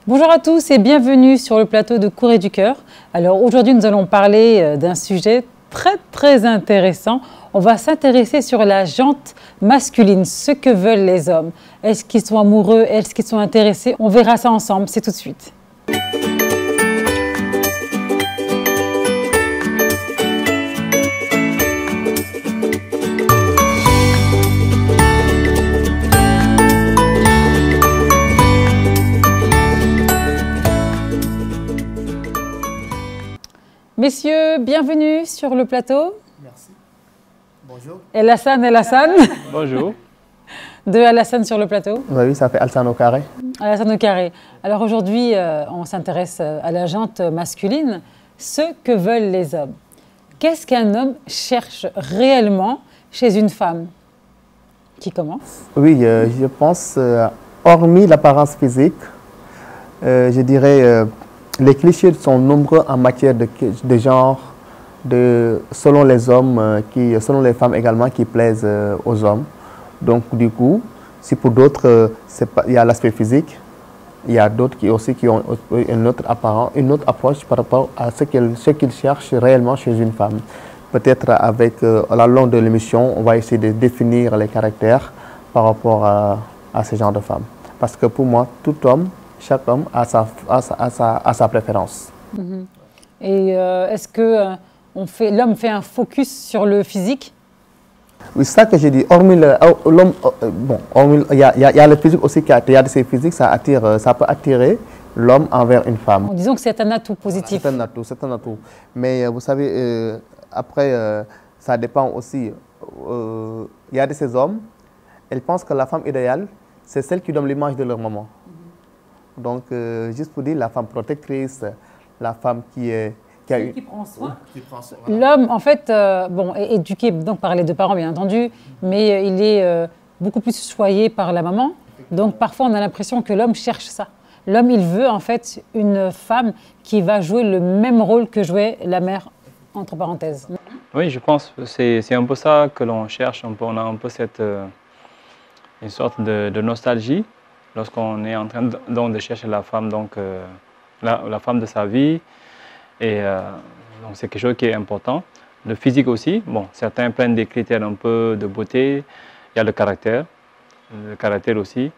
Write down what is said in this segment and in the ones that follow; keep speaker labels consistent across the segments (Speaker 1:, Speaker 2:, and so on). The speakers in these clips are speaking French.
Speaker 1: Bonjour à tous et bienvenue sur le plateau de Courrier du Cœur. Alors aujourd'hui nous allons parler d'un sujet très intéressant. On va s'intéresser sur la jante masculine, ce que veulent les hommes. Est-ce qu'ils sont amoureux? Est-ce qu'ils sont intéressés? On verra ça ensemble, c'est tout de suite. Messieurs, bienvenue sur le plateau.
Speaker 2: Merci. Bonjour.
Speaker 1: El Hassan.
Speaker 3: Bonjour.
Speaker 1: De El Hassan sur le plateau.
Speaker 2: Oui, ça fait Alsan au carré.
Speaker 1: El Hassan au carré. Alors aujourd'hui, on s'intéresse à la jante masculine, ce que veulent les hommes. Qu'est-ce qu'un homme cherche réellement chez une femme? Qui commence?
Speaker 2: Oui, je pense, hormis l'apparence physique, je dirais, les clichés sont nombreux en matière de genre, selon les hommes, selon les femmes également, qui plaisent aux hommes. Donc, du coup, si pour d'autres, il y a l'aspect physique, il y a d'autres qui ont une autre approche par rapport à ce qu'ils cherchent réellement chez une femme. Peut-être avec la longue de l'émission, on va essayer de définir les caractères par rapport à ce genre de femmes. Parce que pour moi, chaque homme a sa préférence.
Speaker 1: Et est-ce que l'homme fait un focus sur le physique?
Speaker 2: Oui, c'est ça que j'ai dit. Hormis l'homme, bon, il y a le physique aussi, il y a de ces physiques, ça peut attirer l'homme envers une femme.
Speaker 1: Disons que c'est un atout positif.
Speaker 2: C'est un atout. Mais vous savez, après, ça dépend aussi. Il y a de ces hommes, ils pensent que la femme idéale, c'est celle qui donne l'image de leur maman. Donc, juste pour dire, la femme protectrice, la femme qui
Speaker 1: prend soin.
Speaker 2: Voilà.
Speaker 1: L'homme, en fait, est éduqué donc, par les deux parents, bien entendu, mais il est beaucoup plus choyé par la maman. Donc, parfois, on a l'impression que l'homme cherche ça. L'homme, il veut, en fait, une femme qui va jouer le même rôle que jouait la mère, entre parenthèses.
Speaker 3: Oui, je pense que c'est un peu ça que l'on cherche. On a un peu une sorte de nostalgie lorsqu'on est en train de chercher la femme, la femme de sa vie. Et donc c'est quelque chose qui est important. Le physique aussi, bon, certains prennent des critères un peu de beauté. Il y a le caractère aussi.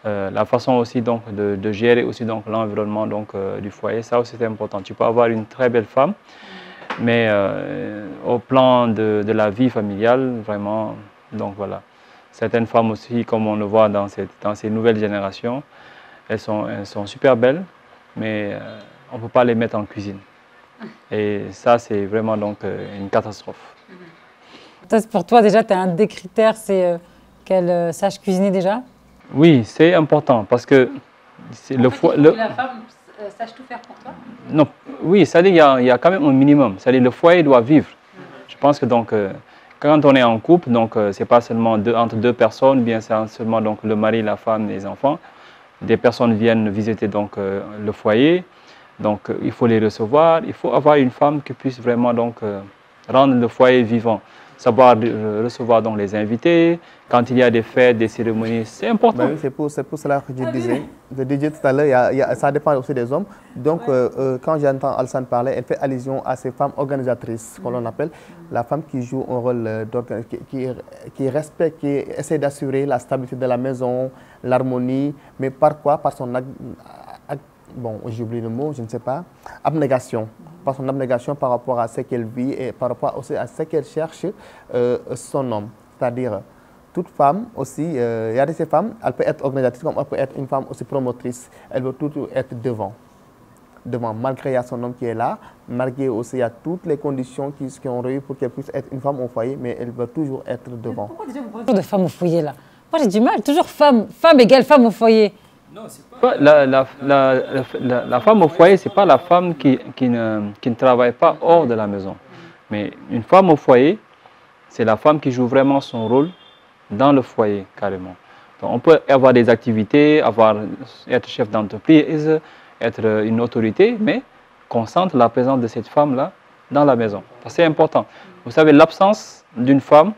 Speaker 3: La façon aussi donc de gérer aussi donc l'environnement du foyer, ça aussi c'est important. Tu peux avoir une très belle femme, mais au plan de la vie familiale, vraiment, donc voilà. Certaines femmes aussi, comme on le voit dans ces nouvelles générations, elles sont super belles, mais on ne peut pas les mettre en cuisine. Et ça, c'est vraiment donc une catastrophe.
Speaker 1: Pour toi, déjà, tu as un des critères, c'est qu'elle sache cuisiner déjà?
Speaker 3: Oui, c'est important parce que
Speaker 1: la femme sache tout faire pour toi?
Speaker 3: Non, oui, c'est-à-dire il y a quand même un minimum. C'est-à-dire le foyer doit vivre. Je pense que donc quand on est en couple, donc c'est pas seulement entre deux personnes, bien c'est seulement donc le mari, la femme, les enfants. Des personnes viennent visiter donc le foyer. Donc, il faut les recevoir. Il faut avoir une femme qui puisse vraiment donc, rendre le foyer vivant. Savoir recevoir donc, les invités. Quand il y a des fêtes, des cérémonies, c'est important.
Speaker 2: Ben oui, c'est pour cela que je disais tout à l'heure, ça dépend aussi des hommes. Donc, quand j'entends Alsan parler, elle fait allusion à ces femmes organisatrices, qu'on l'on appelle. La femme qui joue un rôle qui respecte, qui essaie d'assurer la stabilité de la maison, l'harmonie. Mais par quoi? Par son bon, j'oublie le mot, je ne sais pas, abnégation. Par son abnégation par rapport à ce qu'elle vit et par rapport aussi à ce qu'elle cherche son homme. C'est-à-dire, toute femme aussi, il y a de ces femmes, elle peut être organisatrice comme elle peut être une femme aussi promotrice. Elle veut toujours être devant, malgré son homme qui est là, malgré aussi il y a toutes les conditions qui ont réuni pour qu'elle puisse être une femme au foyer, mais elle veut toujours être devant.
Speaker 1: Pourquoi déjà vous parlez toujours de femme au foyer là? Moi j'ai du mal, toujours femme égale femme au foyer.
Speaker 3: Non, c'est pas la femme au foyer, ce n'est pas la femme qui ne travaille pas hors de la maison. Mais une femme au foyer, c'est la femme qui joue vraiment son rôle dans le foyer, carrément. Donc, on peut avoir des activités, être chef d'entreprise, être une autorité, mais qu'on sente la présence de cette femme-là dans la maison. C'est important. Vous savez, l'absence d'une femme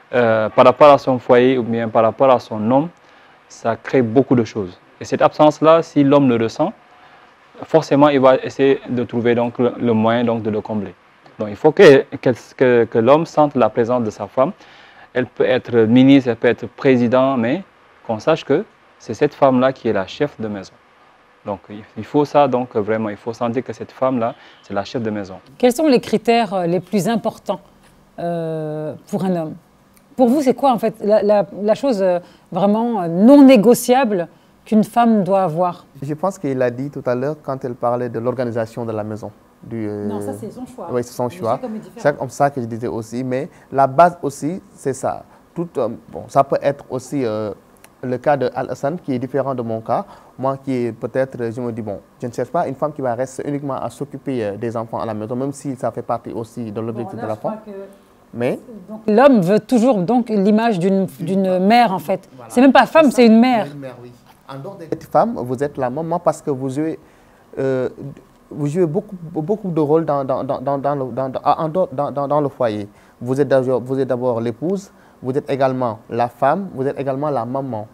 Speaker 3: par rapport à son foyer ou bien par rapport à son homme, ça crée beaucoup de choses. Et cette absence-là, si l'homme le ressent, forcément, il va essayer de trouver donc, le moyen donc, de le combler. Donc, il faut que l'homme sente la présence de sa femme. Elle peut être ministre, elle peut être président, mais qu'on sache que c'est cette femme-là qui est la chef de maison. Donc, il faut ça, donc vraiment, il faut sentir que cette femme-là, c'est la chef de maison.
Speaker 1: Quels sont les critères les plus importants pour un homme? Pour vous, c'est quoi en fait la chose vraiment non négociable qu'une femme doit avoir?
Speaker 2: Je pense qu'il a dit tout à l'heure quand elle parlait de l'organisation de la maison.
Speaker 1: Non, ça c'est son choix.
Speaker 2: Oui, c'est son choix. C'est comme ça que je disais aussi. Mais la base aussi, c'est ça. Bon, ça peut être aussi le cas de Al-Hassan qui est différent de mon cas. Moi qui peut-être, je me dis, bon, je ne cherche pas une femme qui va rester uniquement à s'occuper des enfants à la maison, même si ça fait partie aussi de l'objectif de la femme. Mais
Speaker 1: l'homme veut toujours donc l'image d'une mère en fait. Voilà. C'est même pas femme, c'est une mère.
Speaker 2: Une mère, oui. En dehors d'être femme, vous êtes la maman parce que vous jouez beaucoup de rôles dans le foyer. Vous êtes d'abord l'épouse, vous êtes également la femme, vous êtes également la maman.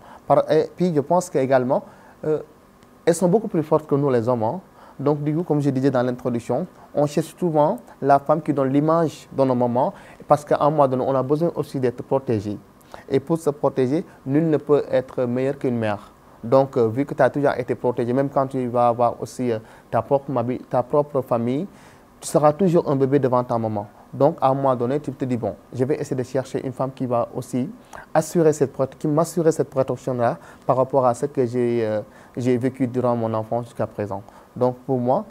Speaker 2: Et puis je pense qu'également, elles sont beaucoup plus fortes que nous les hommes. Hein. Donc du coup, comme je disais dans l'introduction, on cherche souvent la femme qui donne l'image de nos mamans parce qu'à un moment donné, on a besoin aussi d'être protégé. Et pour se protéger, nul ne peut être meilleur qu'une mère. Donc, vu que tu as toujours été protégé, même quand tu vas avoir aussi ta propre famille, tu seras toujours un bébé devant ta maman. Donc, à un moment donné, tu te dis, bon, je vais essayer de chercher une femme qui va aussi m'assurer cette protection-là par rapport à ce que j'ai vécu durant mon enfance jusqu'à présent. Donc, pour moi,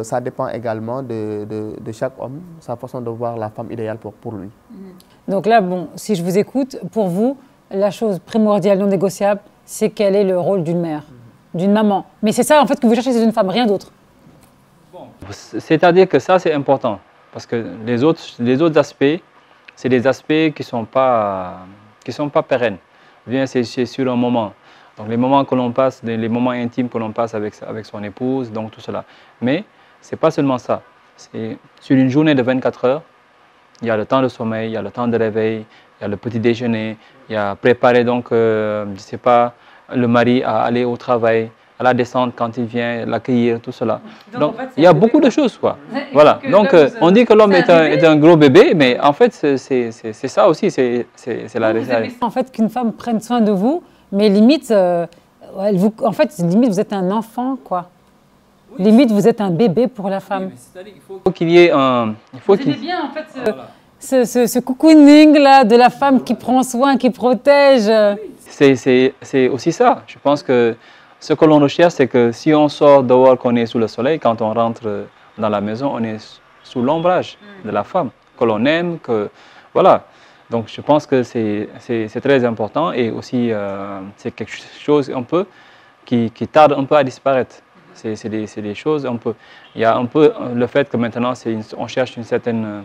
Speaker 2: ça dépend également de chaque homme, sa façon de voir la femme idéale pour lui.
Speaker 1: Donc là, bon, si je vous écoute, pour vous, la chose primordiale, non négociable, c'est quel est le rôle d'une mère, d'une maman. Mais c'est ça, en fait, que vous cherchez chez une femme, rien d'autre.
Speaker 3: Bon. C'est-à-dire que ça, c'est important. Parce que les autres aspects, c'est des aspects qui ne sont pas pérennes. Bien, c'est sur un moment. Donc, les moments que l'on passe, les moments intimes que l'on passe avec son épouse, donc tout cela. Mais ce n'est pas seulement ça. C'est sur une journée de 24 heures, il y a le temps de sommeil, il y a le temps de réveil, il y a le petit déjeuner, il y a préparer donc, je ne sais pas, le mari à aller au travail, à la descente quand il vient, l'accueillir, tout cela. Donc en fait, il y a beaucoup de choses, quoi. Voilà. Donc on dit que l'homme est un gros bébé, mais en fait, c'est ça aussi, c'est la réalité.
Speaker 1: En fait, qu'une femme prenne soin de vous, mais limite, en fait, limite, vous êtes un enfant, quoi. Oui. Limite, vous êtes un bébé pour la femme.
Speaker 3: Oui, il faut qu'il y ait un...
Speaker 1: Vous aimez bien, en fait, ce cocooning là de la femme qui prend soin, qui protège.
Speaker 3: C'est aussi ça. Je pense que ce que l'on recherche, c'est que si on sort dehors, qu'on est sous le soleil, quand on rentre dans la maison, on est sous l'ombrage de la femme, que l'on aime, que... Voilà. Donc je pense que c'est très important et aussi c'est quelque chose un peu qui tarde un peu à disparaître. C'est des choses un peu... Il y a un peu le fait que maintenant, on cherche une certaine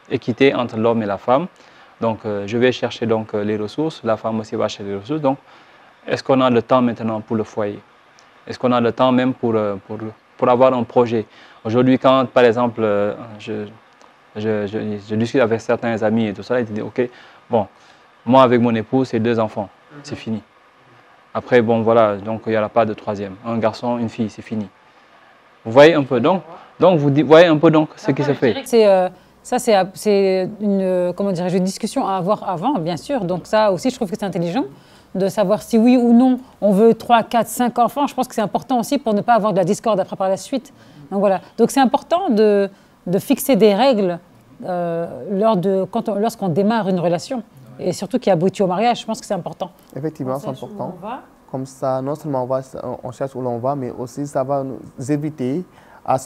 Speaker 3: équité entre l'homme et la femme. Donc je vais chercher donc, les ressources, la femme aussi va chercher les ressources. Donc est-ce qu'on a le temps maintenant pour le foyer? Est-ce qu'on a le temps même pour avoir un projet? Aujourd'hui, quand par exemple, je discute avec certains amis et tout ça, ils disent, ok, bon, moi avec mon épouse, c'est 2 enfants, c'est fini. Après, bon, voilà, donc il n'y aura pas de troisième. Un garçon, une fille, c'est fini. Vous voyez un peu, donc vous voyez un peu donc ce qui se fait.
Speaker 1: Ça, c'est une discussion à avoir avant, bien sûr. Donc ça aussi, je trouve que c'est intelligent de savoir si oui ou non on veut 3, 4, 5 enfants. Je pense que c'est important aussi pour ne pas avoir de la discorde après par la suite. Donc voilà. Donc c'est important de fixer des règles lorsqu'on démarre une relation. Et surtout qui aboutit au mariage, je pense que c'est important.
Speaker 2: Effectivement, c'est important. Comme ça, non seulement on cherche où l'on va, mais aussi ça va nous éviter à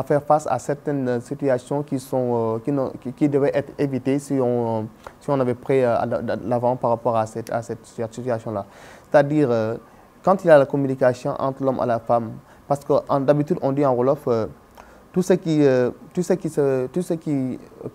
Speaker 2: faire face à certaines situations qui devaient être évitées si on avait pris l'avant par rapport à cette situation-là. C'est-à-dire, quand il y a la communication entre l'homme et la femme, parce que d'habitude on dit en Wolof, tout ce qui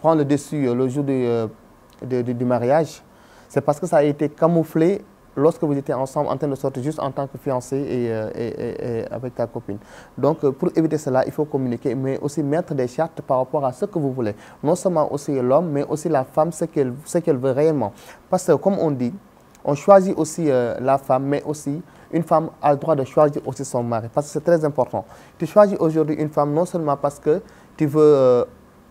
Speaker 2: prend le dessus le jour du mariage, c'est parce que ça a été camouflé lorsque vous étiez ensemble en train de sortir juste en tant que fiancé et avec ta copine. Donc, pour éviter cela, il faut communiquer, mais aussi mettre des chartes par rapport à ce que vous voulez. Non seulement aussi l'homme, mais aussi la femme, ce qu'elle veut réellement. Parce que, comme on dit, On choisit aussi la femme, mais aussi une femme a le droit de choisir aussi son mari, parce que c'est très important. Tu choisis aujourd'hui une femme non seulement parce que tu veux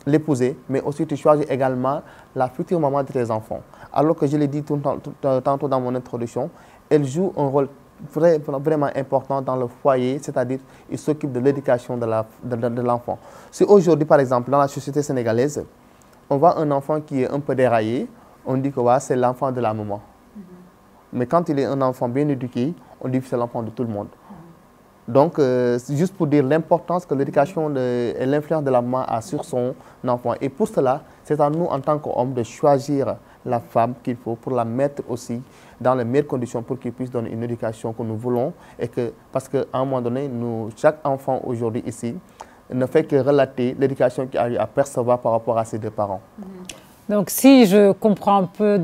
Speaker 2: l'épouser, mais aussi tu choisis également la future maman de tes enfants. Alors que je l'ai dit tantôt dans mon introduction, elle joue un rôle vraiment important dans le foyer, c'est-à-dire il s'occupe de l'éducation de l'enfant. Si aujourd'hui, par exemple, dans la société sénégalaise, on voit un enfant qui est un peu déraillé, on dit que c'est l'enfant de la maman. Mais quand il est un enfant bien éduqué, on dit que c'est l'enfant de tout le monde. Donc, c'est juste pour dire l'importance que l'éducation et l'influence de la maman a sur son enfant. Et pour cela, c'est à nous, en tant qu'hommes, de choisir la femme qu'il faut pour la mettre aussi dans les meilleures conditions pour qu'il puisse donner une éducation que nous voulons. Et parce qu'à un moment donné, chaque enfant aujourd'hui ici ne fait que relater l'éducation qu'il a eu à percevoir par rapport à ses deux parents.
Speaker 1: Donc, si je comprends un peu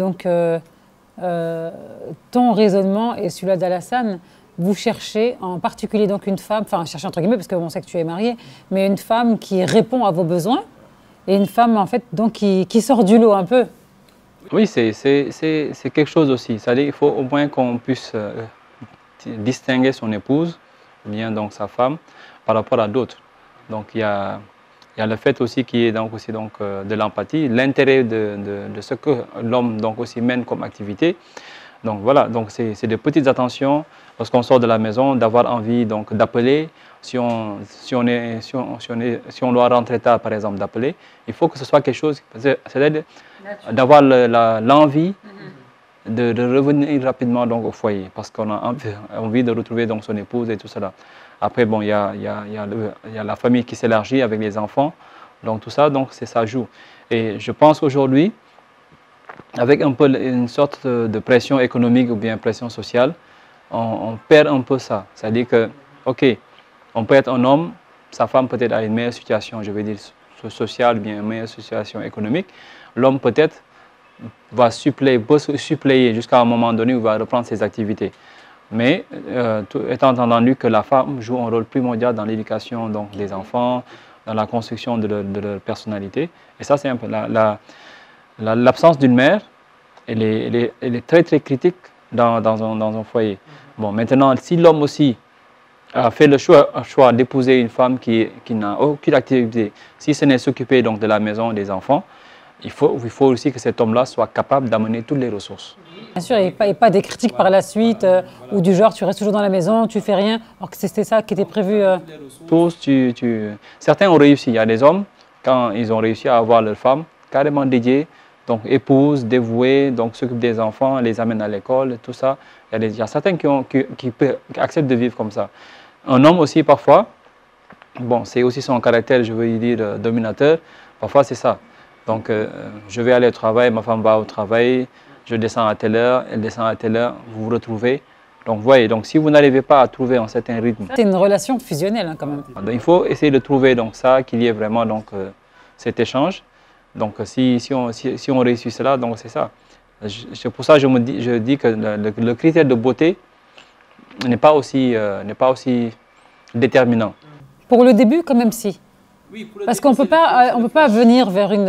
Speaker 1: ton raisonnement et celui-là d'Alassane, vous cherchez en particulier donc une femme, enfin cherchez entre guillemets parce qu'on sait que tu es marié, mais une femme qui répond à vos besoins et une femme en fait donc qui sort du lot un peu.
Speaker 3: Oui, c'est quelque chose aussi. C'est-à-dire qu'il faut au moins qu'on puisse distinguer son épouse, ou bien donc sa femme, par rapport à d'autres. Donc il y a le fait aussi qu'il y ait donc aussi de l'empathie, l'intérêt de ce que l'homme donc aussi mène comme activité. Donc voilà, donc c'est des petites attentions lorsqu'on sort de la maison, d'avoir envie donc d'appeler. Si on doit rentrer tard, par exemple, d'appeler, il faut que ce soit quelque chose, c'est-à-dire d'avoir l'envie de revenir rapidement donc au foyer, parce qu'on a envie de retrouver donc son épouse et tout cela. Après, bon, il y a la famille qui s'élargit avec les enfants, donc tout ça, donc ça joue. Et je pense qu'aujourd'hui, avec un peu une sorte de pression économique ou bien pression sociale, on perd un peu ça. C'est-à-dire que, ok, on peut être un homme, sa femme peut-être a une meilleure situation, je veux dire sociale, ou bien une meilleure situation économique. L'homme peut-être va suppléer jusqu'à un moment donné où il va reprendre ses activités. Mais étant entendu que la femme joue un rôle primordial dans l'éducation des enfants, dans la construction de leur personnalité. Et ça, c'est un peu l'absence d'une mère, elle est très très critique dans un foyer. Bon, maintenant, si l'homme aussi a fait le choix d'épouser une femme qui n'a aucune activité, si ce n'est s'occuper donc de la maison, des enfants, il faut aussi que cet homme-là soit capable d'amener toutes les ressources.
Speaker 1: Bien sûr, et pas des critiques par la suite, ou du genre tu restes toujours dans la maison, tu fais rien, alors que c'était ça qui était prévu.
Speaker 3: Certains ont réussi. Il y a des hommes, quand ils ont réussi à avoir leur femme carrément dédiée, donc épouse, dévouée, donc s'occupe des enfants, les amène à l'école, tout ça. Il y a certains qui acceptent de vivre comme ça. Un homme aussi, parfois, bon, c'est aussi son caractère, je veux dire, dominateur, parfois c'est ça. Donc, je vais aller au travail, ma femme va au travail, je descends à telle heure, elle descend à telle heure, vous vous retrouvez. Donc, voyez, donc, si vous n'arrivez pas à trouver un certain rythme...
Speaker 1: C'est une relation fusionnelle, hein, quand même.
Speaker 3: Donc, il faut essayer de trouver donc, ça, qu'il y ait vraiment donc, cet échange. Donc, si on réussit cela, donc c'est ça. Pour ça, je dis que le critère de beauté n'est pas aussi déterminant.
Speaker 1: Pour le début, quand même, si. Oui, parce qu'on ne peut pas venir vers une...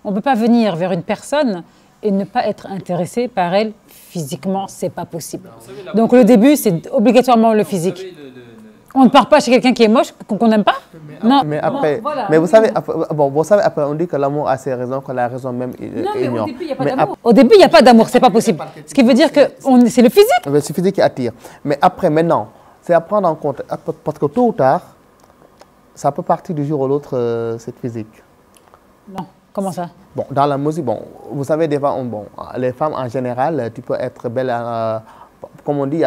Speaker 1: on peut pas venir vers une personne et ne pas être intéressé par elle physiquement, c'est pas possible. Donc le début, c'est obligatoirement le physique. On ne part pas chez quelqu'un qui est moche, qu'on n'aime pas. Non.
Speaker 2: Mais après, mais vous savez, après, on dit que l'amour a ses raisons, que la raison même ignore.
Speaker 1: Au début, il n'y a pas d'amour. Au début, il n'y a pas d'amour, c'est pas possible. Ce qui veut dire que c'est le physique.
Speaker 2: C'est le physique qui attire. Mais après, maintenant, c'est à prendre en compte, parce que tôt ou tard, ça peut partir du jour au l'autre, cette physique.
Speaker 1: Non, comment ça?
Speaker 2: Bon, dans la musique, bon, vous savez, des fois, les femmes en général, tu peux être belle, comme on dit,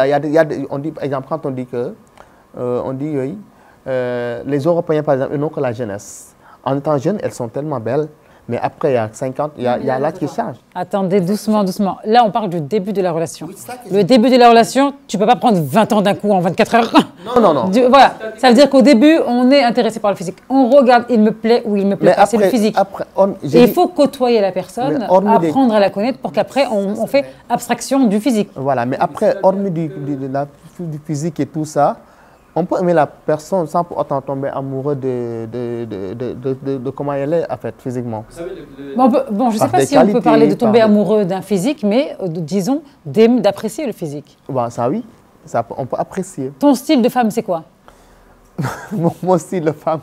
Speaker 2: on dit, par exemple, quand on dit que, oui, les Européens, par exemple, ils n'ont que la jeunesse. En étant jeunes, elles sont tellement belles, mais après, il y a 50, il y a l'âge qui change.
Speaker 1: Attendez, doucement, doucement. Là, on parle du début de la relation. Oui, le début de la relation, tu ne peux pas prendre 20 ans d'un coup en 24 heures.
Speaker 2: Non.
Speaker 1: Voilà, ça veut dire qu'au début, on est intéressé par le physique. On regarde, il me plaît ou il me plaît pas, c'est le physique. Et il faut côtoyer la personne, apprendre à la connaître pour qu'après, on fait abstraction du physique.
Speaker 2: Voilà, mais après, hormis du physique et tout ça, On peut aimer la personne sans pour autant tomber amoureux de comment elle est, en fait, physiquement.
Speaker 1: Bon, je ne sais pas si on peut parler de tomber amoureux d'un physique, mais disons d'apprécier le physique.
Speaker 2: Bon, ça oui, on peut apprécier.
Speaker 1: Ton style de femme, c'est quoi?
Speaker 2: Mon style de femme,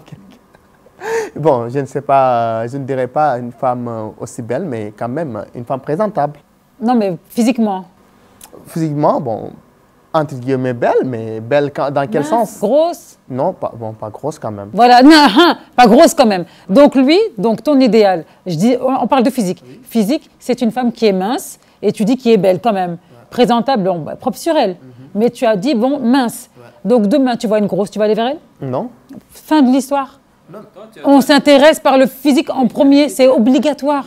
Speaker 2: bon, je ne sais pas, je ne dirais pas une femme aussi belle, mais quand même une femme présentable.
Speaker 1: Non, mais physiquement?
Speaker 2: Physiquement, bon, entre guillemets belle, mais belle dans quel sens?
Speaker 1: Grosse?
Speaker 2: Non, pas grosse quand même.
Speaker 1: Voilà, non, pas grosse quand même. Donc lui, donc ton idéal, je dis, on parle de physique. Oui. Physique, c'est une femme qui est mince et tu dis qui est belle quand même. Ouais. Présentable, bon, propre sur elle. Mais tu as dit, bon, mince. Ouais. Donc demain, tu vois une grosse, tu vas aller vers elle? Non. Fin de l'histoire. On s'intéresse par le physique en premier, c'est obligatoire.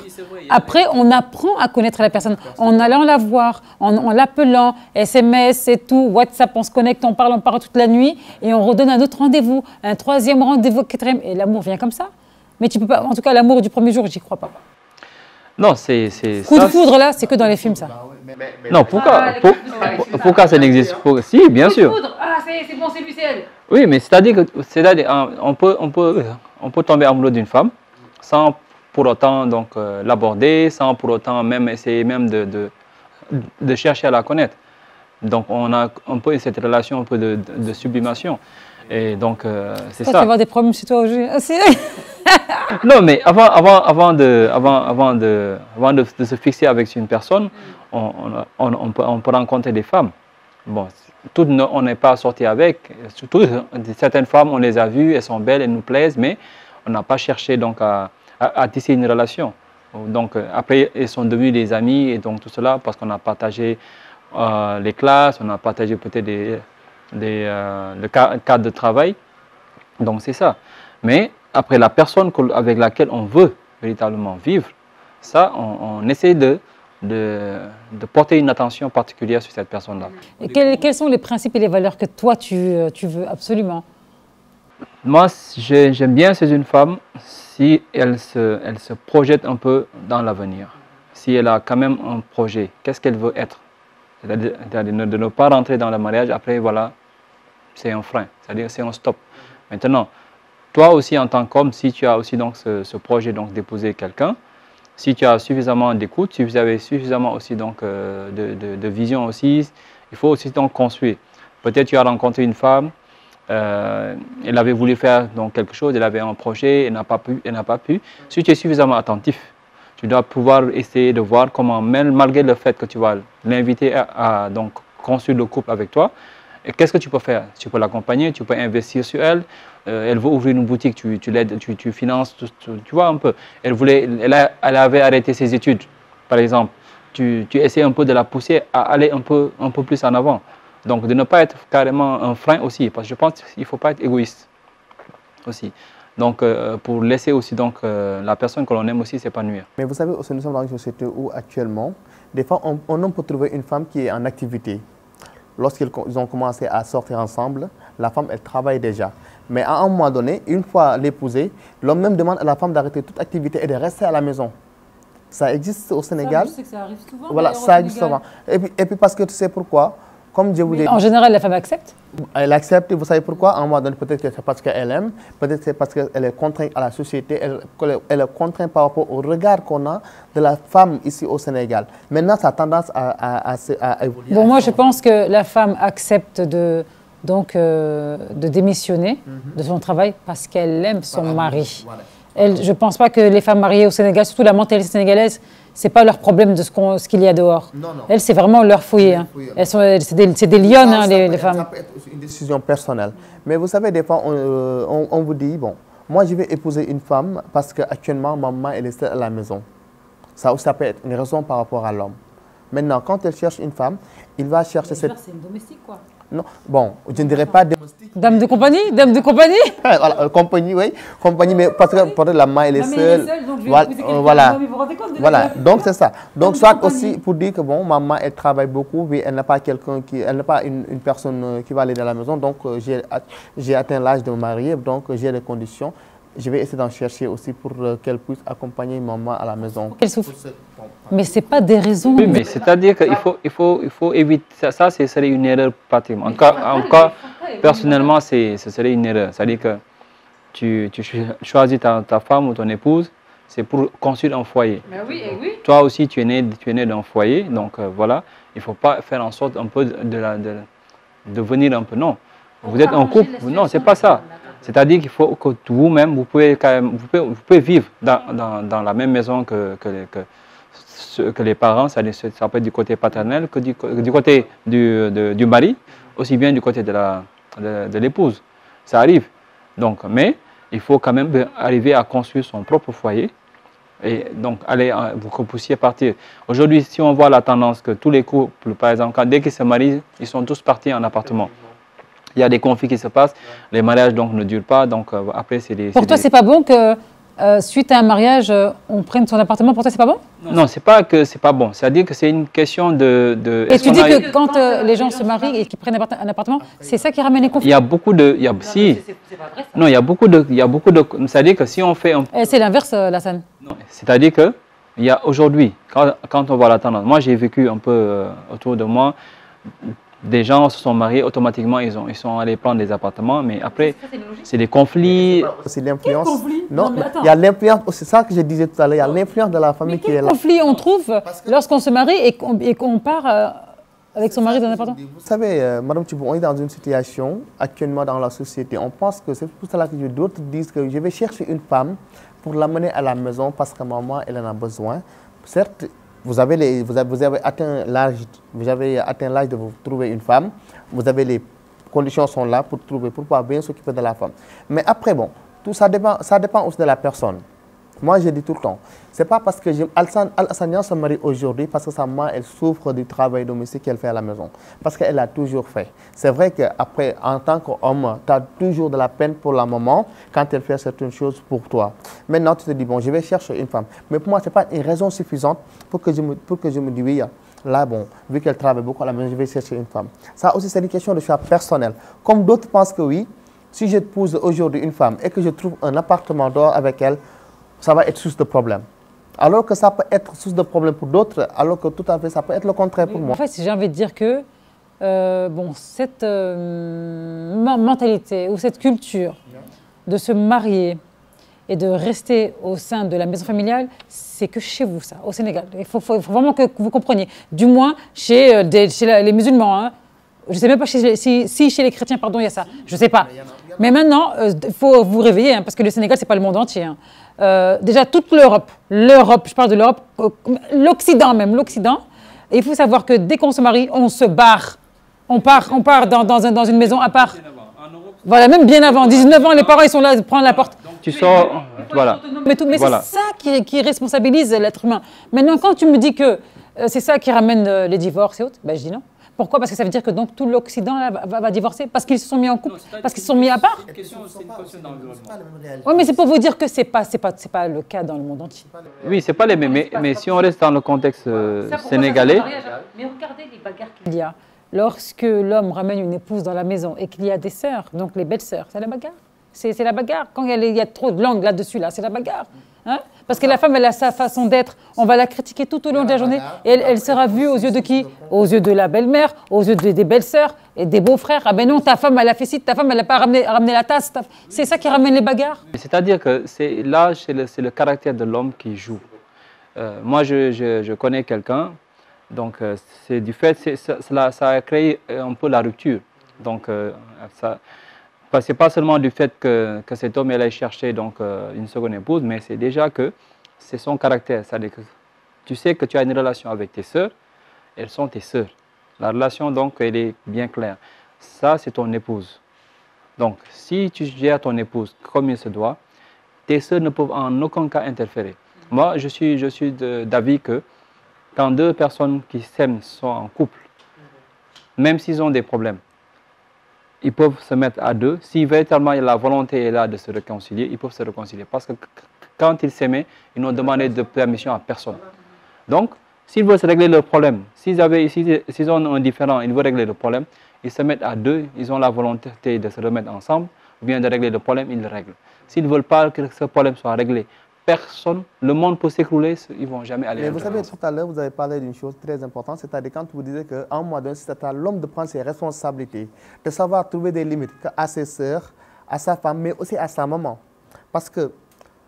Speaker 1: Après, on apprend à connaître la personne en allant la voir, en l'appelant, SMS et tout, WhatsApp, on se connecte, on parle toute la nuit et on redonne un autre rendez-vous, un troisième rendez-vous, quatrième. Et l'amour vient comme ça. Mais tu peux pas, en tout cas, l'amour du premier jour, j'y crois pas.
Speaker 3: Non, c'est
Speaker 1: coup de foudre là, c'est que dans les films ça.
Speaker 3: Non, pourquoi ça n'existe pas? Si, bien sûr.
Speaker 1: Coup de foudre, c'est bon, c'est lui, c'est elle.
Speaker 3: Oui, mais c'est-à-dire on peut tomber amoureux d'une femme sans pour autant l'aborder, sans pour autant même essayer même de chercher à la connaître. Donc on a un peu cette relation un peu de sublimation. Et donc c'est ça.
Speaker 1: Tu vas avoir des problèmes chez toi aujourd'hui.
Speaker 3: Non, mais avant de se fixer avec une personne, on peut rencontrer des femmes. Bon, toutes on n'est pas sorti avec. Surtout, certaines femmes, on les a vues, elles sont belles, elles nous plaisent, mais on n'a pas cherché donc à tisser une relation. Donc après, elles sont devenues des amies et donc tout cela parce qu'on a partagé les classes, on a partagé peut-être le cadre de travail. Donc c'est ça. Mais après, la personne avec laquelle on veut véritablement vivre, ça, on essaie de porter une attention particulière sur cette personne-là.
Speaker 1: Et quels sont les principes et les valeurs que toi, tu veux absolument?
Speaker 3: Moi, j'aime bien chez une femme si elle se projette un peu dans l'avenir. Si elle a quand même un projet, qu'est-ce qu'elle veut être? C'est-à-dire de ne pas rentrer dans le mariage, après, voilà, c'est un frein, c'est-à-dire c'est un stop. Maintenant, toi aussi en tant qu'homme, si tu as aussi donc ce projet d'épouser quelqu'un, si tu as suffisamment d'écoute, si vous avez suffisamment aussi donc de vision aussi, il faut aussi donc construire. Peut-être tu as rencontré une femme, elle avait voulu faire donc quelque chose, elle avait un projet, elle n'a pas pu. Si tu es suffisamment attentif, tu dois pouvoir essayer de voir comment, même malgré le fait que tu vas l'inviter à donc construire le couple avec toi, qu'est-ce que tu peux faire? Tu peux l'accompagner, tu peux investir sur elle. Elle veut ouvrir une boutique, tu l'aides, tu finances, tu vois un peu. Elle avait arrêté ses études, par exemple. Tu essaies un peu de la pousser à aller un peu plus en avant. Donc de ne pas être carrément un frein aussi, parce que je pense qu'il ne faut pas être égoïste aussi. Donc pour laisser aussi donc, la personne que l'on aime aussi s'épanouir.
Speaker 2: Mais vous savez, nous sommes dans une société où actuellement, des fois, on peut trouver une femme qui est en activité. Lorsqu'ils ont commencé à sortir ensemble, la femme, elle travaille déjà. Mais à un moment donné, une fois l'épousée, l'homme même demande à la femme d'arrêter toute activité et de rester à la maison. Ça existe au Sénégal.
Speaker 1: Ça, je sais que ça arrive souvent.
Speaker 2: Voilà, ça arrive souvent. Et puis parce que tu sais pourquoi? Comme je vous l'ai dit.
Speaker 1: En général, la femme accepte?
Speaker 2: Elle accepte, vous savez pourquoi? À un moment donné, peut-être que c'est parce qu'elle aime, peut-être c'est parce qu'elle est contrainte à la société, elle est contrainte par rapport au regard qu'on a de la femme ici au Sénégal. Maintenant, ça a tendance à évoluer.
Speaker 1: Bon, moi, je pense que la femme accepte de démissionner de son travail parce qu'elle aime son mari. Voilà. Je ne pense pas que les femmes mariées au Sénégal, surtout la mentalité sénégalaise, ce n'est pas leur problème de ce qu'il y a dehors. Non. Elles, c'est vraiment leur foyer. Hein. C'est des lionnes, hein, les femmes.
Speaker 2: Ça peut être aussi une décision personnelle. Mais vous savez, des fois, on vous dit, bon, moi, je vais épouser une femme parce qu'actuellement, maman, elle est seule à la maison. Ça peut être une raison par rapport à l'homme. Maintenant, quand elle cherche une femme, il va chercher cette...
Speaker 1: C'est une domestique, quoi.
Speaker 2: Non, bon, je ne dirais pas domestique.
Speaker 1: Dame de compagnie? Dame de compagnie?
Speaker 2: Voilà, compagnie, oui. Compagnie, mais parce que peut-être la maman, elle est seule. Voilà, donc c'est ça. Donc, soit aussi pour dire que, bon, maman, elle travaille beaucoup, mais elle n'a pas elle n'a pas une personne qui va aller dans la maison. Donc, j'ai atteint l'âge de me marier, donc j'ai les conditions. Je vais essayer d'en chercher aussi pour qu'elle puisse accompagner maman à la maison.
Speaker 1: Qu'elle souffre. Mais ce n'est pas des raisons.
Speaker 3: Oui, mais c'est-à-dire qu'il faut éviter. Ça, ce serait une erreur pratiquement. Personnellement, ce serait une erreur. C'est-à-dire que tu choisis ta femme ou ton épouse, c'est pour construire un foyer. Toi aussi, tu es né d'un foyer, donc voilà. Il ne faut pas faire en sorte un peu de venir un peu, non. Vous êtes en couple, non, c'est pas ça. C'est-à-dire qu'il faut que vous-même, vous pouvez vivre dans la même maison que les parents, ça peut être du côté paternel, que du côté du mari, aussi bien du côté de l'épouse. Ça arrive. Donc, mais il faut quand même arriver à construire son propre foyer. Et donc, vous que vous puissiez partir. Aujourd'hui, si on voit la tendance que tous les couples, par exemple, dès qu'ils se marient, ils sont tous partis en appartement. Il y a des conflits qui se passent, les mariages donc ne durent pas, donc après c'est des...
Speaker 1: Pour toi, c'est pas bon que suite à un mariage, on prenne son appartement? Pour toi, c'est pas bon?
Speaker 3: Non, c'est pas que c'est pas bon, c'est-à-dire que c'est une question de
Speaker 1: et tu dis que quand les gens se marient et qu'ils prennent un appartement, c'est ça qui ramène les conflits?
Speaker 3: Il y a beaucoup de... Il y a, si. C'est pas vrai, ça. Non, il y a beaucoup de... C'est-à-dire que si on fait...
Speaker 1: C'est l'inverse, Lassane.
Speaker 3: C'est-à-dire que il y a aujourd'hui, quand on voit la tendance, moi j'ai vécu un peu autour de moi, des gens se sont mariés, automatiquement ils sont allés prendre des appartements, mais après c'est des conflits.
Speaker 2: C'est l'influence. Non, il y a l'influence, c'est ça que je disais tout à l'heure, il y a l'influence de la famille qui est là.
Speaker 1: Quel conflit on trouve lorsqu'on se marie et qu'on part avec son mari dans un appartement?
Speaker 2: Vous savez, Madame Thibou, on est dans une situation actuellement dans la société. On pense que c'est pour cela que d'autres disent que je vais chercher une femme pour l'amener à la maison parce que maman elle en a besoin. Certes, vous avez atteint l'âge de vous trouver une femme, vous avez les conditions sont là pour pouvoir bien s'occuper de la femme. Mais après, bon, tout ça dépend aussi de la personne. Moi, je dis tout le temps, c'est pas parce que Al-Hassania se marie aujourd'hui parce que sa maman, elle souffre du travail domestique qu'elle fait à la maison. Parce qu'elle a toujours fait. C'est vrai qu'après, en tant qu'homme, tu as toujours de la peine pour la maman quand elle fait certaines choses pour toi. Maintenant, tu te dis, bon, je vais chercher une femme. Mais pour moi, ce n'est pas une raison suffisante pour que je me dise, oui, là, bon, vu qu'elle travaille beaucoup à la maison, je vais chercher une femme. Ça aussi, c'est une question de choix personnel. Comme d'autres pensent que oui, si j'épouse aujourd'hui une femme et que je trouve un appartement dehors avec elle, ça va être source de problème. Alors que ça peut être source de problème pour d'autres, alors que tout à fait, ça peut être le contraire pour moi.
Speaker 1: En fait, j'ai envie de dire que cette mentalité ou cette culture de se marier et de rester au sein de la maison familiale, c'est que chez vous, ça, au Sénégal. Il faut vraiment que vous compreniez. Du moins, chez les musulmans. Hein. Je ne sais même pas si chez les chrétiens, pardon, il y a ça. Je ne sais pas. Mais maintenant, il faut vous réveiller, hein, parce que le Sénégal, ce n'est pas le monde entier. Hein. Déjà, toute l'Europe, je parle de l'Europe, l'Occident même, l'Occident. Et il faut savoir que dès qu'on se marie, on se barre. On part dans une maison à part. Voilà, même bien avant. 19 ans, les parents, ils sont là, ils prennent la porte.
Speaker 3: Tu sors, voilà.
Speaker 1: Mais voilà. C'est ça qui responsabilise l'être humain. Maintenant, quand tu me dis que c'est ça qui ramène les divorces et autres, ben, je dis non. Pourquoi? Parce que ça veut dire que donc, tout l'Occident va divorcer parce qu'ils se sont mis en couple, parce qu'ils se sont mis à part. C'est une question d'environnement. Oui, mais c'est pour vous dire que c'est pas le cas dans le monde entier.
Speaker 3: Oui, c'est pas les mêmes. Mais si on reste dans le contexte sénégalais.
Speaker 1: Mais regardez les bagarres qu'il y a. Lorsque l'homme ramène une épouse dans la maison et qu'il y a des sœurs, donc les belles-sœurs, c'est la bagarre. C'est la bagarre. Quand il y a trop de langue là-dessus, c'est la bagarre. Hein? Parce que la femme, elle a sa façon d'être. On va la critiquer tout au long de la journée. Et elle sera vue aux yeux de qui? Aux yeux de la belle-mère, aux yeux des belles-sœurs et des beaux-frères. Ah ben non, ta femme, elle a fait ci, ta femme, elle n'a pas ramené la tasse. C'est ça qui ramène les bagarres.
Speaker 3: C'est-à-dire que là, c'est le caractère de l'homme qui joue. Moi, je connais quelqu'un. Donc, c'est du fait, ça a créé un peu la rupture. Donc, c'est pas seulement du fait que cet homme allait chercher donc, une seconde épouse, mais c'est déjà que c'est son caractère. C'est-à-dire que tu sais que tu as une relation avec tes sœurs, elles sont tes sœurs. La relation, donc, elle est bien claire. Ça, c'est ton épouse. Donc, si tu gères ton épouse comme il se doit, tes sœurs ne peuvent en aucun cas interférer. Moi, je suis d'avis que quand deux personnes qui s'aiment sont en couple, même s'ils ont des problèmes, ils peuvent se mettre à deux. Si véritablement la volonté est là de se réconcilier, ils peuvent se réconcilier. Parce que quand ils s'aimaient, ils n'ont demandé de permission à personne. Donc, s'ils veulent se régler leur problème, s'ils ont un différend, ils veulent régler le problème, ils se mettent à deux, ils ont la volonté de se remettre ensemble, ou bien de régler le problème, ils le règlent. S'ils ne veulent pas que ce problème soit réglé personne, le monde peut s'écrouler, ils ne vont jamais aller.
Speaker 2: Mais vous savez, tout à l'heure, vous avez parlé d'une chose très importante, c'est-à-dire quand vous disiez qu'à un moment donné, c'est à l'homme de prendre ses responsabilités, de savoir trouver des limites à ses sœurs, à sa femme, mais aussi à sa maman. Parce que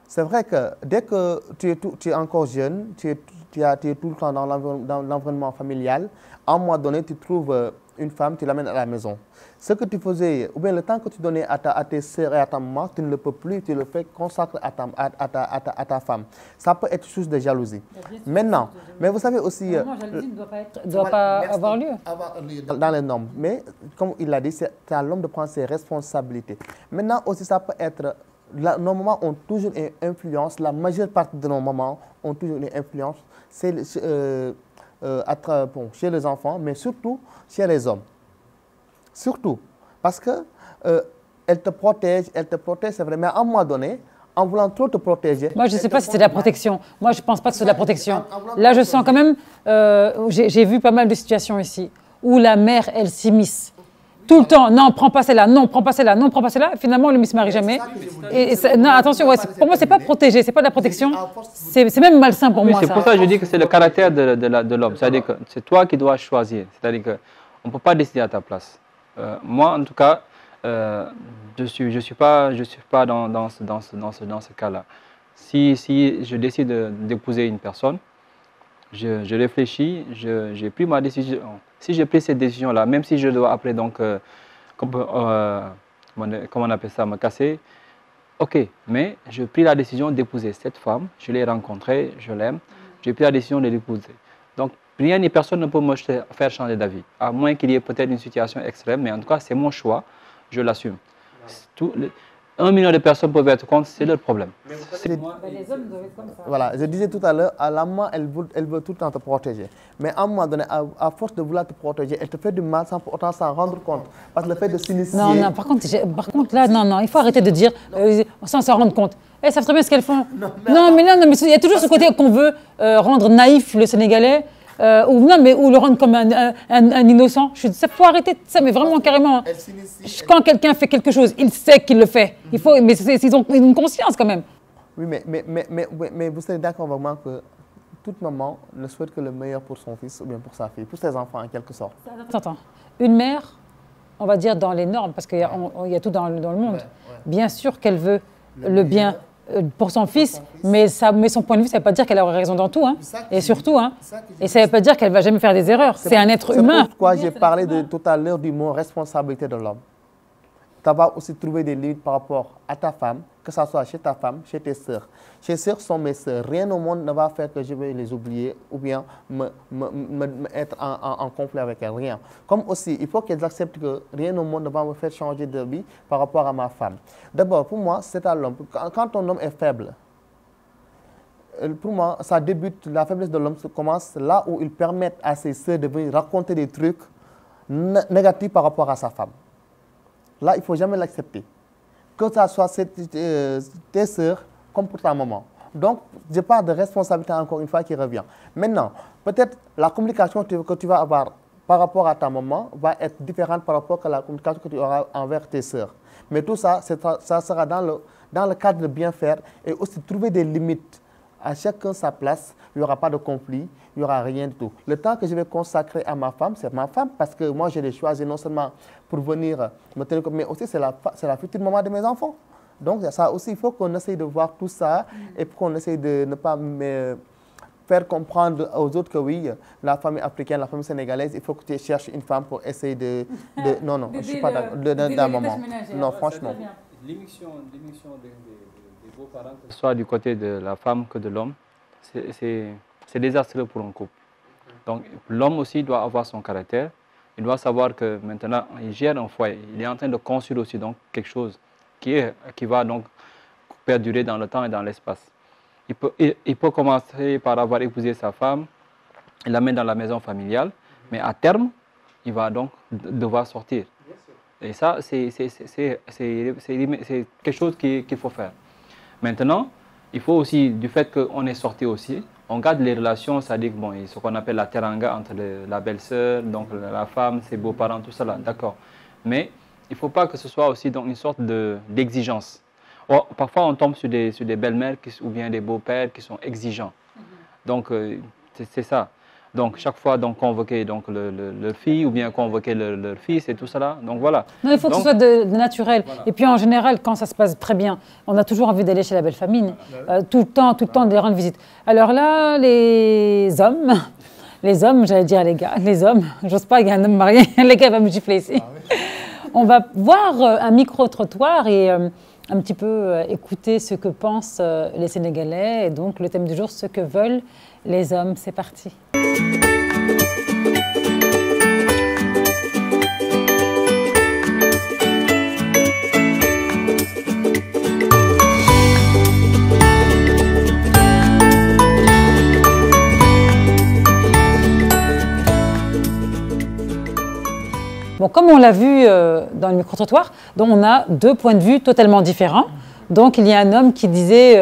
Speaker 2: c'est vrai que dès que tu es encore jeune, tu es tout le temps dans l'environnement familial, à un moment donné, tu trouves une femme, tu l'amènes à la maison. Ce que tu faisais, ou bien le temps que tu donnais à tes sœurs et à ta maman, tu ne le peux plus, tu le fais consacrer à ta femme. Ça peut être chose de jalousie. Maintenant, mais vous savez aussi...
Speaker 1: La jalousie ne doit pas avoir lieu.
Speaker 2: Dans les normes. Mais comme il l'a dit, c'est à l'homme de prendre ses responsabilités. Maintenant aussi, ça peut être... nos mamans ont toujours une influence, la majeure partie de nos mamans ont toujours une influence. C'est chez les enfants, mais surtout chez les hommes. Surtout, parce que elle te protège, c'est vrai, mais à un moment donné, en voulant trop te protéger...
Speaker 1: Moi, je ne sais pas si c'est de la protection. Moi, je ne pense pas que c'est de la protection. Là, je sens quand même... j'ai vu pas mal de situations ici où la mère, elle s'immisce. Tout le temps, non, prends pas celle-là, non, prends pas celle-là, non, prends pas celle-là. Finalement, le ne se marie jamais. Non, attention, ouais, pour moi, c'est pas protégé, c'est pas de la protection. C'est même malsain pour moi.
Speaker 3: C'est pour ça que je dis que c'est le caractère de l'homme. C'est-à-dire que c'est toi qui dois choisir. C'est-à-dire qu'on ne peut pas décider à ta place. Moi, en tout cas, je suis pas dans ce cas-là. Si je décide d'épouser une personne, je réfléchis, j'ai pris ma décision. Si j'ai pris cette décision-là, même si je dois après, donc, comment on appelle ça, me casser, ok, mais j'ai pris la décision d'épouser cette femme, je l'ai rencontrée, je l'aime, j'ai pris la décision de l'épouser. Donc, rien ni personne ne peut me faire changer d'avis, à moins qu'il y ait peut-être une situation extrême, mais en tout cas, c'est mon choix, je l'assume. 1 million de personnes peuvent être contre, c'est leur problème.
Speaker 1: Les hommes doivent être comme ça.
Speaker 2: Voilà, je disais tout à l'heure, à la maman, elle veut tout le temps te protéger. Mais à un moment donné, à force de vouloir te protéger, elle te fait du mal sans pour autant s'en rendre compte. Parce que le fait de s'initier...
Speaker 1: Non, par contre, là, non, il faut arrêter de dire sans s'en rendre compte. Elles savent très bien ce qu'elles font. Non, mais il y a toujours ce côté qu'on veut rendre naïf le Sénégalais. Ou le rendre comme un innocent. Il faut arrêter ça, mais vraiment carrément. Quand quelqu'un fait quelque chose, il sait qu'il le fait. Mais ils ont une conscience quand même.
Speaker 2: Oui, mais vous serez d'accord avec moi que toute maman ne souhaite que le meilleur pour son fils ou bien pour sa fille, pour ses enfants en quelque sorte.
Speaker 1: Attends, une mère, on va dire dans les normes, parce qu'il y a tout dans le monde, bien sûr qu'elle veut le bien pour son fils, mais son point de vue, ça ne veut pas dire qu'elle aura raison dans tout, hein. Et surtout, hein. Et ça ne veut pas dire qu'elle ne va jamais faire des erreurs. C'est un être humain.
Speaker 2: C'est pourquoi j'ai parlé tout à l'heure du mot responsabilité de l'homme. Tu vas aussi trouver des limites par rapport à ta femme, que ce soit chez ta femme, chez tes sœurs. Chez sœurs sont mes sœurs. Rien au monde ne va faire que je vais les oublier ou bien être en conflit avec elles. Rien. Comme aussi, il faut qu'elles acceptent que rien au monde ne va me faire changer de vie par rapport à ma femme. D'abord, pour moi, c'est à l'homme. Quand ton homme est faible, pour moi, ça débute, la faiblesse de l'homme commence là où il permet à ses sœurs de venir raconter des trucs négatifs par rapport à sa femme. Là, il ne faut jamais l'accepter. Que ça soit tes sœurs comme pour ta maman. Donc, je parle de responsabilité encore une fois qui revient. Maintenant, peut-être la communication que tu vas avoir par rapport à ta maman va être différente par rapport à la communication que tu auras envers tes sœurs. Mais tout ça, ça sera dans le cadre de bien faire et aussi trouver des limites. À chacun sa place, il n'y aura pas de conflit, il n'y aura rien du tout. Le temps que je vais consacrer à ma femme, c'est ma femme, parce que moi, je l'ai choisi non seulement pour venir me tenir compte, mais aussi c'est la future maman de mes enfants. Donc, ça aussi, il faut qu'on essaye de voir tout ça et qu'on essaye de ne pas faire comprendre aux autres que oui, la famille africaine, la famille sénégalaise, il faut que tu cherches une femme pour essayer de non, je ne suis pas d'accord, d'un moment. Non, franchement.
Speaker 3: L'émission des beaux-parents, que ce soit du côté de la femme que de l'homme, c'est désastreux pour un couple. Donc l'homme aussi doit avoir son caractère. Il doit savoir que maintenant, il gère un foyer. Il est en train de construire aussi donc, quelque chose qui va donc perdurer dans le temps et dans l'espace. Il peut commencer par avoir épousé sa femme, il l'amène dans la maison familiale, mais à terme, il va donc devoir sortir. Et ça, c'est quelque chose qu'il faut faire. Maintenant, il faut aussi, du fait qu'on est sorti aussi, on garde les relations, c'est-à-dire bon, ce qu'on appelle la teranga entre la belle-sœur, donc la femme, ses beaux-parents, tout ça là, d'accord. Mais il ne faut pas que ce soit aussi donc, une sorte d'exigence. Parfois, on tombe sur des belles-mères ou bien des beaux-pères qui sont exigeants. Donc, c'est ça. Donc, chaque fois, donc, convoquer donc, leur fille ou bien convoquer leur fils et tout ça. Donc, voilà.
Speaker 1: Non, il faut que ce soit de naturel. Voilà. Et puis, en général, quand ça se passe très bien, on a toujours envie d'aller chez la belle famille. Tout le temps, de les rendre visite. Alors là, les hommes, j'allais dire les hommes, j'ose pas, il y a un homme marié, les gars vont me gifler ici. Ah, oui. On va voir un micro-trottoir et un petit peu écouter ce que pensent les Sénégalais. Et donc, le thème du jour, ce que veulent les hommes. C'est parti. Bon, comme on l'a vu dans le micro-trottoir, donc on a deux points de vue totalement différents. Donc il y a un homme qui disait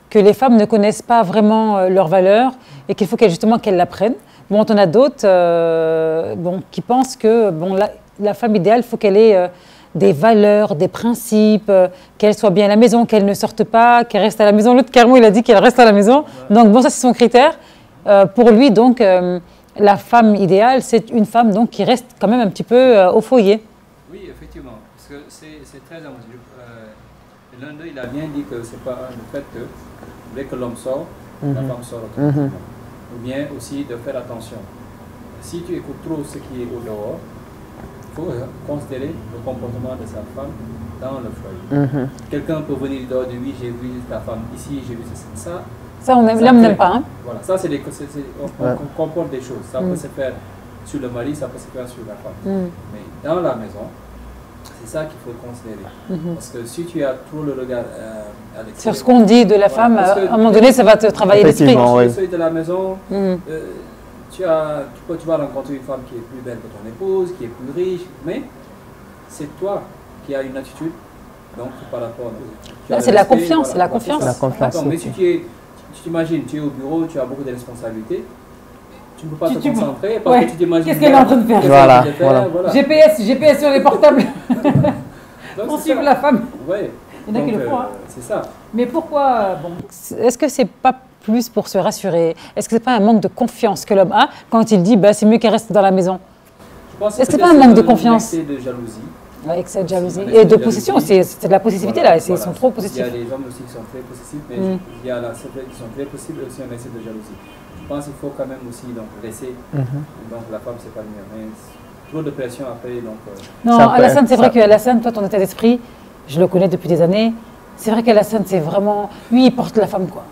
Speaker 1: que les femmes ne connaissent pas vraiment leur valeur et qu'il faut justement qu'elles l'apprennent. Bon, on a d'autres qui pensent que la femme idéale, il faut qu'elle ait des valeurs, des principes, qu'elle soit bien à la maison, qu'elle ne sorte pas, qu'elle reste à la maison. L'autre, carrément, il a dit qu'elle reste à la maison. Donc bon, ça c'est son critère. Pour lui, donc... la femme idéale, c'est une femme donc, qui reste quand même un petit peu au foyer.
Speaker 3: Oui, effectivement, parce que c'est très important. L'un d'eux, il a bien dit que c'est pas le fait que dès que l'homme sort, la femme sort automatiquement. Ou bien aussi de faire attention. Si tu écoutes trop ce qui est au dehors, il faut considérer le comportement de sa femme dans le foyer. Quelqu'un peut venir dehors de lui, j'ai vu ta femme ici, j'ai vu ça.
Speaker 1: Ça, l'homme n'aime pas. Hein?
Speaker 3: Voilà, ça, on comporte des choses. Ça peut se faire sur le mari, ça peut se faire sur la femme. Mais dans la maison, c'est ça qu'il faut considérer. Parce que si tu as trop le regard à l'extérieur...
Speaker 1: Sur ce qu'on dit de la femme, à un moment donné, ça va te travailler l'esprit.
Speaker 3: Quand tu es de la maison, tu vas rencontrer une femme qui est plus belle que ton épouse, qui est plus riche, mais c'est toi qui as une attitude, donc par rapport à...
Speaker 1: Là, c'est la confiance, c'est la confiance.
Speaker 3: Mais si tu t'imagines, tu es au bureau, tu as beaucoup de responsabilités, tu ne peux pas te concentrer parce que tu t'imagines...
Speaker 1: Qu'est-ce qu'elle est en train de faire?
Speaker 2: Voilà.
Speaker 1: GPS sur les portables. On suit la femme.
Speaker 3: Oui.
Speaker 1: Il y en a qui le font.
Speaker 3: C'est ça.
Speaker 1: Mais pourquoi Est-ce que c'est pas plus pour se rassurer? Est-ce que c'est pas un manque de confiance que l'homme a quand il dit c'est mieux qu'elle reste dans la maison? Est-ce que c'est pas un manque de confiance?
Speaker 3: Excès de jalousie.
Speaker 1: Excès de jalousie. Et de possession, c'est de la possessivité là, ils sont trop possessifs.
Speaker 3: Il y a des hommes aussi qui sont très possessifs, mais il y a ceux qui sont très possessifs aussi un excès de jalousie. Je pense qu'il faut quand même aussi laisser, donc la femme c'est pas le mieux, mais trop de pression après donc...
Speaker 1: Non, Alassane, c'est vrai qu'Alassane, toi ton état d'esprit, je le connais depuis des années, c'est vrai qu'Alassane c'est vraiment, lui il porte la femme quoi.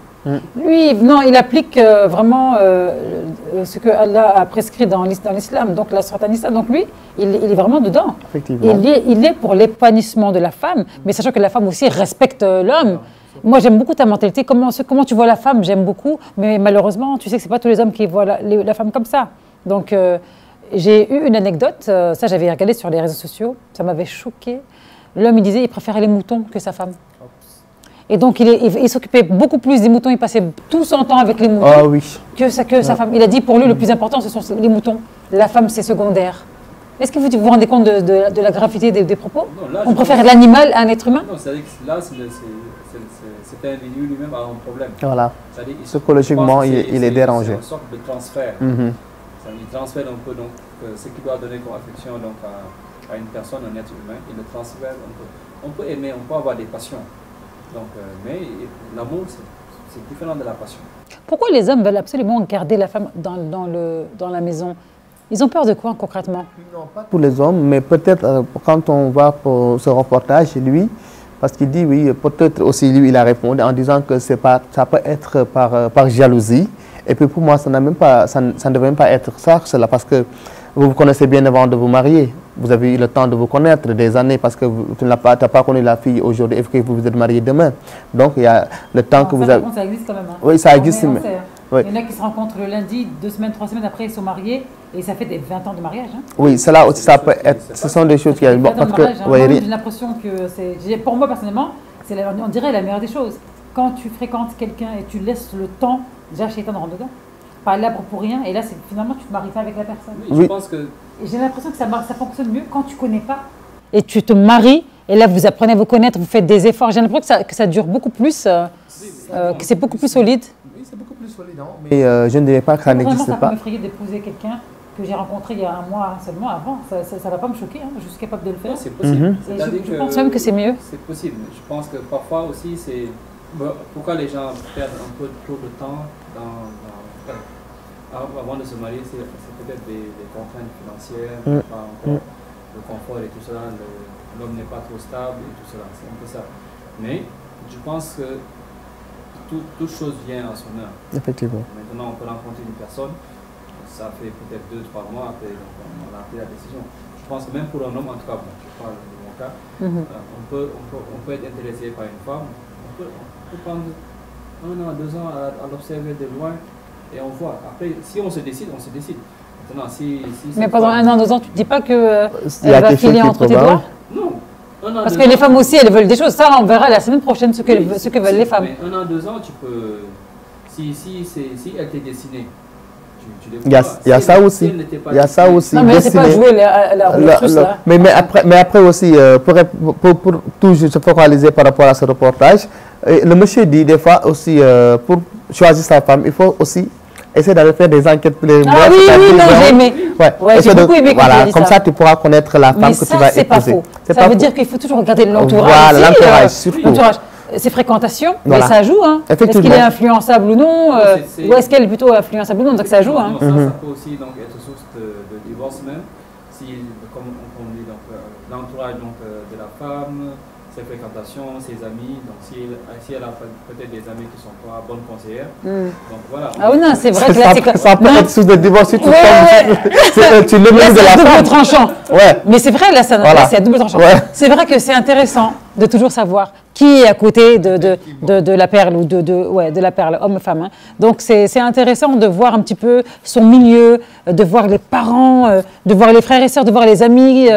Speaker 1: Lui, non, il applique vraiment ce que Allah a prescrit dans l'islam, donc la satanisme. Donc lui, il est vraiment dedans.
Speaker 2: Effectivement.
Speaker 1: Il est pour l'épanouissement de la femme, mais sachant que la femme aussi respecte l'homme. Moi, j'aime beaucoup ta mentalité. Comment tu vois la femme, j'aime beaucoup, mais malheureusement, tu sais que ce n'est pas tous les hommes qui voient la femme comme ça. Donc, j'ai eu une anecdote, ça j'avais regardé sur les réseaux sociaux, ça m'avait choqué. L'homme, il disait qu'il préférait les moutons que sa femme. Et donc, il s'occupait beaucoup plus des moutons, il passait tout son temps avec les moutons que sa femme. Il a dit, pour lui, le plus important, ce sont les moutons. La femme, c'est secondaire. Est-ce que vous vous rendez compte de la gravité des propos? Non, là, on préfère l'animal à un être humain?
Speaker 3: Non, c'est-à-dire que là, cet individu lui-même a un problème.
Speaker 2: Voilà. Psychologiquement, il est dérangé.
Speaker 3: C'est une sorte de transfert. Il transfère un peu donc, ce qui doit donner comme affection donc, à une personne, un être humain. Il le transfère un peu. On peut aimer, on peut avoir des passions. Donc, mais l'amour, c'est différent de la passion.
Speaker 1: Pourquoi les hommes veulent absolument garder la femme dans la maison? Ils ont peur de quoi concrètement?
Speaker 2: Non, pas tous les hommes, mais peut-être quand on va pour ce reportage, lui, parce qu'il dit oui, peut-être aussi lui, il a répondu en disant que ça peut être par jalousie. Et puis pour moi, ça ne devrait même pas être ça, parce que vous vous connaissez bien avant de vous marier. Vous avez eu le temps de vous connaître des années parce que tu n'as pas connu la fille aujourd'hui et que vous vous êtes marié demain. Donc il y a le temps que vous avez...
Speaker 1: Ça existe quand même. Hein.
Speaker 2: Oui, ça existe. Mais...
Speaker 1: Oui. Il y en a qui se rencontrent le lundi, 2 semaines, 3 semaines après, ils sont mariés et ça fait des 20 ans de mariage. Hein.
Speaker 2: Oui, cela aussi, ça peut être... Ce sont des choses qui...
Speaker 1: Bon, parce que, j'ai l'impression que c'est... Pour moi, personnellement, on dirait la meilleure des choses. Quand tu fréquentes quelqu'un et tu laisses le temps, déjà, Shaitan rentre dedans. Pas là pour rien, et là, finalement, tu te maries pas avec la personne.
Speaker 3: Oui, je pense que...
Speaker 1: Et j'ai l'impression que ça fonctionne mieux quand tu connais pas. Et tu te maries Et là, vous apprenez à vous connaître, vous faites des efforts. J'ai l'impression que ça dure beaucoup plus, que c'est beaucoup plus solide.
Speaker 2: Oui, c'est beaucoup plus solide. Mais je ne dirais pas que ça n'existe
Speaker 1: Ça
Speaker 2: pas.
Speaker 1: peut m'effrayer d'épouser quelqu'un que j'ai rencontré il y a un mois seulement avant. Ça ne va pas me choquer, hein. Je suis capable de le faire.
Speaker 4: C'est possible.
Speaker 1: Je pense même que c'est mieux.
Speaker 4: C'est possible. Je pense que parfois aussi, c'est pourquoi les gens perdent un peu trop de temps avant de se marier, c'est peut-être des contraintes financières, pas encore le confort et tout cela, l'homme n'est pas trop stable et tout cela, c'est un peu ça. Mais je pense que toute chose vient à son heure.
Speaker 2: Effectivement.
Speaker 4: Maintenant, on peut rencontrer une personne, ça fait peut-être 2-3 mois après, donc on a pris la décision. Je pense que même pour un homme, en tout cas, je parle de mon cas, on peut être intéressé par une femme, on peut prendre 1 an, 2 ans à l'observer de loin et on voit. Après, si on se décide, on se décide. Maintenant,
Speaker 1: mais pendant 1 an, 2 ans, tu ne dis pas qu'elle va filer entre tes
Speaker 4: doigts?
Speaker 1: Non. Parce que les femmes aussi, elles veulent des choses. Ça, on verra la semaine prochaine ce que veulent les femmes.
Speaker 4: Mais 1 an, 2 ans, tu peux. Si elle t'est destinée,
Speaker 2: il y a ça aussi. Il y a ça aussi.
Speaker 1: Non, mais c'est pas jouer la plus là.
Speaker 2: Mais après aussi, pour toujours se focaliser par rapport à ce reportage, le monsieur dit des fois aussi, pour choisir sa femme, il faut aussi essayer d'aller faire des enquêtes pour les mois.
Speaker 1: Ah oui, non, j'ai aimé. Ouais, j'ai beaucoup aimé quand
Speaker 2: voilà, comme ça, tu pourras connaître la femme que tu vas épouser.
Speaker 1: C'est pas faux. Ça veut dire qu'il faut toujours regarder l'entourage.
Speaker 2: Voilà, l'entourage, surtout.
Speaker 1: Ses fréquentations,
Speaker 2: voilà.
Speaker 1: Mais ça joue. Hein. Est-ce qu'il est influençable ou non ou est-ce qu'elle est plutôt influençable ou non? Donc ça joue.
Speaker 4: Hein. Ça peut aussi donc, être source de divorce même. Si, comme on dit, l'entourage de la femme, ses fréquentations, ses amis. Donc si elle a peut-être des amis qui ne sont pas bonnes conseillères. Donc voilà.
Speaker 1: Ah oui, non, c'est vrai que là,
Speaker 2: ça peut être source de divorce si tu
Speaker 1: tu le mets de la femme. Double tranchant.
Speaker 2: Ouais.
Speaker 1: Mais c'est vrai, là, c'est à double tranchant. Ouais. C'est vrai que c'est intéressant de toujours savoir qui est à côté de la perle ou de la perle, homme-femme. Hein. Donc c'est intéressant de voir un petit peu son milieu, de voir les parents, de voir les frères et sœurs, de voir les amis,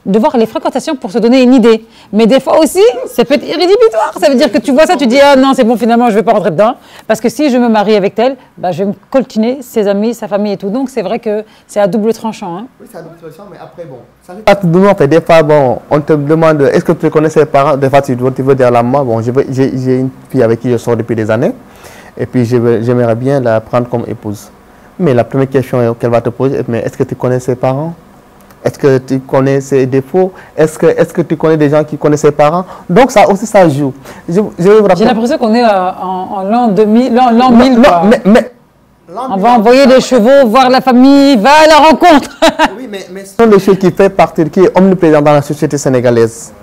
Speaker 1: de voir les fréquentations pour se donner une idée. Mais des fois aussi, ça peut être irrédhibitoire. Ça veut dire que tu vois ça, tu dis ah non c'est bon finalement je ne vais pas rentrer dedans parce que si je me marie avec elle, bah, je vais me coltiner ses amis, sa famille et tout. Donc c'est vrai que c'est à double tranchant. Hein.
Speaker 2: Oui c'est à double tranchant, mais après bon. Ça fait partie de nous en fait. Des fois bon, on te demande est-ce que tu connais ses parents. Des fois tu veux dire la maman. Bon, j'ai une fille avec qui je sors depuis des années et puis j'aimerais bien la prendre comme épouse. Mais la première question qu'elle va te poser, mais est-ce que tu connais ses parents? Est-ce que tu connais ses défauts? Est-ce que tu connais des gens qui connaissent ses parents? Donc ça aussi, ça joue.
Speaker 1: J'ai l'impression qu'on est en l'an 2000, l'an 1000.
Speaker 2: Non, mais
Speaker 1: on va envoyer des chevaux, voir la famille, va à la rencontre.
Speaker 2: Oui, mais ce sont des choses qui font partie, qui est omniprésent dans la société sénégalaise.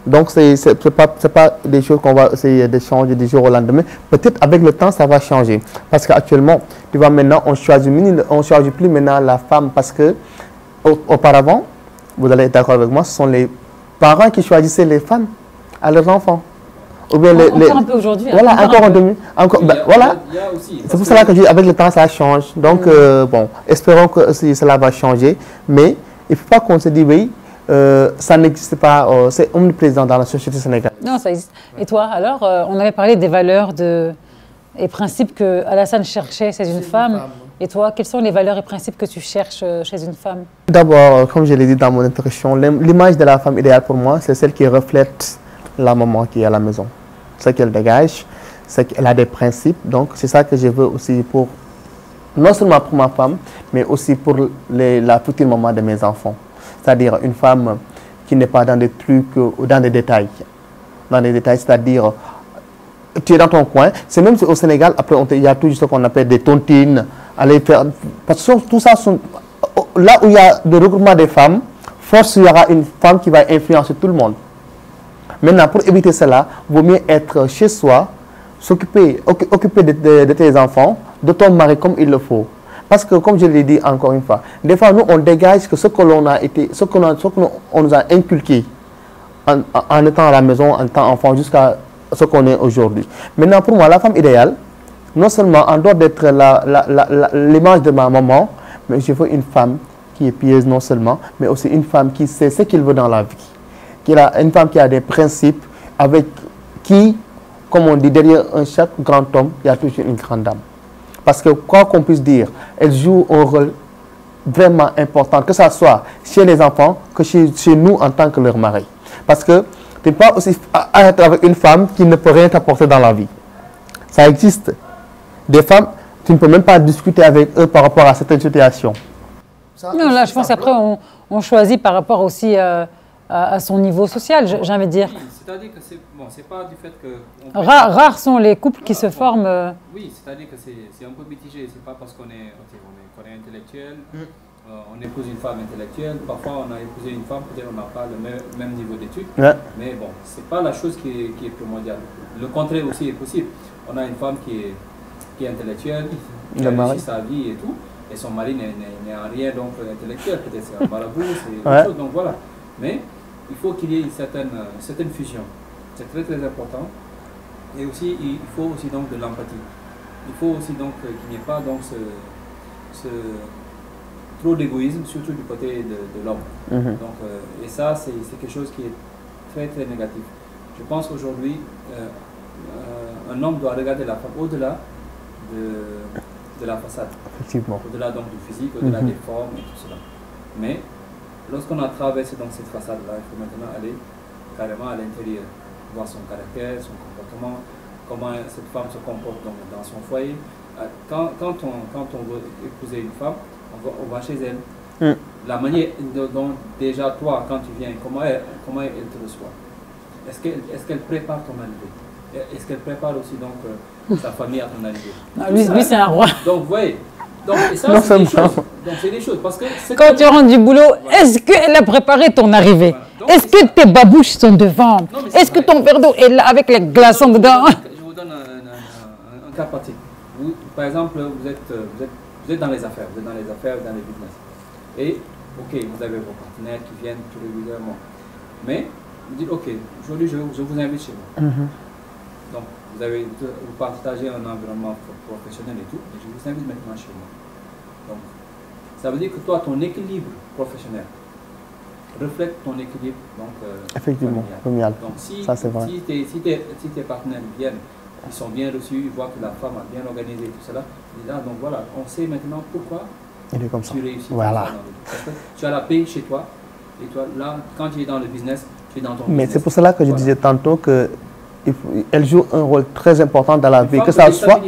Speaker 2: Donc, ce n'est pas des choses qu'on va essayer de changer du jour au lendemain. Peut-être avec le temps, ça va changer. Parce qu'actuellement, tu vois, maintenant, on ne choisit plus maintenant la femme parce que auparavant, vous allez être d'accord avec moi, ce sont les parents qui choisissaient les femmes à leurs enfants.
Speaker 1: Ou bien encore un peu aujourd'hui.
Speaker 2: Voilà, encore en demi. Voilà. C'est pour cela que je dis, avec le temps, ça change. Donc, bon, espérons que cela va changer. Mais il ne faut pas qu'on se dise, oui, ça n'existe pas, c'est omniprésent dans la société sénégalaise.
Speaker 1: Non, ça existe. Et toi, alors, on avait parlé des valeurs et principes que Alassane cherchait chez une femme. Et toi, quelles sont les valeurs et principes que tu cherches chez une femme?
Speaker 2: D'abord, comme je l'ai dit dans mon introduction, l'image de la femme idéale pour moi, c'est celle qui reflète la maman qui est à la maison. Ce qu'elle dégage, c'est qu'elle a des principes. Donc, c'est ça que je veux aussi non seulement pour ma femme, mais aussi pour la future maman de mes enfants. C'est-à-dire une femme qui n'est pas dans des trucs ou dans des détails. Dans des détails, c'est-à-dire, tu es dans ton coin. C'est même au Sénégal, après, il y a toujours ce qu'on appelle des tontines. Aller faire, parce que tout ça, là où il y a le regroupement des femmes, force, il y aura une femme qui va influencer tout le monde. Maintenant, pour éviter cela, il vaut mieux être chez soi, s'occuper de tes enfants, de ton mari comme il le faut. Parce que, comme je l'ai dit encore une fois, des fois, nous, on dégage que ce qu'on nous a inculqué en étant à la maison, en étant enfant, jusqu'à ce qu'on est aujourd'hui. Maintenant, pour moi, la femme idéale, non seulement en dehors d'être l'image de ma maman, mais je veux une femme qui est pieuse non seulement, mais aussi une femme qui sait ce qu'il veut dans la vie. Une femme qui a des principes, avec qui, comme on dit, derrière chaque grand homme, il y a toujours une grande dame. Parce que quoi qu'on puisse dire, elle joue un rôle vraiment important, que ce soit chez les enfants, que chez nous en tant que leur mari. Parce que Tu ne peux pas aussi être avec une femme qui ne peut rien t'apporter dans la vie. Ça existe. Des femmes, tu ne peux même pas discuter avec eux par rapport à certaines situations.
Speaker 1: Non, là, je pense qu'après, on choisit par rapport aussi à son niveau social, j'ai envie de dire.
Speaker 4: Oui, c'est-à-dire que c'est pas du fait que...
Speaker 1: Rares sont les couples qui se forment.
Speaker 4: Oui, c'est-à-dire que c'est un peu mitigé. C'est pas parce qu'on est intellectuel, on épouse une femme intellectuelle. Parfois, on a épousé une femme, peut-être on n'a pas le même niveau d'études.
Speaker 2: Ouais.
Speaker 4: Mais bon, c'est pas la chose qui est primordiale. Le contraire aussi est possible. On a une femme qui est intellectuelle, qui a réussi sa vie et tout, et son mari n'est en rien donc intellectuel. Peut-être c'est un marabout, c'est autre chose. Donc voilà. Mais il faut qu'il y ait une certaine fusion. C'est très très important. Et aussi, il faut aussi donc de l'empathie. Il faut aussi donc qu'il n'y ait pas donc trop d'égoïsme, surtout du côté de l'homme. Donc, et ça, c'est quelque chose qui est très très négatif. Je pense qu'aujourd'hui, un homme doit regarder la femme au-delà de la façade.
Speaker 2: Effectivement.
Speaker 4: Au-delà donc du physique, au-delà des formes et tout cela. Mais lorsqu'on a traversé donc cette façade-là, il faut maintenant aller carrément à l'intérieur, voir son caractère, son comportement, comment cette femme se comporte dans son foyer. Quand on veut épouser une femme, on va chez elle. La manière dont déjà toi, quand tu viens, comment elle te reçoit. Est-ce qu'elle prépare ton arrivée? Est-ce qu'elle prépare aussi donc sa famille à ton arrivée?
Speaker 1: Lui c'est un roi.
Speaker 4: Donc, vous voyez. Donc, et ça, c'est des choses. Donc, c'est des choses. Parce que
Speaker 1: quand tu rentres du boulot, est-ce qu'elle a préparé ton arrivée? Est-ce que tes babouches sont devant? Est-ce que ton verre d'eau est là avec les glaçons dedans?
Speaker 4: Je vous donne un cas pratique. Par exemple, vous êtes dans les affaires, dans les business. Et, ok, vous avez vos partenaires qui viennent tout régulièrement. Mais, vous dites, ok, aujourd'hui, je vous invite chez moi. Donc, vous partagez un environnement professionnel et tout, et je vous invite maintenant chez moi. Donc, ça veut dire que toi, ton équilibre professionnel reflète ton équilibre donc,
Speaker 2: effectivement, familial.
Speaker 4: Donc, si tes partenaires viennent, ils sont bien reçus, ils voient que la femme a bien organisé tout cela, ils disent, ah, donc voilà, on sait maintenant pourquoi tu réussis.
Speaker 2: Voilà.
Speaker 4: Parce que tu as la paix chez toi, et toi, là, quand tu es dans le business, tu es dans ton business.
Speaker 2: Mais c'est pour cela que je disais tantôt que elle joue un rôle très important dans la vie, que ça soit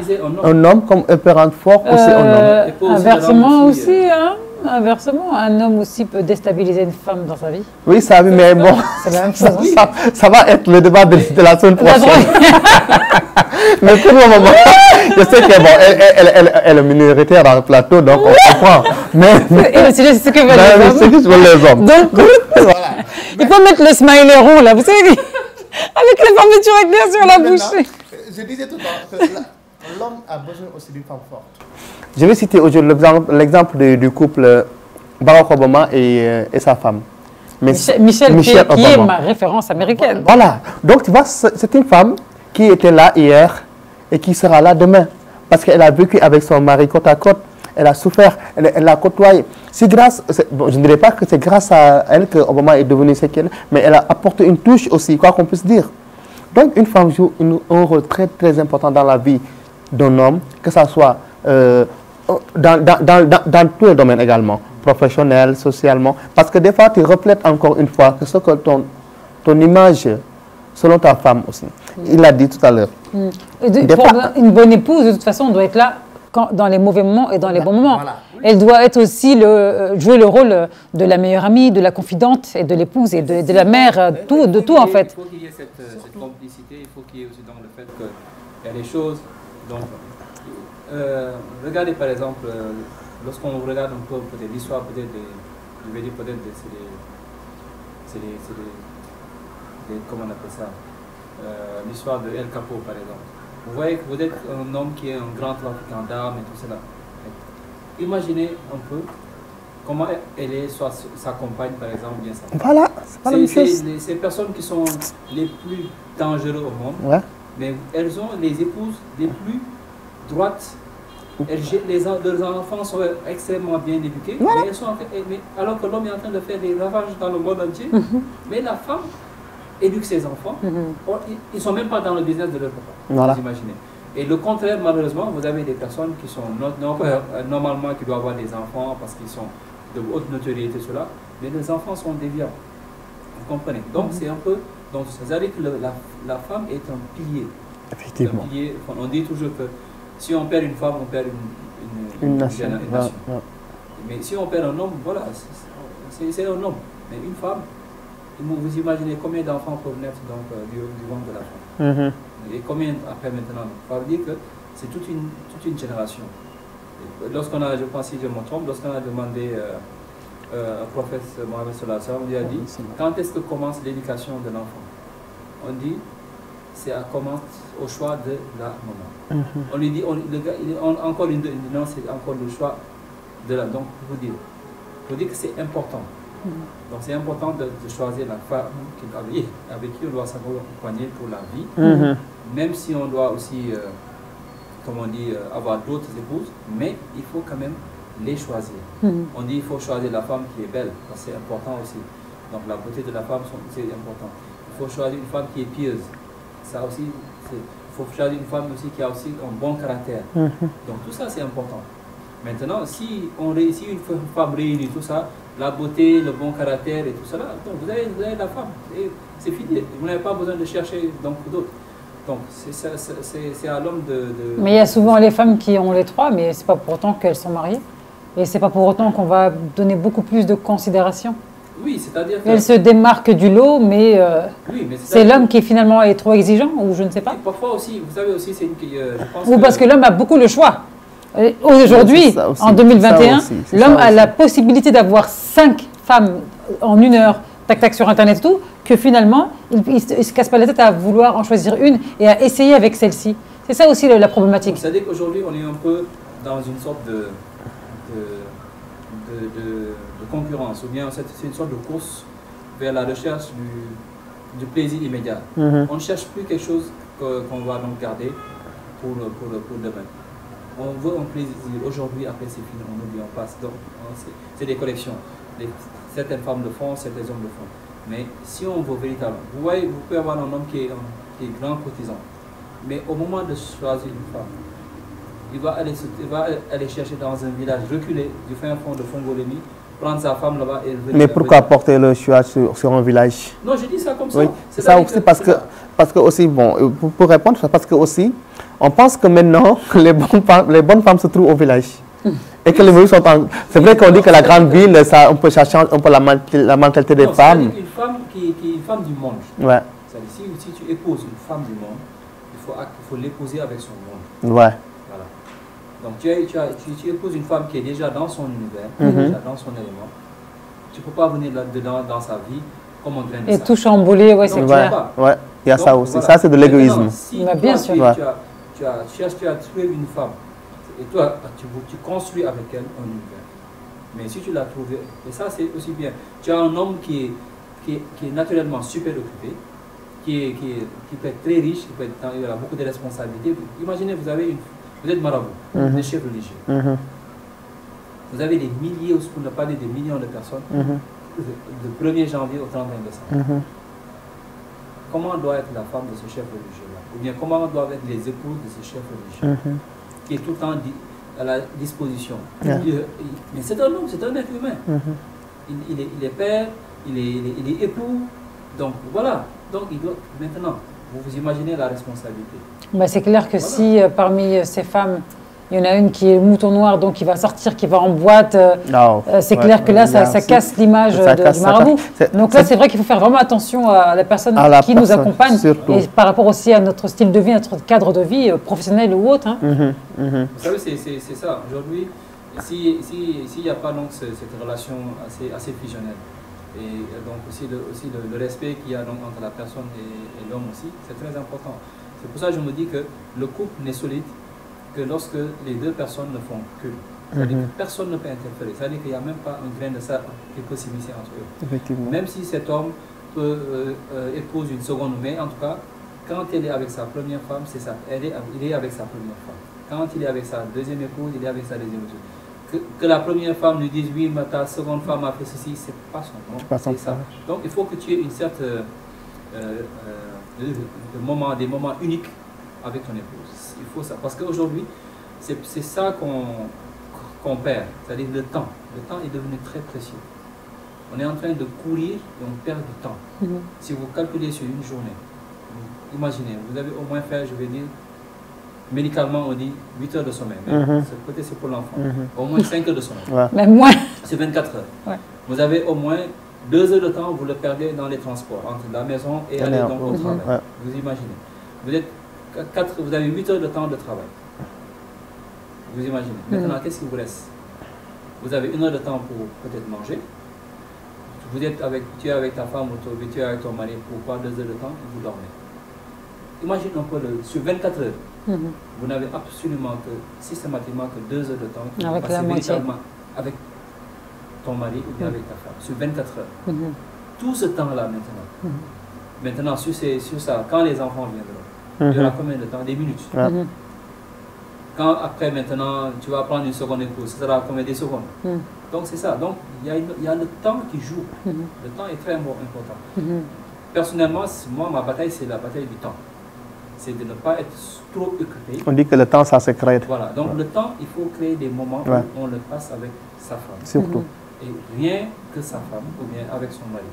Speaker 2: un homme comme un parent fort, aussi un homme.
Speaker 1: Inversement aussi, hein. Inversement, un homme aussi peut déstabiliser une femme dans sa vie.
Speaker 2: Oui, ça oui, mais bon, ça va être le débat de la semaine prochaine. Mais pour le moment, je sais qu'elle est minoritaire dans le plateau, donc on comprend. Mais
Speaker 1: c'est ce que veulent les hommes. Donc, voilà. Il faut mettre le smiley rond là, vous savez. Avec les fermetures éclairs sur la bouche.
Speaker 2: Je disais tout à l'heure que l'homme a besoin aussi d'une femme forte. Je vais citer aujourd'hui l'exemple du couple Barack Obama et sa femme.
Speaker 1: Michelle qui est ma référence américaine.
Speaker 2: Voilà. Donc tu vois, c'est une femme qui était là hier et qui sera là demain. Parce qu'elle a vécu avec son mari côte à côte. Elle a souffert, elle l'a côtoyé. Je ne dirais pas que c'est grâce à elle que Obama est devenu ce qu'elle est, mais elle a apporté une touche aussi, quoi qu'on puisse dire. Donc une femme joue un rôle très très important dans la vie d'un homme, que ce soit dans tous les domaines également, professionnel, socialement. Parce que des fois, tu reflètes encore une fois que ce que ton image, selon ta femme aussi. Il l'a dit tout à l'heure.
Speaker 1: Une bonne épouse, de toute façon, doit être là dans les mauvais moments et dans les bons moments.
Speaker 2: Voilà.
Speaker 1: Elle doit être aussi jouer le rôle de la meilleure amie, de la confidente et de l'épouse et de la mère, de tout en fait.
Speaker 4: Il faut qu'il y ait cette complicité, il faut qu'il y ait aussi donc le fait qu'il y a des choses. Donc, regardez par exemple, lorsqu'on regarde un peu peut-être l'histoire peut-être je vais dire peut-être comment on appelle ça, l'histoire de El Capo par exemple. Vous voyez que vous êtes un homme qui est un grand trafiquant d'armes et tout cela. Imaginez un peu comment elle est, soit sa compagne par exemple, bien ça.
Speaker 2: Voilà, c'est pas la même chose.
Speaker 4: Ces personnes qui sont les plus dangereuses au monde,
Speaker 2: ouais.
Speaker 4: Mais elles ont les épouses les plus droites. Leurs enfants sont extrêmement bien éduqués, voilà. Alors que l'homme est en train de faire des ravages dans le monde entier. Mais la femme éduque ses enfants, ils ne sont même pas dans le business de leur papa,
Speaker 2: voilà.
Speaker 4: Vous imaginez. Et le contraire, malheureusement, vous avez des personnes qui sont normalement qui doivent avoir des enfants parce qu'ils sont de haute notoriété, cela, mais les enfants sont déviants. Vous comprenez? Donc c'est un peu Donc, c'est-à-dire que la femme est un pilier.
Speaker 2: Effectivement.
Speaker 4: Un pilier. On dit toujours que si on perd une femme, on perd une nation. Mais si on perd un homme, voilà, c'est un homme. Mais une femme, vous imaginez combien d'enfants peuvent naître donc, du ventre de la femme. Et combien après maintenant. Ça veut dire que c'est toute une génération. Lorsqu'on a, je pense si je me trompe, lorsqu'on a demandé au prophète Mohammed sallallahu alayhi wa sallam, on lui a dit quand est-ce que commence l'éducation de l'enfant? On dit c'est à commence au choix de la maman. On lui dit, encore une non, c'est encore le choix de la. Donc pour vous dire que c'est important. Donc c'est important de choisir la femme avec qui on doit s'accompagner pour la vie, même si on doit aussi, comme on dit, avoir d'autres épouses, mais il faut quand même les choisir. On dit il faut choisir la femme qui est belle, parce que c'est important aussi. Donc la beauté de la femme, c'est important. Il faut choisir une femme qui est pieuse. Ça aussi, il faut choisir une femme aussi qui a aussi un bon caractère. Donc tout ça c'est important. Maintenant, si une femme réunit tout ça, la beauté, le bon caractère et tout cela, donc vous avez la femme, c'est fini. Vous n'avez pas besoin de chercher d'autres. Donc c'est à l'homme de...
Speaker 1: Mais il y a souvent les femmes qui ont les trois, mais c'est pas pour autant qu'elles sont mariées. Et c'est pas pour autant qu'on va donner beaucoup plus de considération.
Speaker 4: Oui, c'est-à-dire que...
Speaker 1: Elles se démarquent du lot, mais, c'est l'homme qui finalement est trop exigeant, ou je ne sais pas.
Speaker 4: Parfois aussi, vous savez aussi, c'est une... je pense
Speaker 1: ou parce que l'homme a beaucoup le choix. Aujourd'hui, en 2021, l'homme a la possibilité d'avoir 5 femmes en 1 heure, tac-tac sur Internet et tout, que finalement, il ne se casse pas la tête à vouloir en choisir une et à essayer avec celle-ci. C'est ça aussi la problématique.
Speaker 4: C'est-à-dire qu'aujourd'hui, on est un peu dans une sorte de concurrence, ou bien c'est une sorte de course vers la recherche du plaisir immédiat. On ne cherche plus quelque chose qu'on va donc garder pour demain. On veut un plaisir aujourd'hui, après c'est fini, on oublie, on passe. Donc, c'est des collections. Certaines femmes le font, certains hommes le font. Mais si on veut véritablement, vous voyez, vous pouvez avoir un homme qui est grand courtisan. Mais au moment de choisir une femme, il va aller chercher dans un village reculé du fin fond de Fongolémie, prendre sa femme là-bas et venir.
Speaker 2: Mais pourquoi porter le choix sur un village?
Speaker 4: Non, je dis ça comme ça.
Speaker 2: Oui, c'est ça aussi parce que aussi, bon, pour répondre, parce que aussi, on pense que maintenant, les bonnes femmes se trouvent au village. Et que les mauvaises sont en... C'est vrai qu'on dit que la grande ville, ça, on peut chercher un peu la mentalité des femmes.
Speaker 4: Une femme qui est une femme du monde.
Speaker 2: Ouais.
Speaker 4: Si tu épouses une femme du monde, il faut l'épouser avec son monde.
Speaker 2: Ouais.
Speaker 4: Voilà. Donc tu épouses une femme qui est déjà dans son univers, déjà dans son élément. Tu ne peux pas venir là-dedans dans sa vie comme un grain de sable.
Speaker 1: Et tout chambouler, ouais, c'est clair.
Speaker 2: Ouais, il y a ça aussi. Voilà. Ça, c'est de l'égoïsme.
Speaker 4: Si
Speaker 1: bien sûr.
Speaker 4: Tu as trouvé une femme, et toi, tu construis avec elle un univers. Mais si tu l'as trouvé, et ça c'est aussi bien, tu as un homme qui est naturellement super occupé, qui peut être très riche, il a beaucoup de responsabilités. Imaginez, vous êtes marabout, vous êtes chef religieux. Vous avez des milliers, ou pour ne pas dire des millions de personnes, de 1er janvier au 31 décembre. Comment doit être la femme de ce chef religieux-là? Ou bien comment doivent être les épouses de ce chef religieux qui est tout le temps à la disposition? Mais c'est un homme, c'est un être humain. Il est père, il est époux. Donc voilà. Donc il doit, maintenant, vous imaginez la responsabilité.
Speaker 1: Bah, c'est clair que si parmi ces femmes, il y en a une qui est mouton noir, donc qui va sortir, qui va en boîte, c'est clair que là, ça casse l'image du marabout. Donc là, c'est vrai qu'il faut faire vraiment attention à la personne qui nous accompagne, et par rapport aussi à notre style de vie, à notre cadre de vie, professionnel ou autre.
Speaker 4: Vous savez, c'est ça. Aujourd'hui, s'il n'y a pas donc cette relation assez fusionnelle, et donc aussi le respect qu'il y a donc entre la personne et l'homme aussi, c'est très important. C'est pour ça que je me dis que le couple n'est solide que lorsque les deux personnes ne font que. C'est-à-dire que personne ne peut interférer. C'est-à-dire qu'il n'y a même pas un grain de sable qui peut s'immiscer entre eux.
Speaker 2: Effectivement.
Speaker 4: Même si cet homme épouse une seconde, mais en tout cas, quand il est avec sa première femme, c'est ça. Il est avec sa première femme. Quand il est avec sa deuxième épouse, il est avec sa deuxième épouse. Que la première femme lui dise oui, mais ta seconde femme a fait ceci, c'est pas son nom. C'est ça. Donc il faut que tu aies une certaine des moments uniques avec ton épouse. Il faut ça. Parce qu'aujourd'hui, c'est ça qu'on perd. C'est-à-dire le temps. Le temps est devenu très précieux. on est en train de courir et on perd du temps. Si vous calculez sur une journée, imaginez, vous avez au moins fait, je vais dire, médicalement on dit 8 heures de sommeil, mais peut-être c'est pour l'enfant, au moins 5 heures de sommeil.
Speaker 1: Même moins.
Speaker 4: C'est 24 heures. Vous avez au moins 2 heures de temps, vous le perdez dans les transports, entre la maison et aller donc au travail. Vous imaginez. Vous avez 8 heures de temps de travail. Vous imaginez. Maintenant, qu'est-ce qui vous reste? Vous avez 1 heure de temps pour peut-être manger. Tu es avec ta femme ou tu es avec ton mari pour pas 2 heures de temps, vous dormez. Imagine un peu, sur 24 heures, vous n'avez absolument systématiquement que 2 heures de temps
Speaker 1: avec la moitié.
Speaker 4: Avec ton mari ou bien avec ta femme, sur 24 heures. Tout ce temps-là maintenant. Maintenant, sur ça, quand les enfants viendront, il y aura combien de temps? Des minutes. Quand après, maintenant, tu vas prendre une seconde épouse, ça sera combien de secondes? Donc c'est ça. Donc il y a le temps qui joue. Le temps est très important. Personnellement, moi, ma bataille, c'est la bataille du temps. C'est de ne pas être trop occupé.
Speaker 2: On dit que le temps, ça se crée.
Speaker 4: Voilà. Donc le temps, il faut créer des moments où on le passe avec sa femme.
Speaker 2: Surtout.
Speaker 4: Et rien que sa femme, ou bien avec son mari.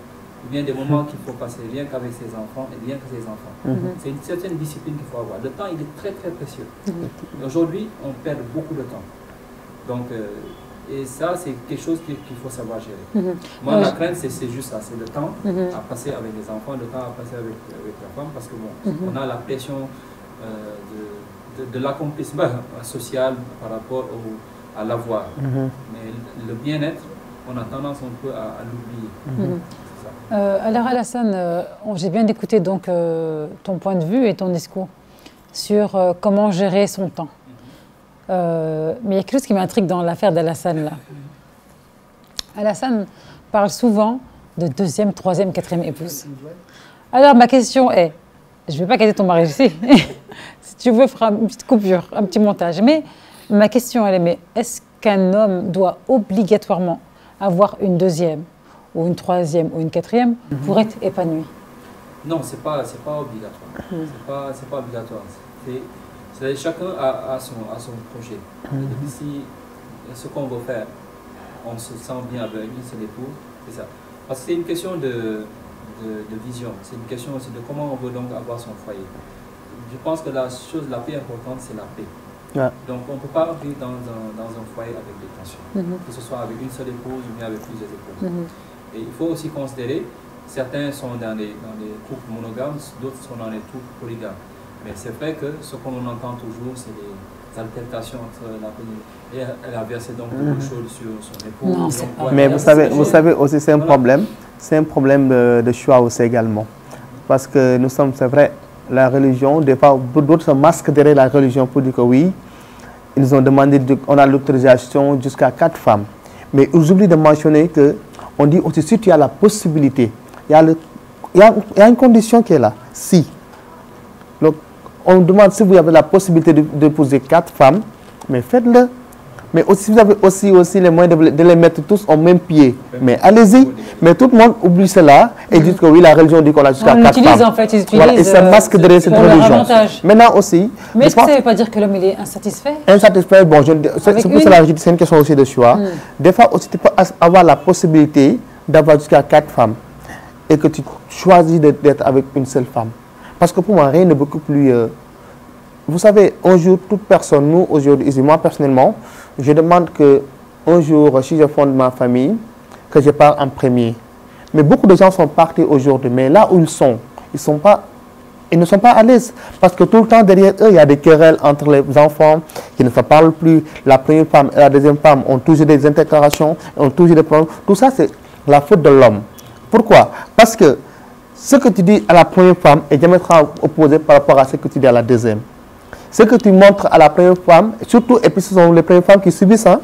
Speaker 4: Ou bien des moments qu'il faut passer rien qu'avec ses enfants et rien que ses enfants. C'est une certaine discipline qu'il faut avoir. Le temps, il est très très précieux. Aujourd'hui, on perd beaucoup de temps. Donc, et ça, c'est quelque chose qu'il faut savoir gérer. Moi, ma crainte, c'est juste ça. C'est le temps à passer avec les enfants, le temps à passer avec la femme, parce que bon, on a la pression de l'accomplissement social par rapport à l'avoir. Mais le bien-être, on a tendance un peu à l'oublier.
Speaker 1: Alors Alassane, j'ai bien écouté donc ton point de vue et ton discours sur comment gérer son temps. Mais il y a quelque chose qui m'intrigue dans l'affaire d'Alassane là. Alassane parle souvent de deuxième, troisième, quatrième épouse. Alors ma question est, je ne vais pas quitter ton mari ici, si tu veux faire une petite coupure, un petit montage, mais ma question elle est, mais est-ce qu'un homme doit obligatoirement avoir une deuxième ou une troisième ou une quatrième pour être épanoui?
Speaker 4: Non, c'est pas obligatoire. C'est pas obligatoire. Chacun a son projet. Et si ce qu'on veut faire, on se sent bien avec une seule épouse, c'est ça. Parce que c'est une question de vision. C'est une question aussi de comment on veut donc avoir son foyer. Je pense que la chose la plus importante, c'est la paix. Donc on ne peut pas vivre dans un foyer avec des tensions, que ce soit avec une seule épouse ou bien avec plusieurs épouses. Et il faut aussi considérer, certains sont dans les couples monogames, d'autres sont dans les couples polygames. Mais c'est vrai que ce qu'on entend toujours, c'est les altercations entre la famille. Et elle a versé donc beaucoup de choses sur son épouse.
Speaker 1: Non, c'est pas.
Speaker 2: Mais vous savez aussi, c'est un problème. C'est un problème de choix aussi également. Parce que nous sommes, c'est vrai, la religion, des fois, d'autres se masquent derrière la religion pour dire que oui, ils nous ont demandé, on a l'autorisation jusqu'à 4 femmes. Mais ils oublient de mentionner que, on dit aussi, si tu as la possibilité, il y a une condition qui est là. Si. Donc, on demande si vous avez la possibilité d'épouser 4 femmes, mais faites-le. Mais aussi, vous avez aussi les moyens de les mettre tous au même pied. Mais allez-y. Mais tout le monde oublie cela et dit que oui, la religion dit qu'on a jusqu'à 4 femmes.
Speaker 1: En fait, ils utilisent,
Speaker 2: voilà, et ça masque derrière cette religion. Maintenant aussi.
Speaker 1: Mais est-ce que ça ne veut pas dire que l'homme est insatisfait?
Speaker 2: Insatisfait, bon, c'est pour cela que c'est une question aussi de choix. Des fois aussi, tu peux avoir la possibilité d'avoir jusqu'à 4 femmes et que tu choisis d'être avec une seule femme. Parce que pour moi, rien n'est beaucoup plus... vous savez, un jour, toute personne, nous, aujourd'hui, ici, moi, personnellement, je demande qu'un jour, si je fonde ma famille, que je pars en premier. Mais beaucoup de gens sont partis aujourd'hui, mais là où ils ne sont pas à l'aise. Parce que tout le temps, derrière eux, il y a des querelles entre les enfants qui ne se parlent plus. La première femme et la deuxième femme ont toujours des interrogations, ont toujours des problèmes. Tout ça, c'est la faute de l'homme. Pourquoi? Parce que ce que tu dis à la première femme est diamétralement opposé par rapport à ce que tu dis à la deuxième. Ce que tu montres à la première femme, surtout, et puis ce sont les premières femmes qui subissent, hein,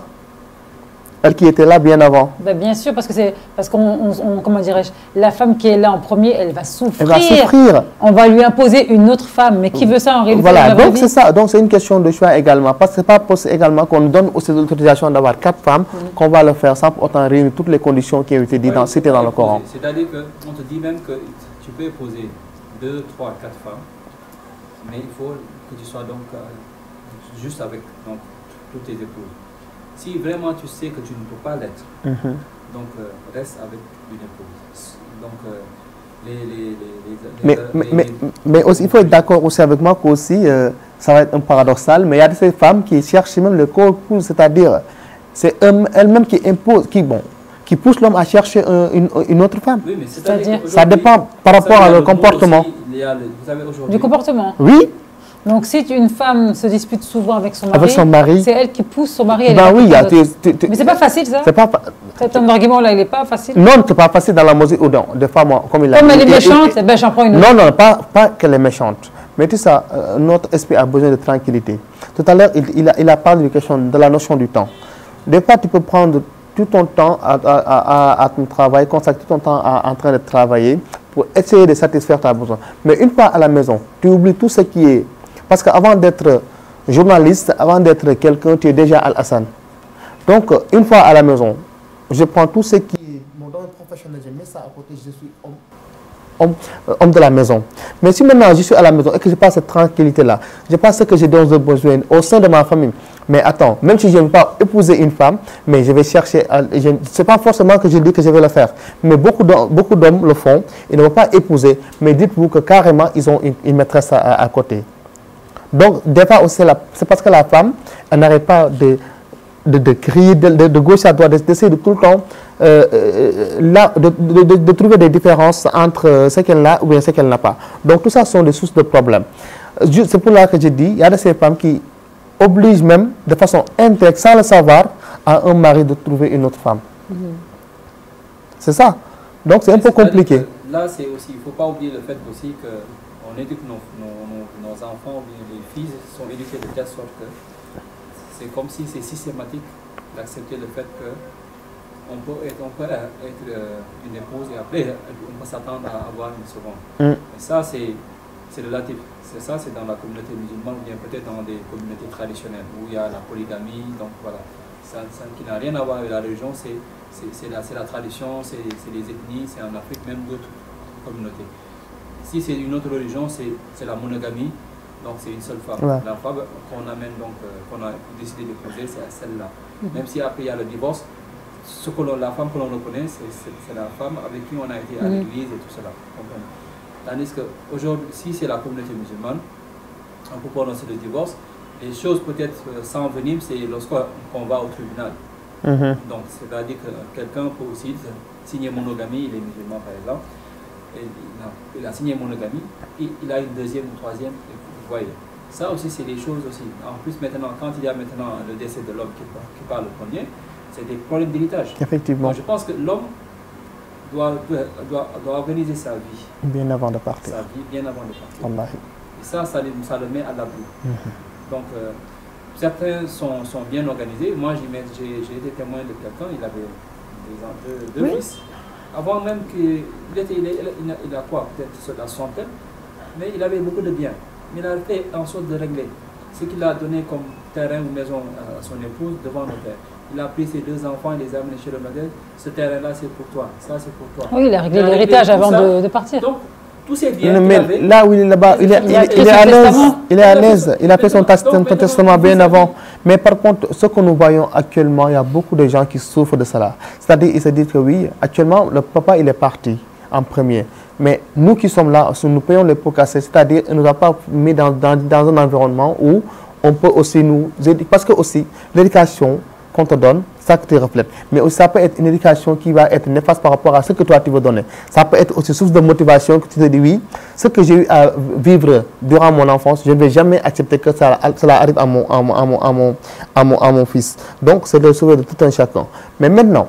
Speaker 2: elles qui étaient là bien avant.
Speaker 1: Ben bien sûr, parce qu'on comment dirais-je, la femme qui est là en premier, elle va souffrir.
Speaker 2: Elle va souffrir.
Speaker 1: On va lui imposer une autre femme, mais qui veut ça en réalité?
Speaker 2: Voilà, donc c'est ça. Donc c'est une question de choix également, parce que c'est pas possible également qu'on donne aussi l'autorisation d'avoir 4 femmes, qu'on va le faire sans pour autant réunir toutes les conditions qui ont été dites citées dans le Coran.
Speaker 4: C'est-à-dire qu'on te dit même que tu peux épouser 2, 3, 4 femmes, mais il faut que tu sois donc juste avec donc, toutes tes épouses. Si vraiment tu sais que tu ne peux pas l'être, donc reste avec une épouse. Donc,
Speaker 2: mais aussi, il faut être d'accord aussi avec moi qu'aussi, ça va être un paradoxal, mais il y a de ces femmes qui cherchent même le co-épouse, c'est-à-dire, c'est elles-mêmes qui imposent, qui poussent l'homme à chercher une autre femme.
Speaker 4: Oui, mais c'est-à-dire
Speaker 2: ça dépend par rapport à leur comportement.
Speaker 4: Aussi,
Speaker 1: du comportement.
Speaker 2: Oui.
Speaker 1: Donc, si une femme se dispute souvent avec son
Speaker 2: mari,
Speaker 1: c'est elle qui pousse son mari.
Speaker 2: Ben oui,
Speaker 1: mais c'est pas facile, ça. Cet argument-là, il n'est pas facile.
Speaker 2: Non, c'est pas facile dans la mesure où, des fois, moi, comme il a dit.
Speaker 1: Comme elle est méchante, ben j'en prends une autre.
Speaker 2: Non, pas qu'elle est méchante. Mais tu sais, notre esprit a besoin de tranquillité. Tout à l'heure, il a parlé de la notion du temps. Des fois, tu peux prendre tout ton temps à ton travail, consacrer tout ton temps en train de travailler pour essayer de satisfaire tes besoins. Mais une fois à la maison, tu oublies tout ce qui est... Parce qu'avant d'être journaliste, avant d'être quelqu'un, tu es déjà Al-Hassan. Donc, une fois à la maison, je prends tout ce qui est mon domaine professionnel, je mets ça à côté, je suis homme de la maison. Mais si maintenant je suis à la maison et que je passe cette tranquillité-là, je passe ce que j'ai besoin au sein de ma famille. Mais attends, même si je ne veux pas épouser une femme, mais je vais chercher, ce n'est pas forcément que je dis que je vais le faire, mais beaucoup d'hommes le font, ils ne vont pas épouser, mais dites-vous que carrément ils ont une maîtresse à côté. Donc, des fois aussi, c'est parce que la femme, elle n'arrête pas de crier de gauche à droite, d'essayer de tout le temps de trouver des différences entre ce qu'elle a ou bien ce qu'elle n'a pas. Donc, tout ça sont des sources de problèmes. C'est pour là que je dis, il y a de ces femmes qui obligent même, de façon indirecte, sans le savoir, à un mari de trouver une autre femme. C'est ça. Donc, c'est un peu compliqué.
Speaker 4: Là, c'est aussi, il ne faut pas oublier le fait aussi qu'on éduque nos enfants, ou bien les filles sont éduquées de telle sorte que c'est comme si c'est systématique d'accepter le fait qu'on peut être une épouse et après on peut s'attendre à avoir une seconde. Et ça, c'est relatif. Ça, c'est dans la communauté musulmane ou bien peut-être dans des communautés traditionnelles où il y a la polygamie. Donc voilà, ça qui n'a rien à voir avec la religion, c'est la tradition, c'est les ethnies, c'est en Afrique même d'autres communautés. Si c'est une autre religion, c'est la monogamie, donc c'est une seule femme. Ouais. La femme qu'on amène, donc qu'on a décidé d'épouser, c'est celle-là. Même si après il y a le divorce, la femme que l'on reconnaît, c'est la femme avec qui on a été à l'église et tout cela. Tandis qu'aujourd'hui, si c'est la communauté musulmane, on peut prononcer le divorce. Les choses peut-être sans venir, c'est lorsqu'on va au tribunal. Donc c'est-à-dire que quelqu'un peut aussi signer monogamie, il est musulman par exemple. Il a signé monogamie, et il a une deuxième ou troisième, vous voyez. Ça aussi, c'est des choses aussi. En plus, maintenant, quand il y a maintenant le décès de l'homme qui parle le premier, c'est des problèmes d'héritage.
Speaker 2: Effectivement.
Speaker 4: Donc, je pense que l'homme doit organiser sa vie.
Speaker 2: Bien avant de partir.
Speaker 4: Sa vie, bien avant de partir. Et ça le met à l'abri. Donc, certains sont bien organisés. Moi, j'ai été témoin de quelqu'un, il avait deux fils. Avant même qu'il il a quoi, peut-être la centaine, mais il avait beaucoup de biens. Mais il a fait en sorte de régler ce qu'il a donné comme terrain ou maison à son épouse devant le notaire. Il a pris ses deux enfants et les a amenés chez le notaire. Ce terrain-là, c'est pour toi. Ça, c'est pour toi.
Speaker 1: Oui, il a réglé l'héritage avant de partir.
Speaker 4: Donc, tous ces biens
Speaker 2: mais
Speaker 4: avait,
Speaker 2: là où il est là-bas, il est à l'aise. Il est à l'aise. Il a fait son testament bien avant. Mais par contre, ce que nous voyons actuellement, il y a beaucoup de gens qui souffrent de cela. C'est-à-dire, ils se disent que oui, actuellement, le papa, il est parti en premier. Mais nous qui sommes là, nous payons les pots cassés. C'est-à-dire, il ne nous a pas mis dans un environnement où on peut aussi nous aider. Parce que aussi, l'éducation qu'on te donne, ça que tu reflètes. Mais aussi, ça peut être une éducation qui va être néfaste par rapport à ce que toi tu veux donner. Ça peut être aussi source de motivation que tu te dis oui, ce que j'ai eu à vivre durant mon enfance, je ne vais jamais accepter que cela arrive à mon fils. Donc, c'est le souhait de tout un chacun. Mais maintenant,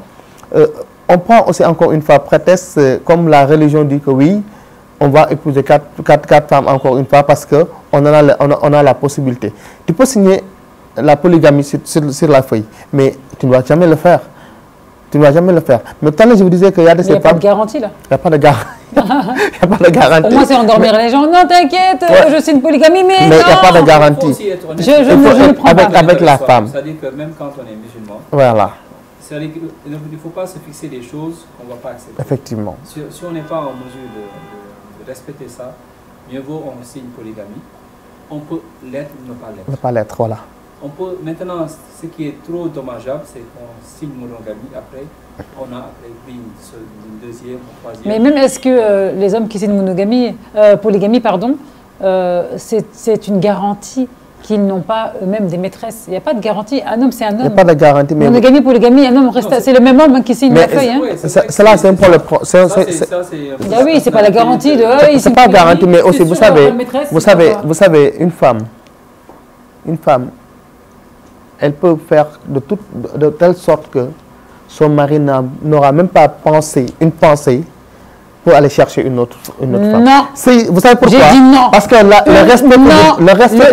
Speaker 2: on prend aussi encore une fois prétexte, comme la religion dit que oui, on va épouser quatre femmes encore une fois parce qu'on a la possibilité. Tu peux signer la polygamie sur la feuille, mais tu ne dois jamais le faire. Tu ne dois jamais le faire. Mais tout à l'heure, je vous disais qu'il y a des femmes...
Speaker 1: Il n'y a pas de garantie, là.
Speaker 2: Il n'y a pas de garantie. Il n'y a pas de garantie.
Speaker 1: Pour moi, c'est endormir les gens. Non, t'inquiète, je signe polygamie, mais non.
Speaker 2: Il n'y a pas de garantie.
Speaker 1: Je ne prends pas.
Speaker 2: Avec la femme.
Speaker 4: C'est-à-dire que même quand on est musulman,
Speaker 2: voilà.
Speaker 4: C'est-à-dire qu'il ne faut pas se fixer des choses qu'on ne va pas accepter.
Speaker 2: Effectivement.
Speaker 4: Si on n'est pas en mesure de respecter ça, mieux vaut on signe polygamie. On peut l'être ou ne pas l'être.
Speaker 2: Ne pas l'être, voilà.
Speaker 4: On peut, maintenant, ce qui est trop dommageable, c'est qu'on signe monogamie, après, on a après pris une deuxième, une troisième.
Speaker 1: Mais même est-ce que les hommes qui signent monogamie, polygamie, pardon, c'est une garantie qu'ils n'ont pas eux-mêmes des maîtresses? Il n'y a pas de garantie. Un homme, c'est un homme.
Speaker 2: Il n'y a pas de garantie. Mais
Speaker 1: monogamie, polygamie, un homme reste. C'est le même homme qui signe la feuille. Hein.
Speaker 2: Cela, c'est un problème.
Speaker 1: Ah oui, c'est pas la garantie de.
Speaker 2: C'est pas garantie, mais aussi, vous savez, une femme, elle peut faire de telle sorte que son mari n'aura même pas une pensée pour aller chercher une autre femme.
Speaker 1: Non.
Speaker 2: Vous savez pourquoi?
Speaker 1: J'ai dit non.
Speaker 2: Parce que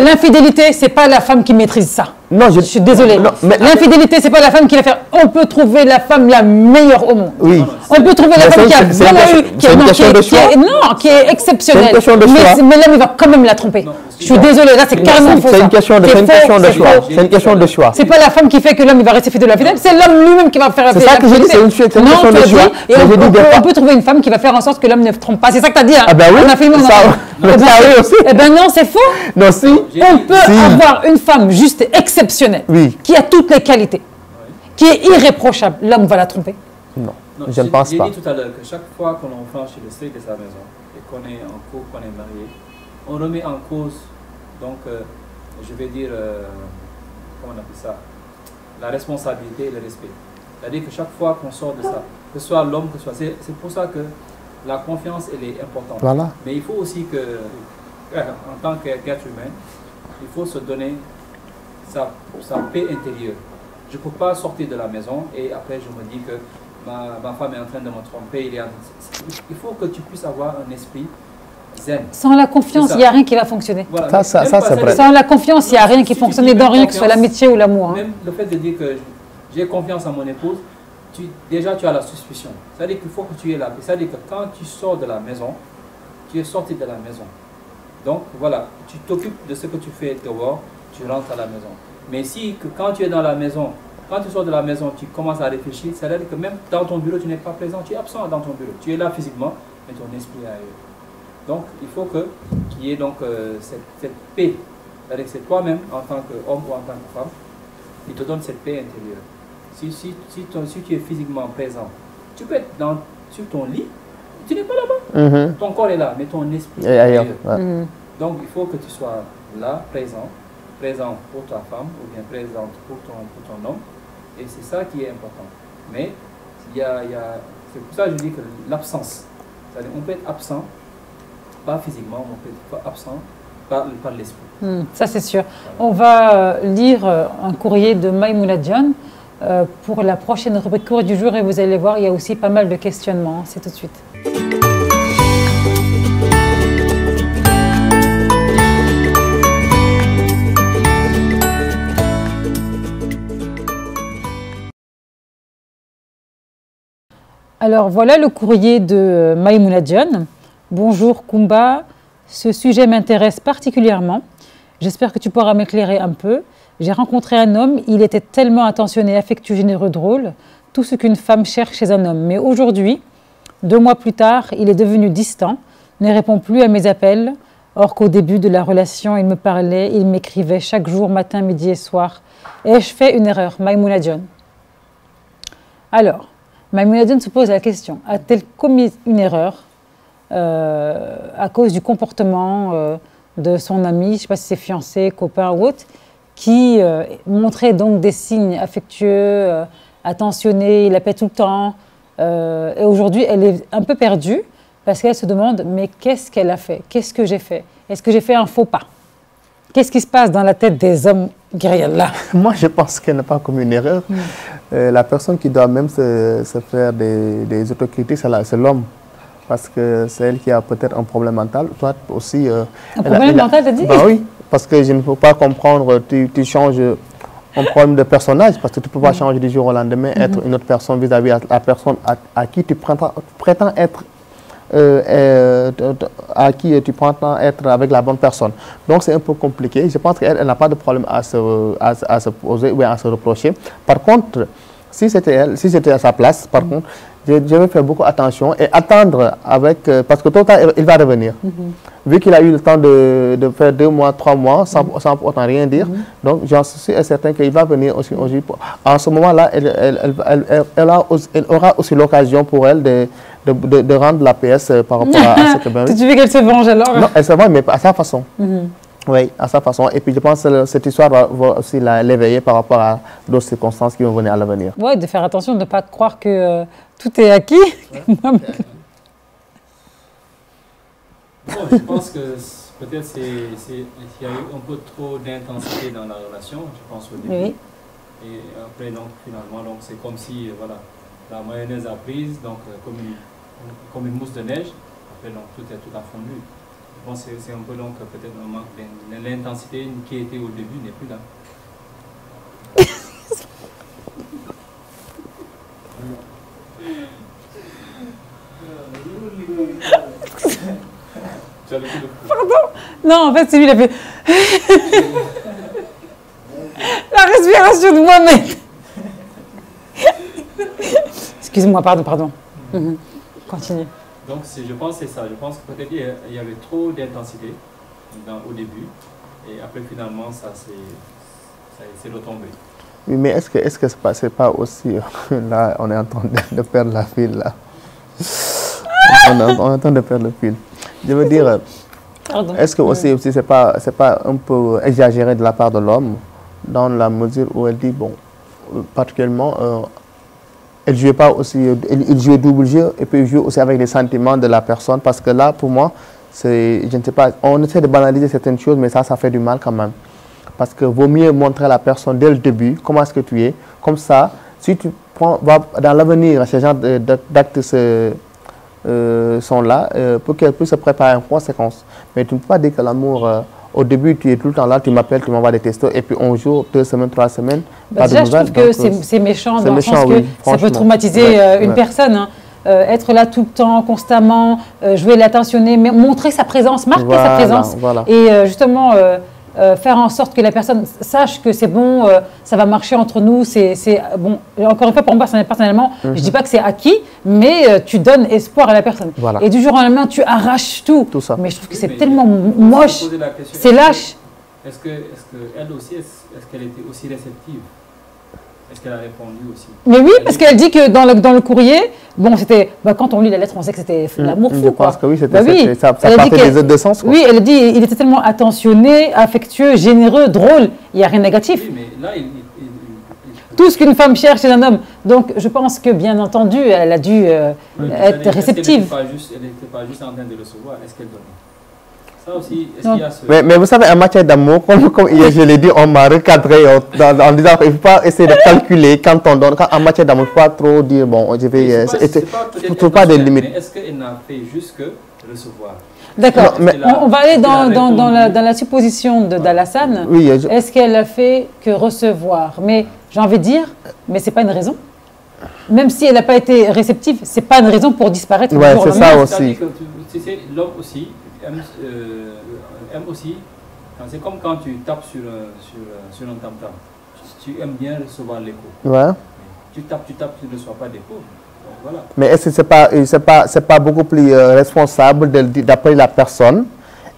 Speaker 1: l'infidélité, c'est pas la femme qui maîtrise ça.
Speaker 2: Non,
Speaker 1: je suis désolée. L'infidélité, c'est pas la femme qui va faire. On peut trouver la femme la meilleure au monde.
Speaker 2: Oui.
Speaker 1: On peut trouver la femme qui a vraiment eu, qui est exceptionnelle. Mais l'homme, il va quand même la tromper. Je suis désolée, là, c'est carrément faux.
Speaker 2: C'est une question de choix. C'est une question de choix.
Speaker 1: C'est pas la femme qui fait que l'homme, il va rester fidèle à la fidèle. C'est l'homme lui-même qui va faire la fidélité.
Speaker 2: C'est ça que je dis, c'est une question de choix.
Speaker 1: Et on peut trouver une femme qui va faire en sorte que l'homme ne trompe pas. C'est ça que tu as dit.
Speaker 2: Ah ben oui.
Speaker 1: On a filmé,
Speaker 2: aussi.
Speaker 1: Eh ben non, c'est faux.
Speaker 2: Non, si.
Speaker 1: On peut avoir une femme juste exceptionnelle, qui a toutes les qualités, qui est irréprochable. L'homme va la tromper?
Speaker 2: Non, je ne pense pas.
Speaker 4: J'ai dit tout à l'heure que chaque fois que l'on franchit le seuil de sa maison et qu'on est en couple, qu'on est marié, on remet en cause, donc, je vais dire, comment on appelle ça, la responsabilité et le respect. C'est-à-dire que chaque fois qu'on sort de ça, que ce soit l'homme, que ce soit... C'est pour ça que la confiance, elle est importante.
Speaker 2: Voilà.
Speaker 4: Mais il faut aussi que, en tant qu'être humain, il faut se donner sa paix intérieure. Je ne peux pas sortir de la maison et après je me dis que ma femme est en train de me tromper. Il faut que tu puisses avoir un esprit zen.
Speaker 1: Sans la confiance, il n'y a rien qui va fonctionner.
Speaker 2: Voilà. Ça c'est vrai.
Speaker 1: Sans la confiance, il n'y a rien qui fonctionne dans rien, que ce soit l'amitié ou l'amour. Hein.
Speaker 4: Même le fait de dire que j'ai confiance en mon épouse, déjà tu as la suspicion. C'est-à-dire qu'il faut que tu aies la paix. C'est-à-dire que quand tu sors de la maison, tu es sorti de la maison. Donc voilà, tu t'occupes de ce que tu fais dehors, tu rentres à la maison. Mais si quand tu es dans la maison, quand tu sors de la maison, tu commences à réfléchir, c'est-à-dire que même dans ton bureau, tu n'es pas présent, tu es absent dans ton bureau. Tu es là physiquement, mais ton esprit est ailleurs. Donc il faut qu'il y ait donc cette paix. C'est-à-dire que c'est toi-même, en tant qu'homme ou en tant que femme, qui te donne cette paix intérieure. Si tu es physiquement présent, tu peux être sur ton lit, tu n'es pas là-bas. Ton corps est là, mais ton esprit est ailleurs. Donc il faut que tu sois là, présent pour ta femme ou bien présente pour ton homme. Et c'est ça qui est important. Mais c'est pour ça que je dis que l'absence, c'est-à-dire on peut être absent, pas physiquement, on peut être absent par l'esprit.
Speaker 1: Ça c'est sûr. On va lire un courrier de Maïmouna Dione pour la prochaine rubrique courrier du jour et vous allez voir, il y a aussi pas mal de questionnements. C'est tout de suite. Alors voilà le courrier de Maïmouna Dione. Bonjour Kumba, ce sujet m'intéresse particulièrement. J'espère que tu pourras m'éclairer un peu. J'ai rencontré un homme, il était tellement attentionné, affectueux, généreux, drôle, tout ce qu'une femme cherche chez un homme. Mais aujourd'hui, 2 mois plus tard, il est devenu distant, ne répond plus à mes appels, or qu'au début de la relation, il me parlait, il m'écrivait chaque jour, matin, midi et soir. Ai-je fait une erreur? Maïmouna Dione. Alors, Maïmouna Dione se pose la question, a-t-elle commis une erreur à cause du comportement de son ami, je ne sais pas si c'est fiancé, copain ou autre, qui montrait donc des signes affectueux, attentionnés, il appelait tout le temps. Et aujourd'hui, elle est un peu perdue parce qu'elle se demande, mais qu'est-ce qu'elle a fait? Qu'est-ce que j'ai fait? Est-ce que j'ai fait un faux pas? Qu'est-ce qui se passe dans la tête des hommes guerriers là?
Speaker 2: Moi, je pense qu'elle n'a pas commis une erreur. La personne qui doit même se faire des autocritiques, c'est l'homme. Parce que c'est elle qui a peut-être un problème mental. Toi aussi.
Speaker 1: Un problème mental, t'as dit?
Speaker 2: Ben oui, parce que je ne peux pas comprendre. Tu changes un problème de personnage, parce que tu ne peux pas changer du jour au lendemain, être une autre personne vis-à-vis de la personne à qui tu prétends être. À qui tu prétends être avec la bonne personne. Donc c'est un peu compliqué. Je pense qu'elle n'a pas de problème à se poser ou à se reprocher. Par contre, si c'était elle, si j'étais à sa place, par contre, je vais faire beaucoup attention et attendre avec... parce que tôt ou tard, il va revenir. vu qu'il a eu le temps de faire 2 mois, 3 mois, sans pour autant rien dire, donc j'en suis certain qu'il va venir aussi aujourd'hui. En ce moment-là, elle aura aussi l'occasion pour elle de rendre la PS par rapport à cette bain.
Speaker 1: Tu veux qu'elle se venge alors?
Speaker 2: Non, elle se venge, mais à sa façon. Oui, à sa façon. Et puis je pense que cette histoire va aussi l'éveiller par rapport à d'autres circonstances qui vont venir à l'avenir.
Speaker 1: Oui, de faire attention, de ne pas croire que tout est acquis.
Speaker 4: Bon, je pense que peut-être qu'il y a eu un peu trop d'intensité dans la relation, je pense au début.
Speaker 1: Oui.
Speaker 4: Et après, donc, finalement, donc, c'est comme si voilà, la mayonnaise a prise, donc, comme une mousse de neige. Après, donc, tout a fondu. Je pense que c'est un peu donc peut-être un manque de l'intensité qui était au début n'est plus là.
Speaker 1: Pardon? Non, en fait, c'est lui, il a fait... La respiration de moi-même. Excuse-moi, pardon. Continue.
Speaker 4: Donc, je pense que c'est ça. Je pense que peut-être il y avait trop d'intensité au début. Et après, finalement, ça s'est retombé.
Speaker 2: Oui, mais est-ce que c'est pas aussi... Là, on est en train de perdre la file, là. On est en train de perdre le fil. Je veux dire, est-ce que aussi c'est pas un peu exagéré de la part de l'homme, dans la mesure où elle dit, bon, particulièrement, elle jouait pas aussi, il jouait double jeu, et puis il jouait aussi avec les sentiments de la personne, parce que là, pour moi, je ne sais pas, on essaie de banaliser certaines choses, mais ça fait du mal quand même. Parce que vaut mieux montrer à la personne dès le début comment est-ce que tu es. Comme ça, si tu vas dans l'avenir, ce genre d'actes sont là, pour qu'elle puisse se préparer en conséquence. Mais tu ne peux pas dire que l'amour, au début, tu es tout le temps là, tu m'appelles, tu m'envoies des textos, et puis un jour, 2 semaines, 3 semaines, pas
Speaker 1: déjà,
Speaker 2: de nouvelles.
Speaker 1: je trouve que c'est méchant, dans le sens que ça peut traumatiser une personne. Hein. Être là tout le temps, constamment, jouer l'attentionner, mais montrer sa présence, marquer sa présence.
Speaker 2: Voilà.
Speaker 1: Et justement, faire en sorte que la personne sache que c'est bon, ça va marcher entre nous. Bon, encore une fois, pour moi, personnellement, je ne dis pas que c'est acquis, mais tu donnes espoir à la personne.
Speaker 2: Voilà.
Speaker 1: Et du jour au lendemain, tu arraches tout.
Speaker 2: Ça.
Speaker 1: Mais je trouve que c'est tellement moche, c'est lâche.
Speaker 4: Est-ce qu'elle aussi, est-ce qu'elle était aussi réceptive? Est-ce qu'elle a répondu aussi?
Speaker 1: Mais oui, parce qu'elle dit que dans le courrier, bon, c'était, quand on lit la lettre, on sait que c'était l'amour fou.
Speaker 2: Je pense que oui, ça
Speaker 1: elle
Speaker 2: partait des deux sens. Quoi.
Speaker 1: Oui, elle dit il était tellement attentionné, affectueux, généreux, drôle, il n'y a rien de négatif.
Speaker 4: Oui, mais là,
Speaker 1: tout ce qu'une femme cherche chez un homme. Donc, je pense que, bien entendu, elle a dû être réceptive.
Speaker 4: Elle n'était pas juste en train de recevoir, est-ce qu'elle donnait? Ça aussi, est-ce qu'il y a ce...
Speaker 2: mais vous savez, en matière d'amour, comme hier je l'ai dit, on m'a recadré en disant qu'il ne faut pas essayer de calculer quand on donne. En matière d'amour, il ne faut pas trop dire, bon, je vais... Il ne faut pas de limites.
Speaker 4: Mais est-ce qu'elle n'a fait juste que recevoir?
Speaker 1: D'accord, on va aller dans la supposition d'Alassane.
Speaker 2: Oui,
Speaker 1: est-ce qu'elle a fait que recevoir? Mais j'ai envie de dire, mais ce n'est pas une raison. Même si elle n'a pas été réceptive, ce n'est pas une raison pour disparaître.
Speaker 2: Oui, c'est ça aussi.
Speaker 4: L'homme aussi aime aussi, c'est comme quand tu tapes sur un tam-tam. Tu aimes bien recevoir l'écho.
Speaker 2: Ouais.
Speaker 4: Tu tapes, tu ne reçois pas d'écho. Voilà.
Speaker 2: Mais est-ce que c'est pas beaucoup plus responsable d'appeler la personne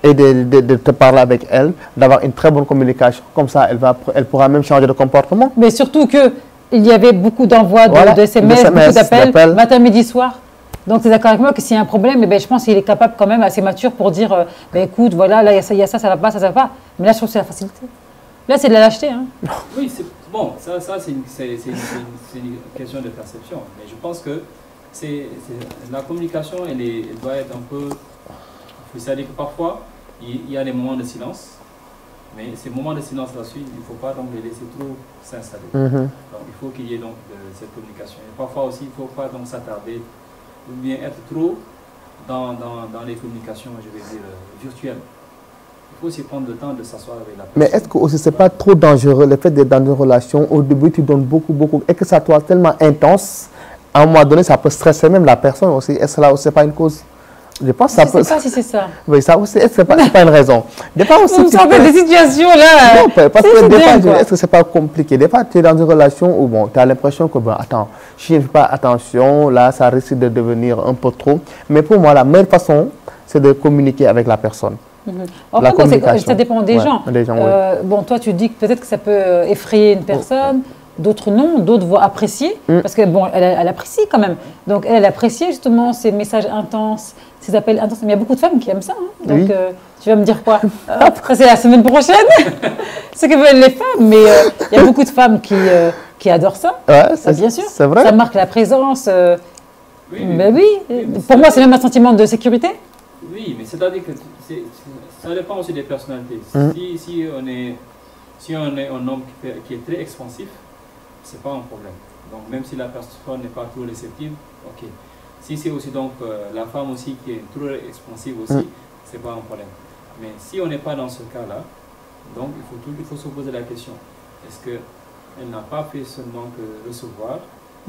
Speaker 2: et de te parler avec elle, d'avoir une très bonne communication? Comme ça, elle pourra même changer de comportement.
Speaker 1: Mais surtout qu'il y avait beaucoup d'envois de SMS, beaucoup d'appels, matin, midi, soir. Donc, tu es d'accord avec moi que s'il y a un problème, je pense qu'il est capable quand même, assez mature pour dire écoute, voilà, là, il y a ça, ça va pas, ça va pas. Mais là, je trouve que c'est la facilité. Là, c'est de la lâcheté. Hein.
Speaker 4: Oui, bon, ça c'est une question de perception. Mais je pense que la communication, elle doit être un peu... C'est-à-dire que parfois, il y a des moments de silence. Mais ces moments de silence là-dessus, il ne faut pas donc les laisser trop s'installer. Donc, il faut qu'il y ait donc cette communication. Et parfois aussi, il ne faut pas donc s'attarder ou bien être trop dans les communications, je vais dire, virtuelles. Il faut aussi prendre le temps de s'asseoir avec la personne.
Speaker 2: Mais est-ce que aussi c'est pas trop dangereux, le fait d'être dans une relation, au début tu donnes beaucoup, et que ça soit tellement intense, à un moment donné ça peut stresser même la personne aussi. Est-ce que là aussi c'est pas une cause? Je pense que ça peut...
Speaker 1: Je ne sais pas si c'est ça.
Speaker 2: Oui, ça aussi, est-ce que c'est pas une raison? Des fois aussi,
Speaker 1: vous savez des situations là.
Speaker 2: Non, parce que des fois, est-ce que c'est pas compliqué? Des fois, tu es dans une relation où bon, tu as l'impression que, bon, attends, si je ne fais pas attention, là, ça risque de devenir un peu trop. Mais pour moi, la meilleure façon, c'est de communiquer avec la personne.
Speaker 1: En
Speaker 2: La
Speaker 1: fait,
Speaker 2: communication.
Speaker 1: ça dépend des
Speaker 2: Ouais,
Speaker 1: gens.
Speaker 2: des gens,
Speaker 1: Bon, toi, tu dis que peut-être que ça peut effrayer une personne, d'autres non, d'autres vont apprécier, parce que bon, elle apprécie quand même. Donc, elle apprécie justement ces messages intenses, ces appels intenses. Mais il y a beaucoup de femmes qui aiment ça. Hein. Donc,
Speaker 2: Oui.
Speaker 1: tu vas me dire quoi? Ça, c'est la semaine prochaine. Ce que veulent les femmes. Mais il y a beaucoup de femmes qui adorent ça.
Speaker 2: Ouais,
Speaker 1: Bien sûr.
Speaker 2: C'est vrai.
Speaker 1: Ça marque la présence.
Speaker 4: Oui,
Speaker 1: Ben oui.
Speaker 4: mais
Speaker 1: Pour moi, c'est même un sentiment de sécurité.
Speaker 4: Oui, mais c'est-à-dire que ça dépend aussi des personnalités. Si on est un homme qui est très expansif, c'est pas un problème. Donc même si la personne n'est pas trop réceptive, ok. Si c'est aussi donc la femme aussi qui est trop expansive aussi, c'est pas un problème. Mais si on n'est pas dans ce cas-là, donc il faut se poser la question, est-ce qu'elle n'a pas fait seulement que recevoir?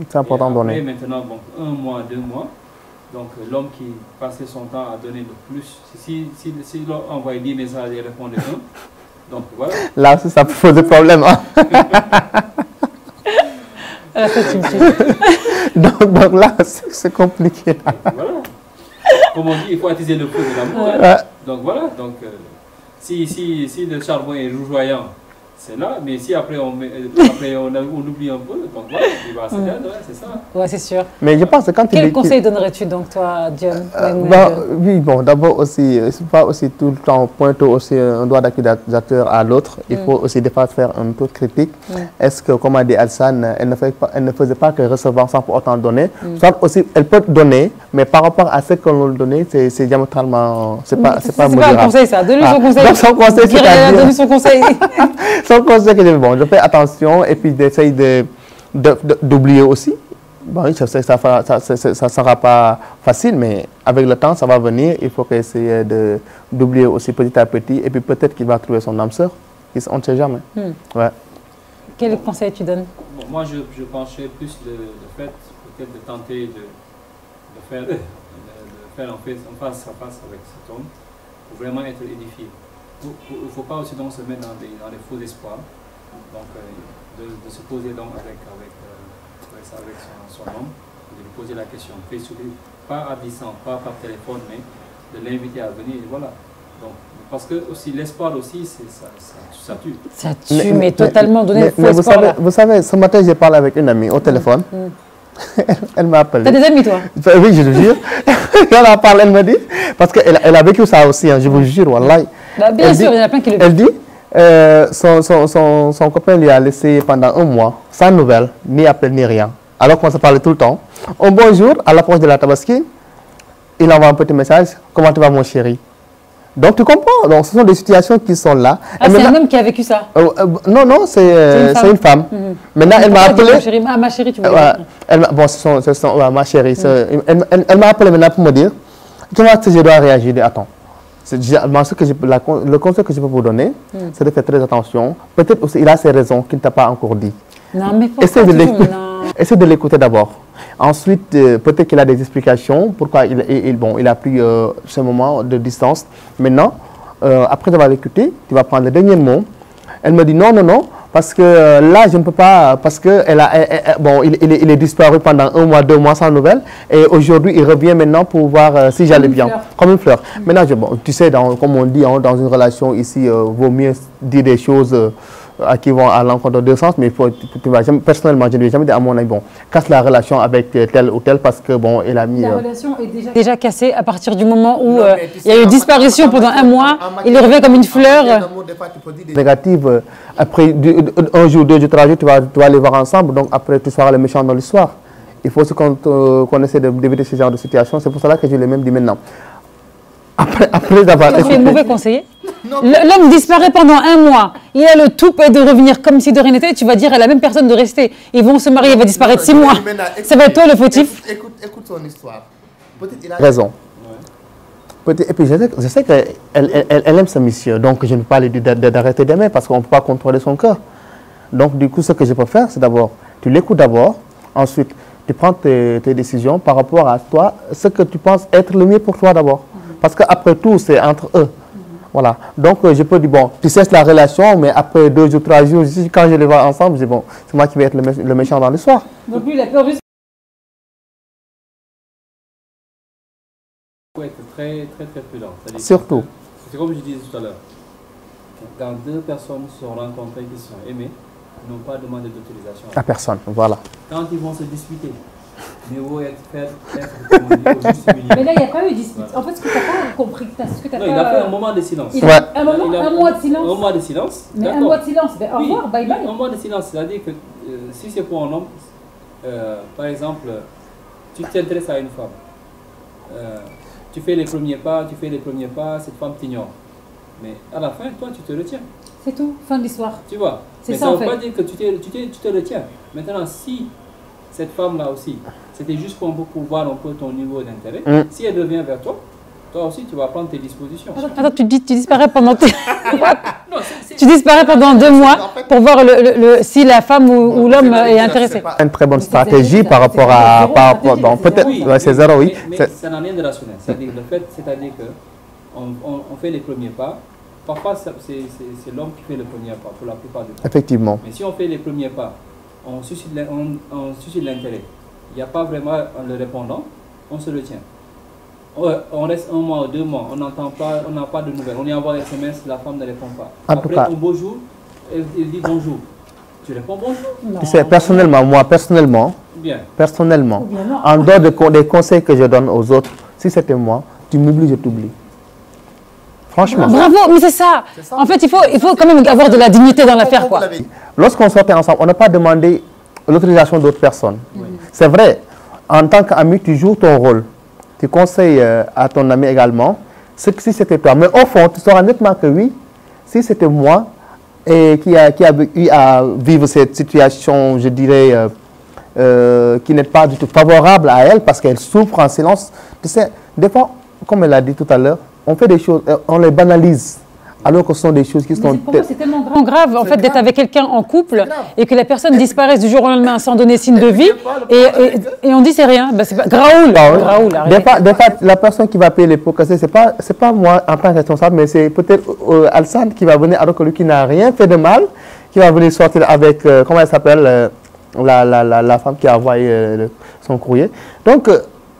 Speaker 2: C'est important de donner.
Speaker 4: Et maintenant, bon, 1 mois, 2 mois, donc l'homme qui passait son temps à donner le plus, si l'homme envoie 10 messages et répond de 1, donc voilà.
Speaker 2: Là aussi, ça peut poser problème. Hein? donc là, c'est compliqué.
Speaker 4: Voilà. Comme on dit, il faut attiser le feu de l'amour. Hein.
Speaker 2: Ouais.
Speaker 4: Donc voilà, donc si le charbon est rougeoyant, c'est là, mais si après on oublie un peu, donc voilà, il va s'éteindre, c'est ça.
Speaker 1: Ouais, c'est sûr.
Speaker 2: Mais je pense que quand
Speaker 1: Quel conseil donnerais-tu donc, toi, Dion?
Speaker 2: Oui, bon, d'abord aussi, c'est pas aussi tout le temps pointer aussi un doigt d'accusateur à l'autre. Il faut aussi des fois faire un peu critique. Est-ce que, comme a dit Alsan, elle ne faisait pas que recevoir sans pour autant donner. Soit aussi, elle peut donner, mais par rapport à ce qu'on lui donnait, c'est diamétralement, c'est pas
Speaker 1: C'est pas un conseil, ça. Donne-lui son conseil.
Speaker 2: Donc, son conseil, c'est
Speaker 1: donne-lui son conseil.
Speaker 2: Son conseil que je fais attention et puis j'essaye d'oublier aussi. Bon, oui, je sais que ça ne sera pas facile, mais avec le temps, ça va venir. Il faut essayer d'oublier aussi petit à petit. Et puis peut-être qu'il va trouver son âme sœur. On ne sait jamais. Ouais.
Speaker 1: Quel conseil tu donnes?
Speaker 4: Bon, moi, je pencherais plus le fait peut-être de tenter de faire en face à face avec cet homme pour vraiment être édifié. Il ne faut pas aussi donc se mettre dans des faux espoirs, donc de se poser donc avec son homme, de lui poser la question, pas à distance, pas par téléphone, mais de l'inviter à venir, et voilà. Donc, parce que aussi l'espoir aussi, ça tue.
Speaker 1: Ça tue, mais totalement donner le faux
Speaker 2: mais
Speaker 1: espoir.
Speaker 2: vous savez, ce matin, j'ai parlé avec une amie au téléphone. Elle m'a appelé.
Speaker 1: T'as des amis, toi?
Speaker 2: Oui, je le jure. Elle en parle, elle me dit, parce qu'elle a vécu ça aussi, hein, je vous jure, wallahi.
Speaker 1: Bah, bien sûr, il y en a plein qui le
Speaker 2: Elle dit, son copain lui a laissé pendant 1 mois, sans nouvelles, ni appel, ni rien. Alors qu'on se parlait tout le temps. Un bon jour, à l'approche de la Tabaski, il envoie un petit message, comment tu vas mon chéri? Donc tu comprends, donc, ce sont des situations qui sont là.
Speaker 1: Ah, c'est un homme qui a vécu ça?
Speaker 2: Non, c'est une femme. Maintenant, elle m'a appelé.
Speaker 1: Ma chérie, tu veux dire?
Speaker 2: Bon, ma chérie. Elle m'a appelé maintenant pour me dire, comment est-ce que je dois réagir? Attends. Le conseil que je peux vous donner, c'est de faire très attention. Peut-être aussi, il a ses raisons qu'il ne t'a pas encore dit.
Speaker 1: Non, mais pourquoi
Speaker 2: Essaie de l'écouter d'abord. Ensuite, peut-être qu'il a des explications pourquoi il a pris ce moment de distance. Maintenant, après avoir écouté, tu vas prendre le dernier mot. Elle me dit non, parce que là, je ne peux pas, parce que il est disparu pendant 1 mois, 2 mois sans nouvelles. Et aujourd'hui, il revient maintenant pour voir si j'allais bien. Comme une fleur. Maintenant, tu sais, comme on dit, dans une relation ici, vaut mieux dire des choses qui vont à l'encontre de 2 sens, mais personnellement, je ne vais jamais dire à mon ami, bon, casse la relation avec tel ou tel parce que, bon, il a mis...
Speaker 1: La relation est déjà cassée à partir du moment où il y a eu disparition pendant 1 mois, il revient comme une fleur.
Speaker 2: Négative, après 1 jour, 2 jours, 3 jours, tu vas aller voir ensemble, donc après tu seras le méchant dans l'histoire. Il faut aussi qu'on essaie d'éviter ce genre de situation, c'est pour cela que je l'ai même dit maintenant. Après avoir
Speaker 1: Tu es mauvais conseiller. L'homme disparaît pendant 1 mois. Il a le toupet de revenir comme si de rien n'était. Tu vas dire à la même personne de rester. Ils vont se marier, il va disparaître 6 mois. Ça va être toi le fautif.
Speaker 2: Écoute son histoire. Peut-être il a raison. Et puis je sais qu'elle aime ce monsieur. Donc je ne peux pas lui dire d'arrêter d'aimer parce qu'on ne peut pas contrôler son cœur. Donc du coup, ce que je peux faire, c'est d'abord, tu l'écoutes d'abord. Ensuite, tu prends tes décisions par rapport à toi, ce que tu penses être le mieux pour toi d'abord. Parce qu'après tout, c'est entre eux. Voilà. Donc, je peux dire, bon, tu cesses la relation, mais après 2 jours, 3 jours, quand je les vois ensemble, je dis, bon, c'est moi qui vais être le méchant dans l'histoire.
Speaker 1: Donc, lui, il a peur juste
Speaker 4: faut être très prudent.
Speaker 2: Surtout.
Speaker 4: C'est comme je disais tout à l'heure. Quand deux personnes se sont rencontrées qui se sont aimées, ils n'ont pas demandé d'autorisation
Speaker 2: à personne. Voilà.
Speaker 4: Quand ils vont se disputer, mieux vaut faire comme on dit, au juste milieu.
Speaker 1: Mais là, il n'y a pas eu de dispute. En fait, ce que tu n'as pas compris,
Speaker 4: il a fait un moment de silence.
Speaker 1: Un mois de silence.
Speaker 4: Un mois de silence.
Speaker 1: Mais un mois de silence, ben, au revoir, bye bye.
Speaker 4: Un mois de silence, c'est-à-dire que si c'est pour un homme, par exemple, tu t'intéresses à une femme, tu fais les premiers pas, cette femme t'ignore. Mais à la fin, toi, tu te retiens.
Speaker 1: C'est tout, fin de l'histoire.
Speaker 4: Tu vois. Mais ça ne veut pas dire que tu te retiens. Maintenant, si cette femme-là aussi, c'était juste pour voir un peu ton niveau d'intérêt, si elle revient vers toi, toi aussi, tu vas prendre tes dispositions.
Speaker 1: Attends, tu disparais pendant... Tu disparais pendant 2 mois pour voir si la femme ou l'homme est intéressé.
Speaker 2: C'est une très bonne stratégie par rapport à... Peut-être, c'est zéro, oui.
Speaker 4: Mais ça n'a rien de rationnel. C'est-à-dire qu'on fait les premiers pas. Parfois, c'est l'homme qui fait le premier pas pour la plupart du temps.
Speaker 2: Effectivement.
Speaker 4: Mais si on fait les premiers pas, on suscite l'intérêt. Il n'y a pas vraiment le répondant, on se retient. On reste 1 mois ou 2 mois, on n'entend pas, on n'a pas de nouvelles. On y envoie un SMS, la femme ne répond pas. Après un beau jour, elle dit bonjour. Tu réponds bonjour?
Speaker 2: Tu sais, personnellement, en dehors des conseils que je donne aux autres, si c'était moi, tu m'oublies, je t'oublie. Franchement.
Speaker 1: Bravo, mais c'est ça. En fait, il faut quand même avoir de la dignité dans l'affaire, quoi.
Speaker 2: Lorsqu'on sortait ensemble, on n'a pas demandé l'autorisation d'autres personnes. Oui. C'est vrai, en tant qu'ami, tu joues ton rôle. Tu conseilles à ton ami également, si c'était toi. Mais au fond, tu sauras nettement que oui, si c'était moi qui a eu à vivre cette situation, je dirais, qui n'est pas du tout favorable à elle, parce qu'elle souffre en silence. Tu sais, des fois, comme elle a dit tout à l'heure, on fait des choses, on les banalise, alors que ce sont des choses qui sont...
Speaker 1: Pour moi, c'est tellement grave en fait, d'être avec quelqu'un en couple et que la personne disparaisse du jour au lendemain sans donner signe de vie et on dit c'est rien. Ben, c'est pas... Graoul,
Speaker 2: des fois, la personne qui va payer les pots cassés, c'est pas moi en tant que responsable, mais c'est peut-être Alsane qui va venir, alors que lui qui n'a rien fait de mal, qui va venir sortir avec, comment elle s'appelle, la femme qui a envoyé son courrier. Donc,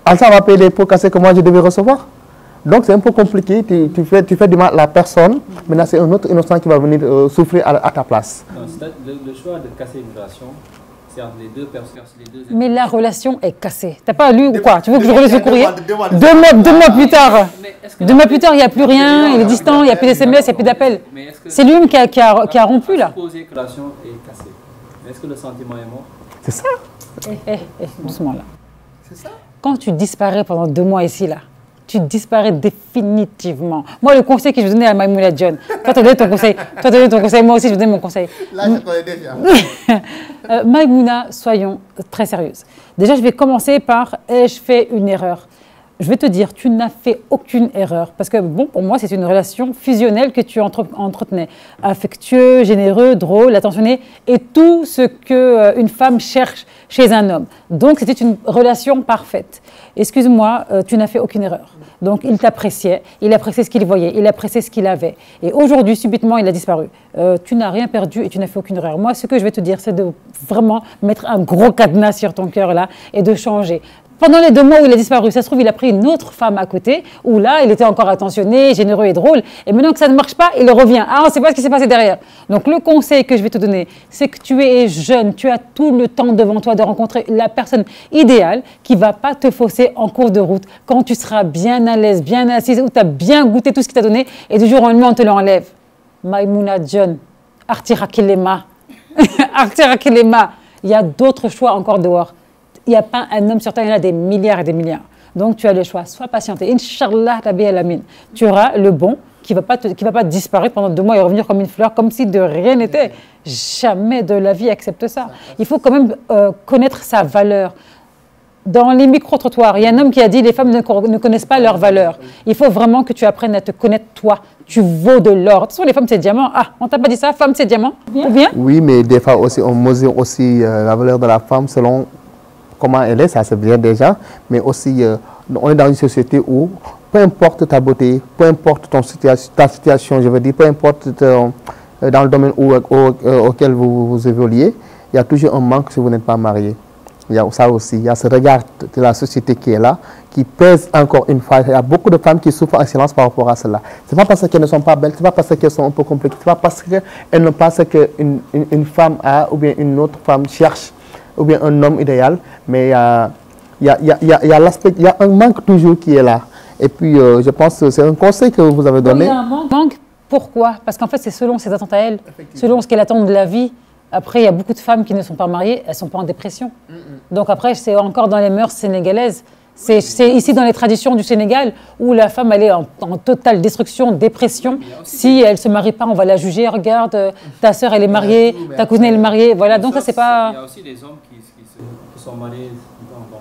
Speaker 2: Alsane va payer les pots cassés que moi je devais recevoir. Donc c'est un peu compliqué, tu fais du mal à la personne, maintenant c'est un autre innocent qui va venir souffrir à ta place.
Speaker 4: Non, le choix de casser une relation, c'est entre les deux personnes.
Speaker 1: Mais la relation est cassée. T'as pas lu ou quoi? Tu veux que je relise ce courrier? 2 mois plus tard. 2 mois plus tard, il n'y a plus rien, il est distant, il n'y a plus d'SMS, il n'y a plus d'appels. C'est lui qui a rompu là.
Speaker 4: Supposer que la relation est cassée. Mais est-ce que le sentiment est mort?
Speaker 2: C'est ça.
Speaker 1: Doucement là.
Speaker 2: C'est ça.
Speaker 1: Quand tu disparais pendant 2 mois ici là, tu disparais définitivement. Moi, le conseil que je donnais à Maïmouna John, toi, tu as donné ton conseil. Moi aussi, je donne mon conseil.
Speaker 2: Là, je connais déjà.
Speaker 1: Maïmouna, soyons très sérieuses. Déjà, je vais commencer par ai-je fait une erreur? Je vais te dire, tu n'as fait aucune erreur. Parce que, bon, pour moi, c'est une relation fusionnelle que tu entretenais. Affectueux, généreux, drôle, attentionné, et tout ce qu'une femme cherche chez un homme. Donc, c'était une relation parfaite. Excuse-moi, tu n'as fait aucune erreur. Donc, il t'appréciait, il appréciait ce qu'il voyait, il appréciait ce qu'il avait. Et aujourd'hui, subitement, il a disparu. Tu n'as rien perdu et tu n'as fait aucune erreur. Moi, ce que je vais te dire, c'est de vraiment mettre un gros cadenas sur ton cœur là et de changer. Pendant les 2 mois où il a disparu, ça se trouve, il a pris une autre femme à côté, où là, il était encore attentionné, généreux et drôle. Et maintenant que ça ne marche pas, il revient. Ah, on ne sait pas ce qui s'est passé derrière. Donc, le conseil que je vais te donner, c'est que tu es jeune, tu as tout le temps devant toi de rencontrer la personne idéale qui ne va pas te fausser en cours de route, quand tu seras bien à l'aise, bien assise, où tu as bien goûté tout ce qu'il t'a donné, et du jour au lendemain, on te l'enlève. Maïmouna John, Artira Kilema. Artira Kilema. Il y a d'autres choix encore dehors. Il n'y a pas un homme sur terre, il y en a des milliards et des milliards. Donc, tu as le choix. Sois patienté. Inch'Allah, Rabbi Alamin. Tu auras le bon qui ne va pas disparaître pendant 2 mois et revenir comme une fleur, comme si de rien n'était. Jamais de la vie accepte ça. Il faut quand même connaître sa valeur. Dans les micro-trottoirs, il y a un homme qui a dit « Les femmes ne connaissent pas leur valeur ». Il faut vraiment que tu apprennes à te connaître toi. Tu vaux de l'or. De toute façon, les femmes, c'est diamant. Ah, on t'a pas dit ça, femme, c'est diamant. Ou bien?
Speaker 2: Oui, mais des fois aussi, on mesure aussi la valeur de la femme selon comment elle est, ça c'est bien déjà, mais aussi on est dans une société où peu importe ta beauté, peu importe ta situation, je veux dire, peu importe dans le domaine auquel vous évoluez, il y a toujours un manque si vous n'êtes pas marié. Il y a ça aussi, il y a ce regard de la société qui est là, qui pèse encore une fois. Il y a beaucoup de femmes qui souffrent en silence par rapport à cela. Ce n'est pas parce qu'elles ne sont pas belles, ce n'est pas parce qu'elles sont un peu compliquées, ce n'est pas parce qu'elles n'ont pas ce qu'une femme a ou bien une autre femme cherche, ou bien un homme idéal, mais il y a l'aspect, il y a un manque toujours qui est là. Et puis, je pense que c'est un conseil que vous avez donné.
Speaker 1: Il y a un manque. Pourquoi? Parce qu'en fait, c'est selon ses attentes à elle, selon ce qu'elle attend de la vie. Après, il y a beaucoup de femmes qui ne sont pas mariées, elles ne sont pas en dépression. Donc après, c'est encore dans les mœurs sénégalaises. C'est ici dans les traditions du Sénégal où la femme, elle est en totale destruction, dépression. Si elle ne se marie pas, on va la juger. Regarde, ta sœur, elle est mariée, ta cousine, elle est mariée. Voilà, donc ça, c'est pas...
Speaker 4: Il y a aussi des hommes qui sont mariés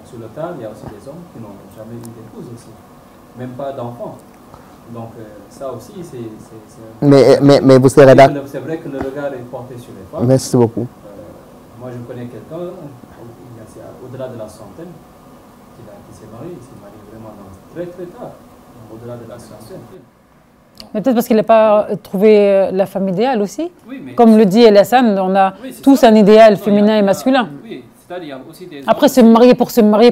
Speaker 4: sur le tard. Il y a aussi des hommes qui n'ont jamais eu d'épouse aussi. Même pas d'enfants. Donc ça aussi, c'est...
Speaker 2: Mais vous serez d'accord.
Speaker 4: C'est vrai que le regard est porté sur les femmes.
Speaker 2: Merci beaucoup.
Speaker 4: Moi, je connais quelqu'un, au-delà de la centaine, qui s'est marié. Il s'est marié vraiment très très tard, au-delà de la centaine.
Speaker 1: Mais peut-être parce qu'il n'a pas trouvé la femme idéale aussi.
Speaker 4: Oui, mais
Speaker 1: comme le dit El Hassan, on a tous un idéal féminin et masculin.
Speaker 4: Oui. Il y a aussi des
Speaker 1: après, se marier,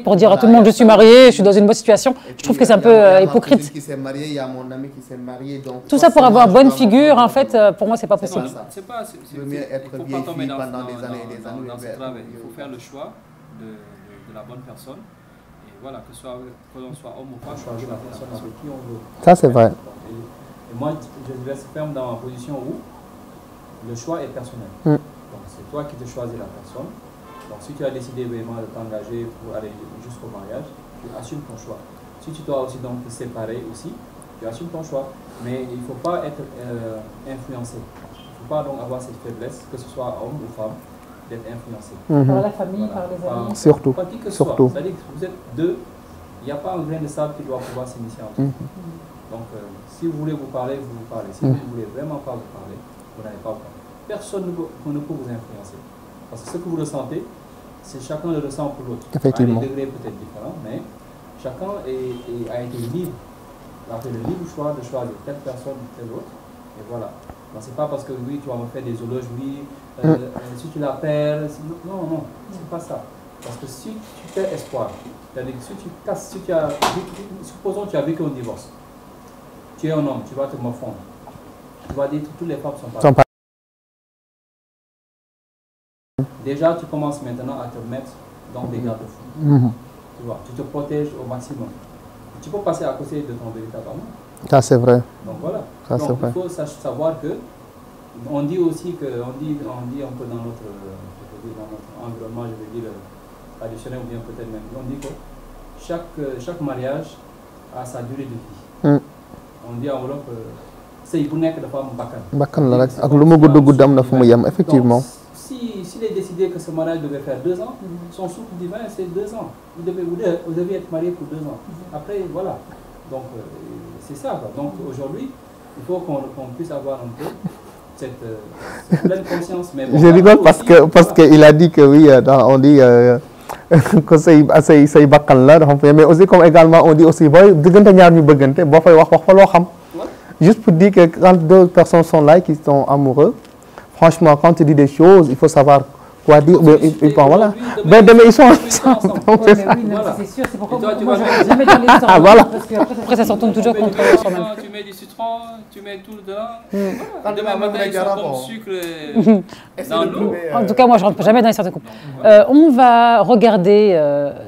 Speaker 1: pour dire à tout le monde je suis marié, je suis dans une bonne situation, je trouve que c'est un peu hypocrite.
Speaker 2: Il y a mon ami qui s'est marié. Donc
Speaker 1: tout ça pour avoir bonne figure, en fait, pour moi, c'est pas possible.
Speaker 2: Il vaut mieux être vieille fille pendant des années et des années.
Speaker 4: Il faut faire le choix de la bonne personne. Et voilà, que l'on soit homme ou pas, choisir la personne avec qui on veut.
Speaker 2: Ça, c'est vrai.
Speaker 4: Et moi, je reste ferme dans ma position où le choix est personnel. Donc, c'est toi qui te choisis la personne. Donc, si tu as décidé vraiment de t'engager pour aller jusqu'au mariage, tu assumes ton choix. Si tu dois aussi donc te séparer aussi, tu assumes ton choix. Mais il ne faut pas être influencé. Il ne faut pas donc avoir cette faiblesse, que ce soit homme ou femme, d'être influencé.
Speaker 1: Par la famille, par les amis.
Speaker 2: Surtout.
Speaker 4: Par qui que ce soit. C'est-à-dire que vous êtes deux, il n'y a pas un grain de sable qui doit pouvoir s'initier entre vous. Donc, si vous voulez vous parler, vous vous parlez. Si vous ne voulez vraiment pas vous parler, vous n'allez pas vous parler. Personne ne peut vous influencer. Parce que ce que vous ressentez, c'est chacun le ressent pour l'autre.
Speaker 2: Effectivement.
Speaker 4: À des degrés peut-être différents, mais chacun a été libre, a fait le libre choix de choisir telle personne ou telle autre. Et voilà. Donc c'est pas parce que oui, tu vas me faire des éloges, oui, si tu la perds, non, c'est pas ça. Parce que si tu perds espoir, c'est-à-dire que si tu casses, supposons que tu as vécu un divorce, tu es un homme, tu vas te morfondre, tu vas dire que toutes les femmes sont pas. Déjà, tu commences maintenant à te mettre dans des garde-fous. Tu vois, tu te protèges au maximum. Tu peux passer à côté de ton véritable amour.
Speaker 2: Ça, c'est vrai.
Speaker 4: Donc voilà.
Speaker 2: Ça,
Speaker 4: donc
Speaker 2: vrai.
Speaker 4: Il faut savoir que, on dit aussi que, on dit un peu dans notre environnement, je veux dire, traditionnel ou bien peut-être même, on dit que chaque mariage a sa durée de vie. On dit en Europe, c'est pour nekk dafa am bakkan.
Speaker 2: Bakkan la rek ak lu mu gudd am na fu mu yem, effectivement.
Speaker 4: S'il est décidé que ce mariage devait faire 2 ans, son souffle divin c'est 2 ans. Vous devez être marié pour 2 ans. Après, voilà. Donc, c'est ça. Quoi. Donc, aujourd'hui, il faut qu'on puisse avoir un peu cette pleine conscience. Mais bon, je rigole
Speaker 2: parce qu'il a dit que oui, on dit que c'est bakkan la, mais aussi comme également on dit aussi, juste pour dire que quand deux personnes sont là, qui sont amoureux, franchement, quand tu dis des choses, il faut savoir quoi dire. Voilà. Mais ils sont ensemble.
Speaker 1: C'est sûr, c'est pourquoi moi je ne jamais dans l'histoire. Voilà. Parce qu'après, ça se retourne toujours contre soi-même.
Speaker 4: Tu mets du citron, tu mets tout dedans. Demain matin, ils sont comme sucre dans l'eau.
Speaker 1: En tout cas, moi, je ne rentre jamais dans l'histoire de couple. On va regarder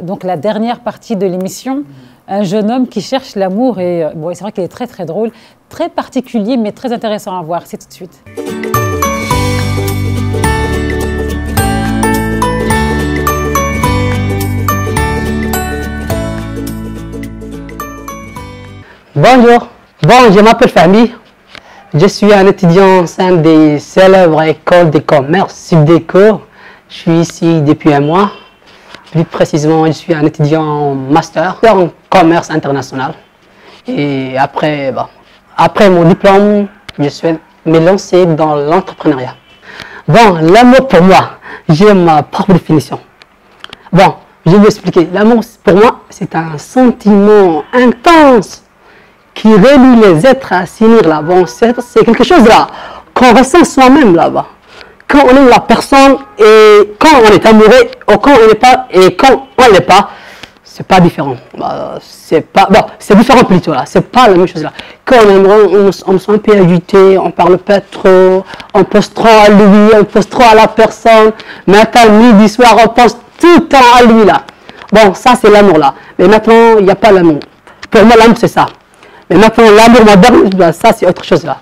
Speaker 1: donc la dernière partie de l'émission. Un jeune homme qui cherche l'amour. Et bon, c'est vrai qu'il est très, très drôle, très particulier, mais très intéressant à voir. C'est tout de suite.
Speaker 5: Bonjour, je m'appelle Fahmi, je suis un étudiant au sein des célèbres écoles de commerce Subdeco. Je suis ici depuis un mois, plus précisément je suis un étudiant en master en commerce international. Et après mon diplôme, je souhaite me lancer dans l'entrepreneuriat. Bon, l'amour pour moi, j'ai ma propre définition. Bon, je vais vous expliquer. L'amour pour moi, c'est un sentiment intense qui relie les êtres à s'unir là. Bon, c'est quelque chose là qu'on ressent soi-même là-bas, quand on aime la personne et quand on est amoureux ou quand on n'est pas et quand on n'est pas, c'est pas différent. C'est différent plutôt là. C'est pas la même chose là. Quand on est amoureux, on se sent un peu agité, on parle pas trop, on pense trop à lui, on pense trop à la personne. Matin, midi, soir, on pense tout le temps à lui là. Bon, ça c'est l'amour là. Mais maintenant, il n'y a pas l'amour. Pour moi, l'amour c'est ça. Mais maintenant, l'amour moderne, ça c'est autre chose là.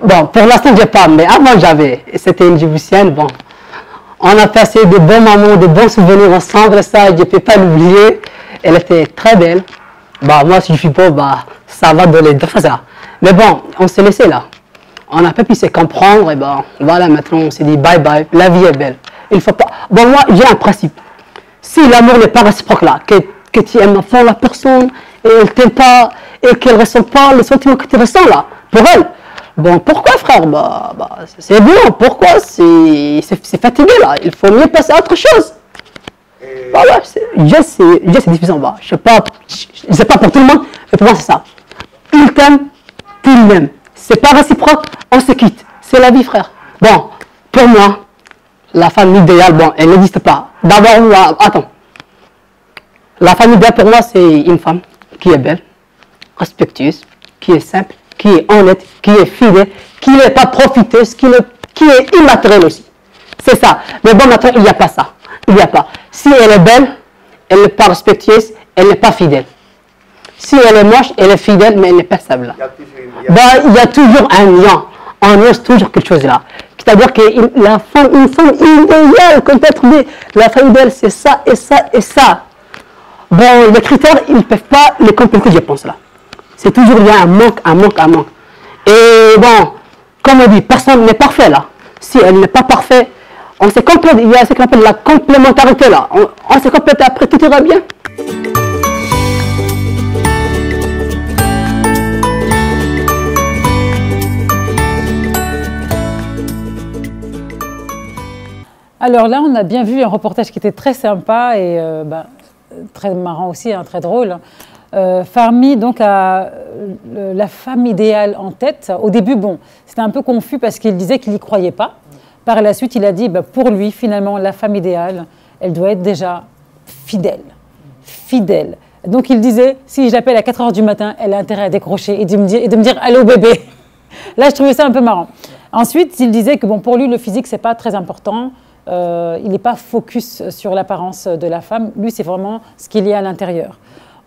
Speaker 5: Bon, pour l'instant, j'ai pas, mais avant j'avais. C'était une Djiboutienne, bon. On a passé de bons moments, de bons souvenirs ensemble, ça, je ne peux pas l'oublier. Elle était très belle. Bah, moi, si je suis pauvre, bah, ça va dans les deux façons. Mais bon, on s'est laissé là. On n'a pas pu se comprendre, et bon, voilà, maintenant, on s'est dit bye bye, la vie est belle. Il faut pas. Bon, moi, j'ai un principe. Si l'amour n'est pas réciproque là, que tu aimes à fond la personne, et elle ne t'aime pas, et qu'elle ne ressent pas les sentiments que tu ressens là, pour elle. Bon, pourquoi frère? C'est bon, pourquoi? C'est fatigué là, il faut mieux passer à autre chose. Voilà, c'est difficile. Je ne sais pas pour tout le monde, mais pour moi c'est ça. Il t'aime, tu l'aimes. C'est pas réciproque, on se quitte. C'est la vie frère. Bon, pour moi, la femme idéale, bon, elle n'existe pas. D'abord, attends. La femme idéale pour moi c'est une femme qui est belle, respectueuse, qui est simple, qui est honnête, qui est fidèle, qui n'est pas profiteuse, qui est immatérielle aussi. C'est ça. Mais bon, maintenant, il n'y a pas ça. Il n'y a pas. Si elle est belle, elle n'est pas respectueuse, elle n'est pas fidèle. Si elle est moche, elle est fidèle, mais elle n'est pas stable. Il y a toujours un lien. On ose toujours quelque chose là. C'est-à-dire que une femme idéale, comme tu as trouvé, la femme idéale, c'est ça et ça et ça. Bon, les critères, ils ne peuvent pas les compléter, je pense là. C'est toujours il y a un manque. Et bon, comme on dit, personne n'est parfait là. Si elle n'est pas parfaite, on se complète, il y a ce qu'on appelle la complémentarité là. On se complète après, tout ira bien.
Speaker 1: Alors là, on a bien vu un reportage qui était très sympa et très marrant aussi, hein, très drôle. Farmi donc a la femme idéale en tête. Au début, bon, c'était un peu confus parce qu'il disait qu'il n'y croyait pas. Par la suite, il a dit, pour lui, finalement, la femme idéale, elle doit être déjà fidèle. Fidèle. Donc il disait, si j'appelle à 4 h du matin, elle a intérêt à décrocher et de me dire allô bébé. Là, je trouvais ça un peu marrant. Ensuite, il disait que bon, pour lui, le physique, c'est pas très important. Il n'est pas focus sur l'apparence de la femme. Lui, c'est vraiment ce qu'il y a à l'intérieur.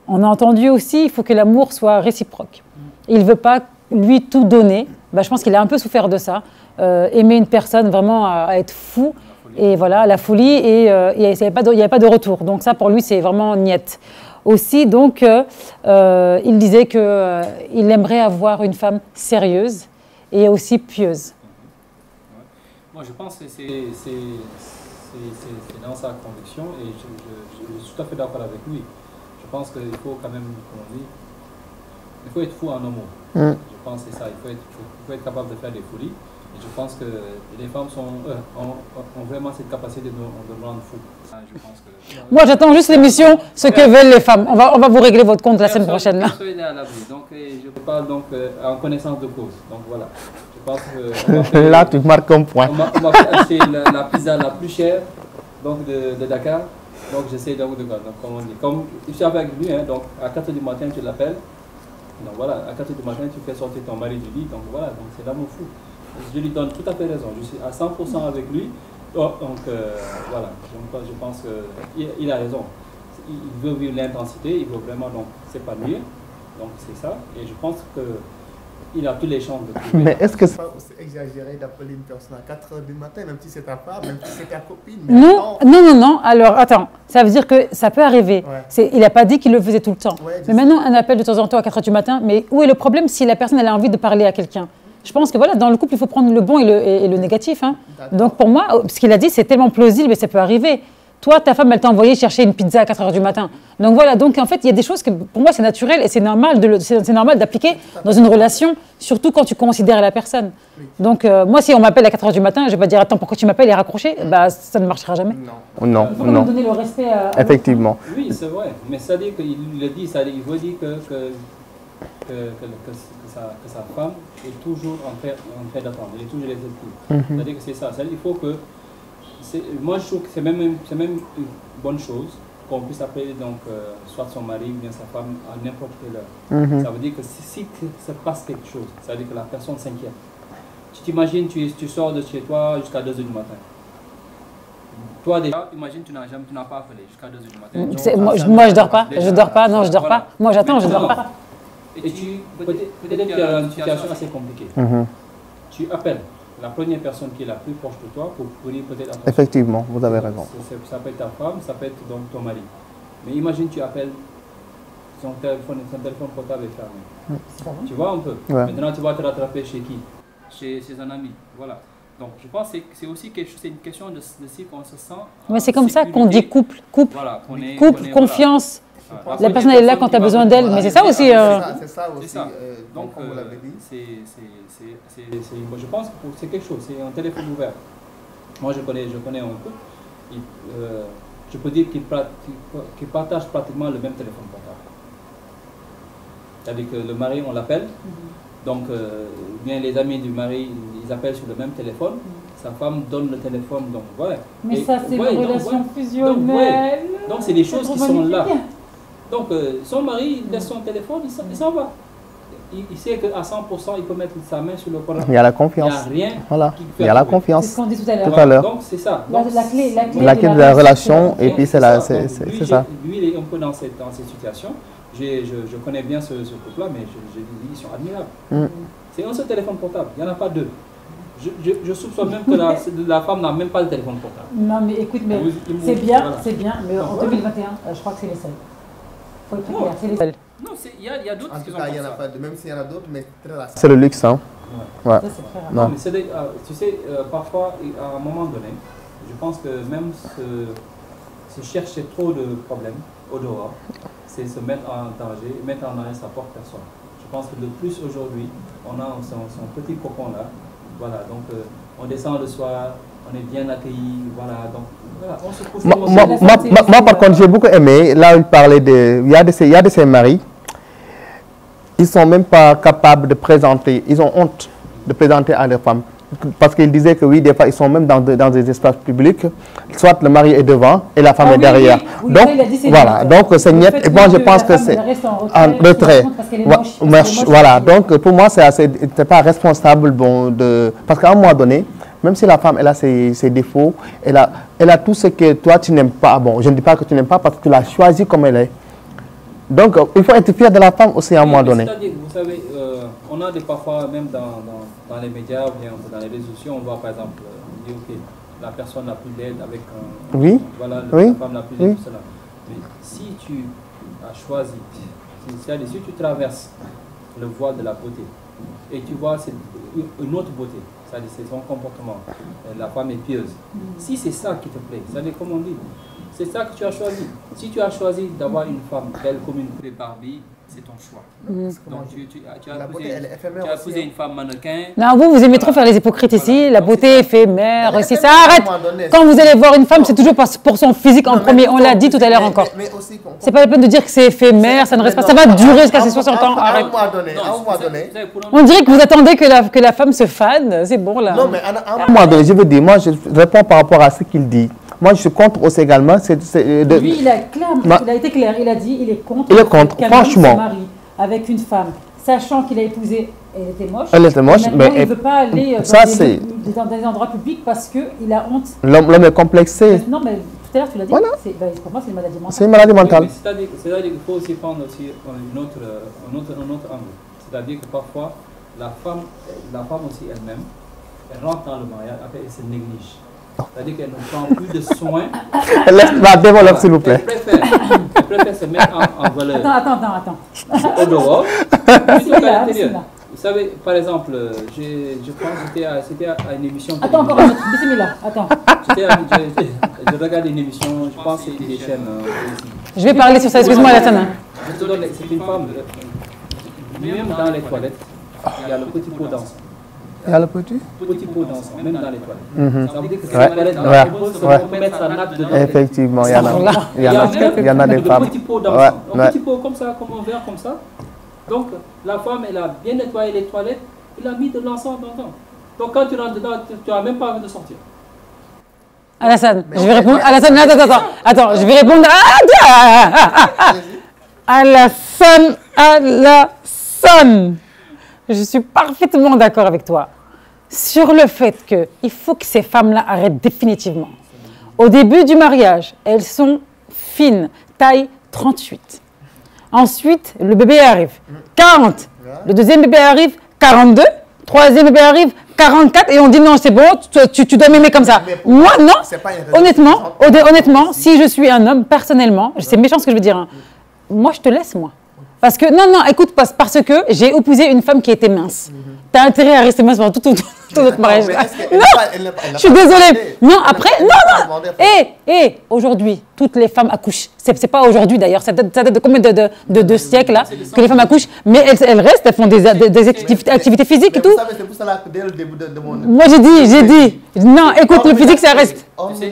Speaker 1: On a entendu aussi, il faut que l'amour soit réciproque. Il ne veut pas, lui, tout donner. Je pense qu'il a un peu souffert de ça. Aimer une personne vraiment à être fou, et voilà, la folie, et il n'y avait pas de retour. Donc ça, pour lui, c'est vraiment niette. Aussi, donc, il disait qu'il aimerait avoir une femme sérieuse et aussi pieuse.
Speaker 4: Moi, je pense que c'est dans sa conviction, et je suis tout à fait d'accord avec lui. Je pense qu'il faut quand même, comme on dit, il faut être fou en amour. Je pense que c'est ça, il faut être capable de faire des folies. Et je pense que les femmes ont vraiment cette capacité de nous rendre fous. Je pense que...
Speaker 1: Moi, j'attends juste l'émission, ce que veulent les femmes. On va vous régler votre compte la semaine prochaine. Là.
Speaker 4: Soyez à l'abri. Donc, je parle donc en connaissance de cause. Donc voilà. Je pense que
Speaker 2: là, tu marques un point.
Speaker 4: On m'a fait acheter la pizza la plus chère donc de Dakar. Donc j'essaie donc comme on dit. Comme je suis avec lui, hein, donc à 4 h du matin, tu l'appelles. Donc voilà, à 4 h du matin, tu fais sortir ton mari du lit. Donc voilà, donc c'est l'amour fou. Je lui donne tout à fait raison. Je suis à 100% avec lui. Donc voilà, je pense qu'il a raison. Il veut vivre l'intensité, il veut vraiment s'épanouir. Donc c'est ça. Et je pense qu'il a tous les chances de trouver.
Speaker 2: Mais est-ce que c'est exagéré d'appeler une personne à 4 h du matin, même si c'est ta femme, même si c'est ta copine?
Speaker 1: Non. Alors attends, ça veut dire que ça peut arriver. Ouais. Il n'a pas dit qu'il le faisait tout le temps. Ouais, mais maintenant, un appel de temps en temps à 4 h du matin, mais où est le problème si la personne elle a envie de parler à quelqu'un? Je pense que voilà, dans le couple, il faut prendre le bon et le négatif. Hein. Donc pour moi, ce qu'il a dit, c'est tellement plausible et ça peut arriver. Toi, ta femme, elle t'a envoyé chercher une pizza à 4 h du matin. Donc voilà, donc en fait, il y a des choses que pour moi, c'est naturel et c'est normal d'appliquer dans une relation, surtout quand tu considères la personne. Donc moi, si on m'appelle à 4 h du matin, je vais pas dire attends, pourquoi tu m'appelles et raccrocher, ça ne marchera jamais.
Speaker 2: Non.
Speaker 1: Il faut donner le respect à
Speaker 2: effectivement.
Speaker 4: Oui, c'est vrai. Mais ça dit qu'il le dit, il veut dire que que sa femme est toujours en train d'attendre, elle est toujours réceptive. C'est-à-dire que c'est ça. C'est-à-dire qu'il faut que... Moi, je trouve que c'est même une bonne chose qu'on puisse appeler donc, soit son mari ou bien sa femme à n'importe quelle heure. Ça veut dire que si se passe quelque chose, ça veut dire que la personne s'inquiète. Tu t'imagines, tu sors de chez toi jusqu'à 2h du matin. Toi déjà, imagine, tu n'as pas appelé jusqu'à 2h du matin.
Speaker 1: Moi, je dors pas. Je dors pas. Non, je dors pas. Moi, j'attends, je dors pas.
Speaker 4: Et peut-être qu'il y a une situation assez compliquée. Tu appelles la première personne qui est la plus proche de toi pour dire peut-être attention.
Speaker 2: Effectivement, vous avez raison.
Speaker 4: Ça peut être ta femme, ça peut être donc ton mari. Mais imagine, tu appelles, son téléphone portable est fermé. Tu vois un peu. Maintenant, tu vas te rattraper chez qui? Chez un ami. Voilà. Donc, je pense que c'est aussi une question de si on se sent.
Speaker 1: Mais c'est comme ça qu'on dit couple.
Speaker 4: Voilà,
Speaker 1: couple, confiance. Voilà. La personne elle est là quand tu as besoin d'elle, mais c'est ça aussi.
Speaker 2: C'est ça aussi.
Speaker 4: Donc,
Speaker 2: comme vous l'avez dit.
Speaker 4: Je pense que c'est quelque chose, c'est un téléphone ouvert. Moi, je connais un couple. Je peux dire qu'ils partagent pratiquement le même téléphone portable. C'est-à-dire que le mari, on l'appelle. Donc, bien les amis du mari, ils appellent sur le même téléphone. Sa femme donne le téléphone, donc ouais.
Speaker 1: Mais ça, c'est une relation fusionnelle.
Speaker 4: Donc, c'est des choses qui sont là. Donc, son mari, il laisse son téléphone, il s'en va. Il sait qu'à 100%, il peut mettre sa main sur le Coran.
Speaker 2: Il y a la confiance.
Speaker 4: Il n'y a rien.
Speaker 2: Voilà. Il y a la confiance.
Speaker 1: C'est ce qu'on dit tout à l'heure.
Speaker 4: Donc, c'est ça.
Speaker 1: La clé
Speaker 2: de la relation, et puis c'est ça.
Speaker 4: Lui, il est un peu dans cette situation. Je connais bien ce couple-là, mais je dis ils sont admirables. C'est un seul téléphone portable, il n'y en a pas deux. Je soupçonne même que la femme n'a même pas de téléphone portable.
Speaker 1: Non, mais écoute, mais c'est bien, mais en 2021, je crois que c'est les seuls. Faut être clair, c'est les seuls.
Speaker 4: Non, il y a d'autres qui sont
Speaker 2: il y en a pas, même s'il y en a d'autres, mais très rare. C'est le luxe, hein.
Speaker 1: Ouais. Ça, c'est très rare.
Speaker 4: Non, mais tu sais, parfois, à un moment donné, je pense que même se chercher trop de problèmes au dehors, c'est se mettre en danger, ça porte personne. Je pense que le plus aujourd'hui, on a son petit cocon là, voilà, donc on descend le soir, on est bien accueilli, voilà, donc voilà, on se couche.
Speaker 2: Moi, par contre, j'ai beaucoup aimé, là il parlait il y a de ces maris, ils ne sont même pas capables de présenter, ils ont honte de présenter à leurs femmes. Parce qu'ils disaient que oui, des fois, ils sont même dans des espaces publics, soit le mari est devant et la femme est derrière.
Speaker 1: Oui,
Speaker 2: donc, voilà, donc c'est net. Et moi, je pense que c'est en retrait. Voilà, donc pour moi, c'est pas responsable parce qu'à un moment donné, même si la femme, elle a ses défauts, elle a tout ce que toi, tu n'aimes pas. Bon, je ne dis pas que tu n'aimes pas parce que tu l'as choisi comme elle est. Donc, il faut être fier de la femme aussi à un moment donné.
Speaker 4: C'est-à-dire, vous savez, on a parfois, même dans les médias ou bien dans les réseaux sociaux, on voit par exemple dire ok, la personne n'a plus d'aide avec voilà, la femme n'a plus d'aide, tout cela. Mais si tu as choisi, c'est-à-dire si tu traverses le voile de la beauté et tu vois une autre beauté, c'est-à-dire c'est son comportement, la femme est pieuse. Si c'est ça qui te plaît, c'est-à-dire comme on dit, c'est ça que tu as choisi. Si tu as choisi d'avoir une femme belle comme une Barbie, c'est ton choix. Donc tu as épousé une femme mannequin.
Speaker 1: Non, vous aimez trop faire les hypocrites ici. La beauté éphémère, c'est ça. Arrête. Quand vous allez voir une femme, c'est toujours pour son physique en premier. On l'a dit tout à l'heure encore. C'est pas la peine de dire que c'est éphémère, ça ne reste pas. Ça va durer jusqu'à ses 60 ans. Arrête.
Speaker 2: À un moment donné.
Speaker 1: On dirait que vous attendez que la femme se fane. C'est bon là.
Speaker 2: Non, mais à un moment donné, je veux dire, moi je réponds par rapport à ce qu'il dit. Moi, je suis contre aussi également.
Speaker 1: Lui, il a été clair. Il a dit il est contre.
Speaker 2: Il est contre, franchement.
Speaker 1: Se marie avec une femme, sachant qu'il a épousé, elle était moche.
Speaker 2: Elle était moche, mais
Speaker 1: il ne veut pas aller dans des endroits publics parce qu'il a honte.
Speaker 2: L'homme est complexé.
Speaker 1: Non, mais tout à l'heure, tu l'as dit. Voilà. Pour moi, c'est une maladie mentale.
Speaker 2: C'est une maladie mentale.
Speaker 4: Oui, c'est-à-dire qu'il faut aussi prendre aussi un autre angle. C'est-à-dire que parfois, la femme aussi elle-même, elle rentre dans le mariage, après elle se néglige. C'est-à-dire qu'elle ne prend plus de soin.
Speaker 2: Laisse-moi développer, s'il vous plaît.
Speaker 4: Elle préfère se mettre en valeur.
Speaker 1: Attends.
Speaker 4: Au dehors, plutôt qu'à l'intérieur. Vous savez, par exemple, je pense que c'était à une émission.
Speaker 1: Attends, encore un autre. Bismillah. Attends.
Speaker 4: Je regarde une émission, je pense que c'est des chaînes.
Speaker 1: Je vais parler sur ça, excuse-moi, Alassane.
Speaker 4: C'est une femme, même dans les toilettes, il y a le petit pot d'encens.
Speaker 2: Il y a le petit
Speaker 4: pot d'encens, même dans les toilettes. Ça veut dire que c'est les toilettes, on peut mettre sa nappe dedans.
Speaker 2: Effectivement, il y en a des femmes.
Speaker 4: Un petit pot d'encens, un petit pot comme ça, comme un verre comme ça. Donc, la femme, elle a bien nettoyé les toilettes, elle a mis de l'encens dedans. Donc, quand tu rentres dedans, tu n'as même pas envie de sortir.
Speaker 1: Alassane, je vais répondre. Alassane, attends, je vais répondre. Alassane, je suis parfaitement d'accord avec toi sur le fait qu'il faut que ces femmes-là arrêtent définitivement. Au début du mariage, elles sont fines, taille 38. Ensuite, le bébé arrive, 40. Le deuxième bébé arrive, 42. Troisième bébé arrive, 44. Et on dit non, c'est bon, tu dois m'aimer comme ça. Moi, non. Honnêtement, si je suis un homme, personnellement, c'est méchant ce que je veux dire, hein, moi, je te laisse, moi. Parce que, non, écoute, parce que j'ai épousé une femme qui était mince. T'as intérêt à rester mince pendant tout notre mariage. Non, je suis désolée. Non, après, non. Aujourd'hui, toutes les femmes accouchent. C'est pas aujourd'hui d'ailleurs, ça date de combien de siècles là, que les femmes accouchent. Mais elles restent, elles font des activités physiques et tout.
Speaker 2: C'est pour cela que dès le début de mon...
Speaker 1: Moi j'ai dit, non, écoute, le physique ça reste.
Speaker 4: Tu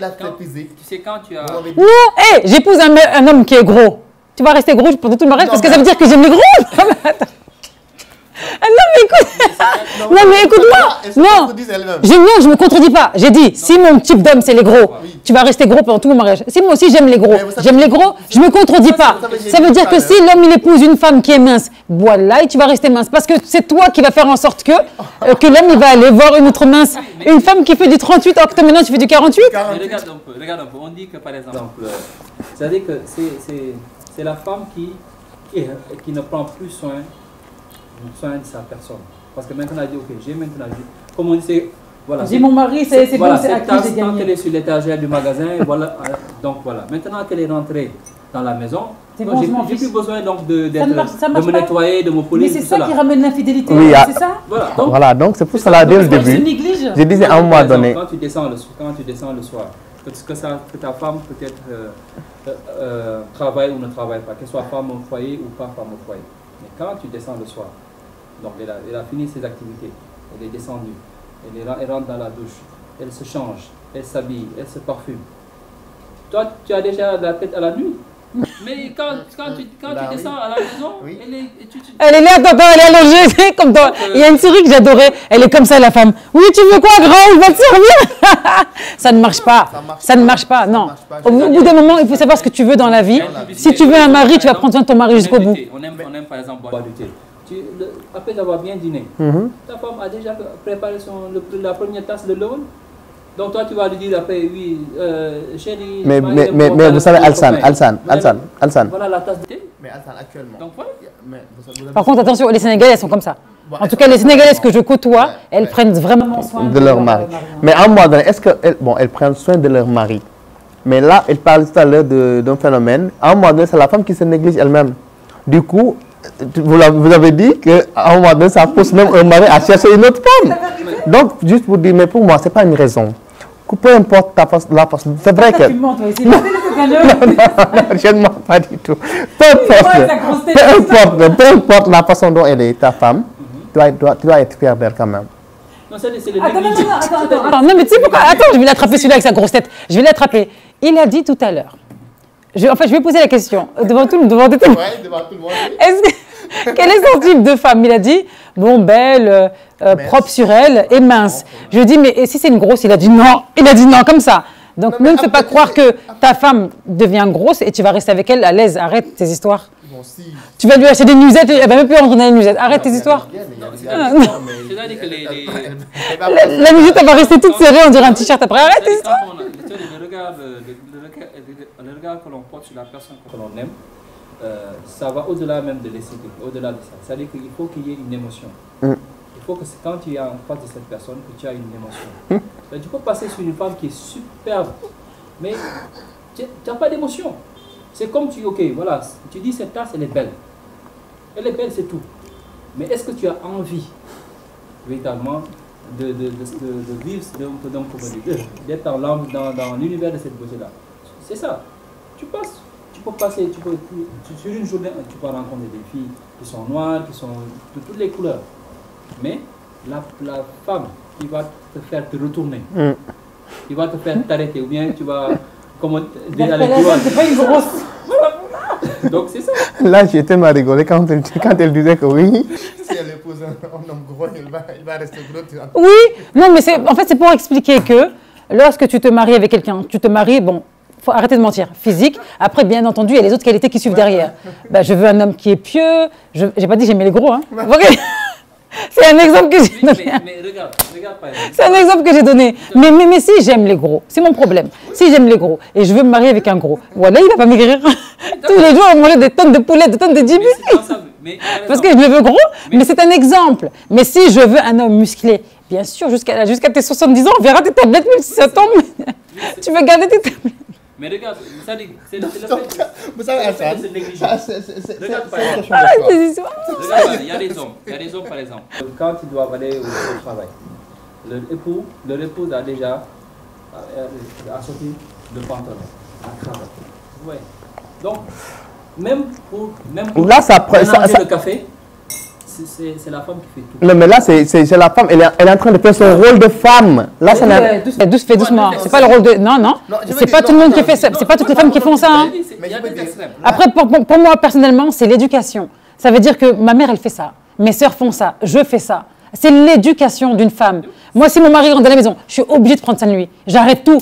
Speaker 4: sais quand tu as...
Speaker 1: Non, j'épouse un homme qui est gros. Tu vas rester gros pendant tout le mariage parce que ça veut dire que j'aime les gros. Non mais écoute-moi. Non, je me contredis pas. J'ai dit, si mon type d'homme c'est les gros, tu vas rester gros pendant tout mon mariage. Si moi aussi j'aime les gros, je me contredis pas. Ça veut dire que si l'homme il épouse une femme qui est mince, voilà, et tu vas rester mince parce que c'est toi qui vas faire en sorte que l'homme il va aller voir une autre mince, une femme qui fait du 38, alors que toi maintenant tu fais du 48.
Speaker 4: Regarde un peu, on dit que par exemple, c'est-à-dire que c'est la femme qui ne prend plus soin de sa personne. Parce que maintenant, elle dit, ok, j'ai maintenant, comme on dit, c'est... Voilà,
Speaker 1: j'ai mon mari, c'est
Speaker 4: voilà,
Speaker 1: bon, c'est acquis, j'ai gagné.
Speaker 4: Quand elle est sur l'étagère du magasin, voilà, donc voilà. Maintenant qu'elle est rentrée dans la maison,
Speaker 1: bon,
Speaker 4: j'ai plus besoin donc de me nettoyer, de me polir.
Speaker 1: Mais c'est ça qui ramène l'infidélité,
Speaker 2: oui,
Speaker 1: c'est ça?
Speaker 2: Voilà, donc c'est pour cela, dès le début, je disais à un moment donné...
Speaker 4: Quand tu descends le soir, que ta femme peut-être travaille ou ne travaille pas, qu'elle soit femme au foyer ou pas femme au foyer. Mais quand tu descends le soir, donc elle a fini ses activités, elle est descendue, elle rentre dans la douche, elle se change, elle s'habille, elle se parfume. Toi, tu as déjà la tête à la nuit. Mais quand tu descends à la maison, oui.
Speaker 1: Elle est là, attends, elle est allongée, comme toi. Il y a une série que j'adorais, elle est comme ça, la femme. Oui, tu veux quoi, grand, il va te servir. Ça ne marche pas. Ça ne marche pas, non. Au bout d'un moment, il faut savoir ce que tu veux dans la vie. Si tu veux un mari, tu vas prendre soin de ton mari jusqu'au bout.
Speaker 4: On aime par exemple boire du thé. Après avoir bien dîné, ta femme a déjà préparé la première tasse de l'eau. Donc toi, tu vas lui dire après, oui, chérie...
Speaker 2: Mais vous savez, Alsan.
Speaker 4: Voilà la tasse de thé.
Speaker 2: Mais Alsan, actuellement...
Speaker 4: Donc, voilà.
Speaker 1: Par contre, attention, les Sénégalais, elles sont comme ça. En tout cas, les Sénégalaises que je côtoie, elles prennent vraiment soin
Speaker 2: de leur mari. Mais à un moment donné, est-ce qu'elles prennent soin de leur mari? Mais là, elle parle tout à l'heure d'un phénomène. À un moment donné, c'est la femme qui se néglige elle-même. Du coup, vous avez dit qu'à un moment donné, ça pousse même un mari à chercher une autre femme. Donc, juste pour dire, mais pour moi, ce n'est pas une raison. Peu importe la façon, c'est vrai que...
Speaker 1: Tu mens, toi,
Speaker 2: non, je ne mens pas du tout. Peu importe la façon dont elle est, ta femme, tu dois être fier d'elle quand même.
Speaker 4: Non, c'est le négligé.
Speaker 1: Attends, non, mais tu sais pourquoi? Attends, je vais l'attraper celui-là avec sa grosse tête. Je vais l'attraper. Il a dit tout à l'heure. Je vais poser la question devant tout le monde. Quel est son type de femme? Il a dit, bon, belle, propre sur elle et mince. Je lui ai dit, mais et si c'est une grosse? Il a dit non. Il a dit non, comme ça. Donc, ne me fais pas croire que ta femme devient grosse et tu vas rester avec elle à l'aise. Arrête tes histoires. Bon, si. Tu vas lui acheter des nuisettes, elle va même plus rentrer dans les nuisettes. Arrête tes histoires.
Speaker 4: C'est-à-dire que
Speaker 1: la musette, elle va rester toute serrée, on dirait un t-shirt après. Arrête tes histoires.
Speaker 4: Le regard que l'on porte sur la personne que l'on aime, ça va au-delà même de l'esthétique, au-delà de ça. C'est-à-dire qu'il faut qu'il y ait une émotion. Il faut que quand tu es en face de cette personne, que tu as une émotion. Tu peux passer sur une femme qui est superbe, mais tu n'as pas d'émotion. C'est comme tu dis cette tasse, elle est belle. Elle est belle, c'est tout. Mais est-ce que tu as envie, véritablement, de vivre, d'être dans l'univers de cette beauté-là? C'est ça. Tu peux passer, sur une journée, tu peux rencontrer des filles qui sont noires, qui sont de toutes les couleurs. Mais la femme qui va te faire te retourner, qui va te faire t'arrêter, ou bien tu vas, comment dire,
Speaker 1: c'est pas une grosse.
Speaker 4: Donc c'est ça.
Speaker 2: Là, j'ai tellement rigolé quand elle disait que oui. Si elle épouse un homme gros, il va rester gros.
Speaker 1: Oui, non, mais en fait, c'est pour expliquer que lorsque tu te maries avec quelqu'un, tu te maries, bon, faut arrêter de mentir, physique. Après, bien entendu, il y a les autres qualités qui suivent derrière. Bah, je veux un homme qui est pieux. J'ai pas dit j'aimais les gros, hein. C'est un exemple que j'ai donné.
Speaker 4: Mais regarde par exemple.
Speaker 1: C'est un exemple que j'ai donné. Mais si j'aime les gros, c'est mon problème. Si j'aime les gros et je veux me marier avec un gros, voilà, il va pas maigrir. Tous les jours, on va manger des tonnes de poulet, des tonnes de djibouti. Parce que je le veux gros, mais c'est un exemple. Mais si je veux un homme musclé, bien sûr, jusqu'à tes 70 ans, on verra tes tablettes, même si ça tombe. Tu veux garder tes tablettes.
Speaker 4: Mais regarde, c'est le fait
Speaker 2: Vous savez, Hassan,
Speaker 4: de négliger. Regarde par exemple.
Speaker 1: Arrête ces histoires.
Speaker 4: Regarde, il y a des hommes par exemple. Quand ils doivent aller au travail, leur épouse a déjà sorti le pantalon, la cravate. Ouais. Donc, même pour
Speaker 2: là,
Speaker 4: mélanger le café, c'est la femme qui fait tout.
Speaker 2: Non, mais là, c'est la femme, elle est en train de faire son rôle de femme. Là, ça n'a...
Speaker 1: Fais doucement. C'est pas le rôle de... Non. C'est pas tout le monde qui fait ça. C'est pas toutes les femmes qui font ça. Hein.
Speaker 4: Il y a des extrêmes.
Speaker 1: Après, pour moi, personnellement, c'est l'éducation. Ça veut dire que ma mère, elle fait ça. Mes sœurs font ça. Je fais ça. C'est l'éducation d'une femme. Moi, si mon mari rentre dans la maison, je suis obligée de prendre soin de lui. J'arrête tout.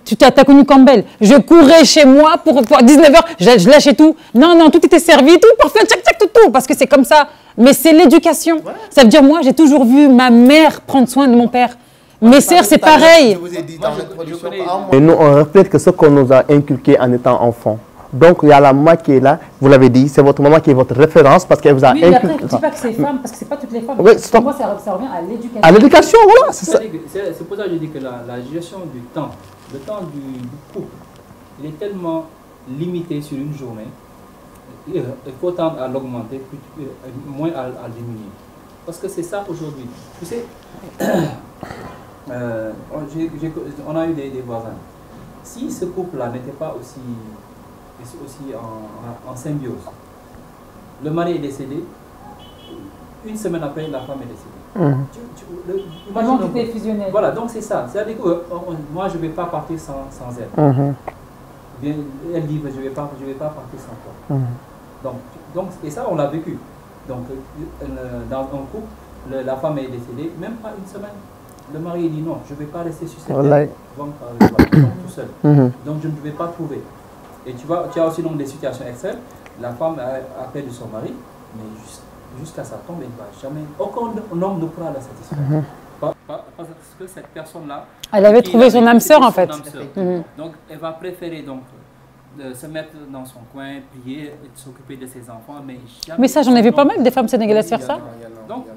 Speaker 1: Tu as connu Campbell. Je courais chez moi pour 19h, je lâchais tout. Non, tout était servi, tout, parfait, tchac, tout. Parce que c'est comme ça. Mais c'est l'éducation. Ouais. Ça veut dire, moi, j'ai toujours vu ma mère prendre soin de mon père. Mes sœurs, c'est pareil.
Speaker 2: Je vous ai dit dans l'introduction. Et nous, on reflète que ce qu'on nous a inculqué en étant enfant. Donc, il y a la maman qui est là, vous l'avez dit, c'est votre maman qui est votre référence parce qu'elle vous a inculqué.
Speaker 1: Oui, après, je ne dis pas que c'est femmes, parce que ce n'est pas toutes les femmes.
Speaker 2: Oui,
Speaker 1: pour moi, ça revient à l'éducation.
Speaker 2: À l'éducation, voilà, c'est ça.
Speaker 4: C'est pour ça que je dis que la gestion du temps, le temps du couple, il est tellement limité sur une journée. Il faut tendre à l'augmenter, moins à diminuer. Parce que c'est ça aujourd'hui. Tu sais, on a eu des voisins. Si ce couple-là n'était pas aussi en symbiose, le mari est décédé, une semaine après, la femme est décédée.
Speaker 1: L'identité fusionnelle.
Speaker 4: Voilà, donc c'est ça. C'est-à-dire que moi, je ne vais pas partir sans elle. Bien, elle dit, je ne vais pas partir sans toi. Donc, et ça, on l'a vécu. Donc, dans un couple, la femme est décédée, même pas une semaine. Le mari dit non, je ne vais pas rester sur cette terre tout seul. Donc, je ne vais pas trouver. Et tu as aussi donc des situations extrêmes. La femme a perdu son mari, mais jusqu'à sa tombe, il ne va jamais. Aucun homme ne pourra la satisfaire. Parce que cette personne-là.
Speaker 1: Elle avait trouvé son âme sœur, en fait.
Speaker 4: Donc, elle va préférer donc de se mettre dans son coin, prier, et s'occuper de ses enfants,
Speaker 1: mais ça, j'en ai vu pas mal des femmes sénégalaises faire ça.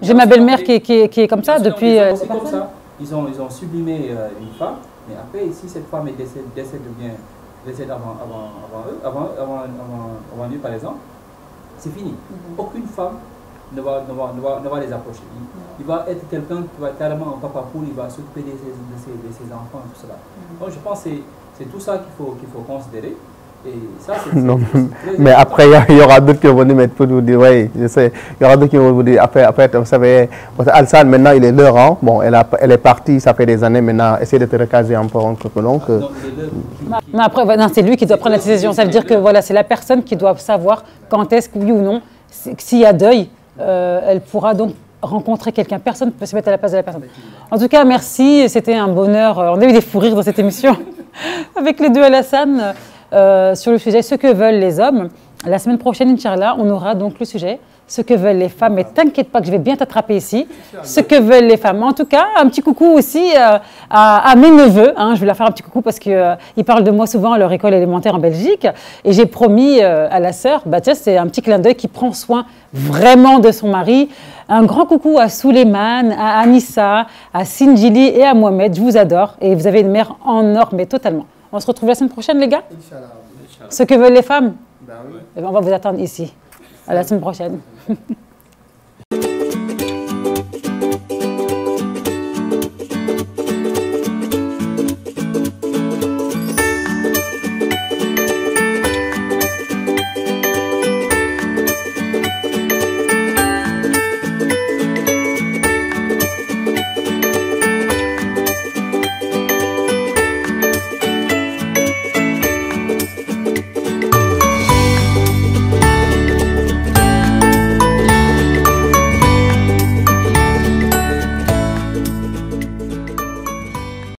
Speaker 1: J'ai ma belle-mère qui est comme ça depuis.
Speaker 4: C'est comme ça. Ils ont sublimé une femme, mais après, si cette femme décède avant lui, par exemple, c'est fini. Aucune femme ne va les approcher. Il va être quelqu'un qui va être carrément un papa poule, il va s'occuper de ses enfants et tout cela. Donc, je pense que c'est tout ça qu'il faut considérer. Et ça,
Speaker 2: non, mais après, il y aura d'autres qui vont venir mettre pour vous dire, oui, je sais, il y aura d'autres qui vont vous dire, après vous savez, Alsan, maintenant, il est l'heure, hein. Bon, elle est partie, ça fait des années, maintenant, essayez de te recaser un peu,
Speaker 1: mais après, non, c'est lui qui doit prendre la décision, ça veut dire que voilà, c'est la personne qui doit savoir quand est-ce que, oui ou non, s'il y a deuil, elle pourra donc rencontrer quelqu'un. Personne ne peut se mettre à la place de la personne. En tout cas, merci, c'était un bonheur. On a eu des fous rires dans cette émission avec les deux Alassane. Sur le sujet « Ce que veulent les hommes ». La semaine prochaine, Inch'Allah, on aura donc le sujet « Ce que veulent les femmes ». Mais t'inquiète pas que je vais bien t'attraper ici. « Ce que veulent les femmes ». En tout cas, un petit coucou aussi à mes neveux. Hein, je vais leur faire un petit coucou parce qu'ils parlent de moi souvent à leur école élémentaire en Belgique. Et j'ai promis à la sœur, bah, tiens, c'est un petit clin d'œil qui prend soin vraiment de son mari. Un grand coucou à Souleymane, à Anissa, à Sinjili et à Mohamed. Je vous adore. Et vous avez une mère en or, mais totalement. On se retrouve la semaine prochaine, les gars. Inch'Allah. Ce que veulent les femmes.
Speaker 2: Ben oui.
Speaker 1: On va vous attendre ici. À la semaine prochaine.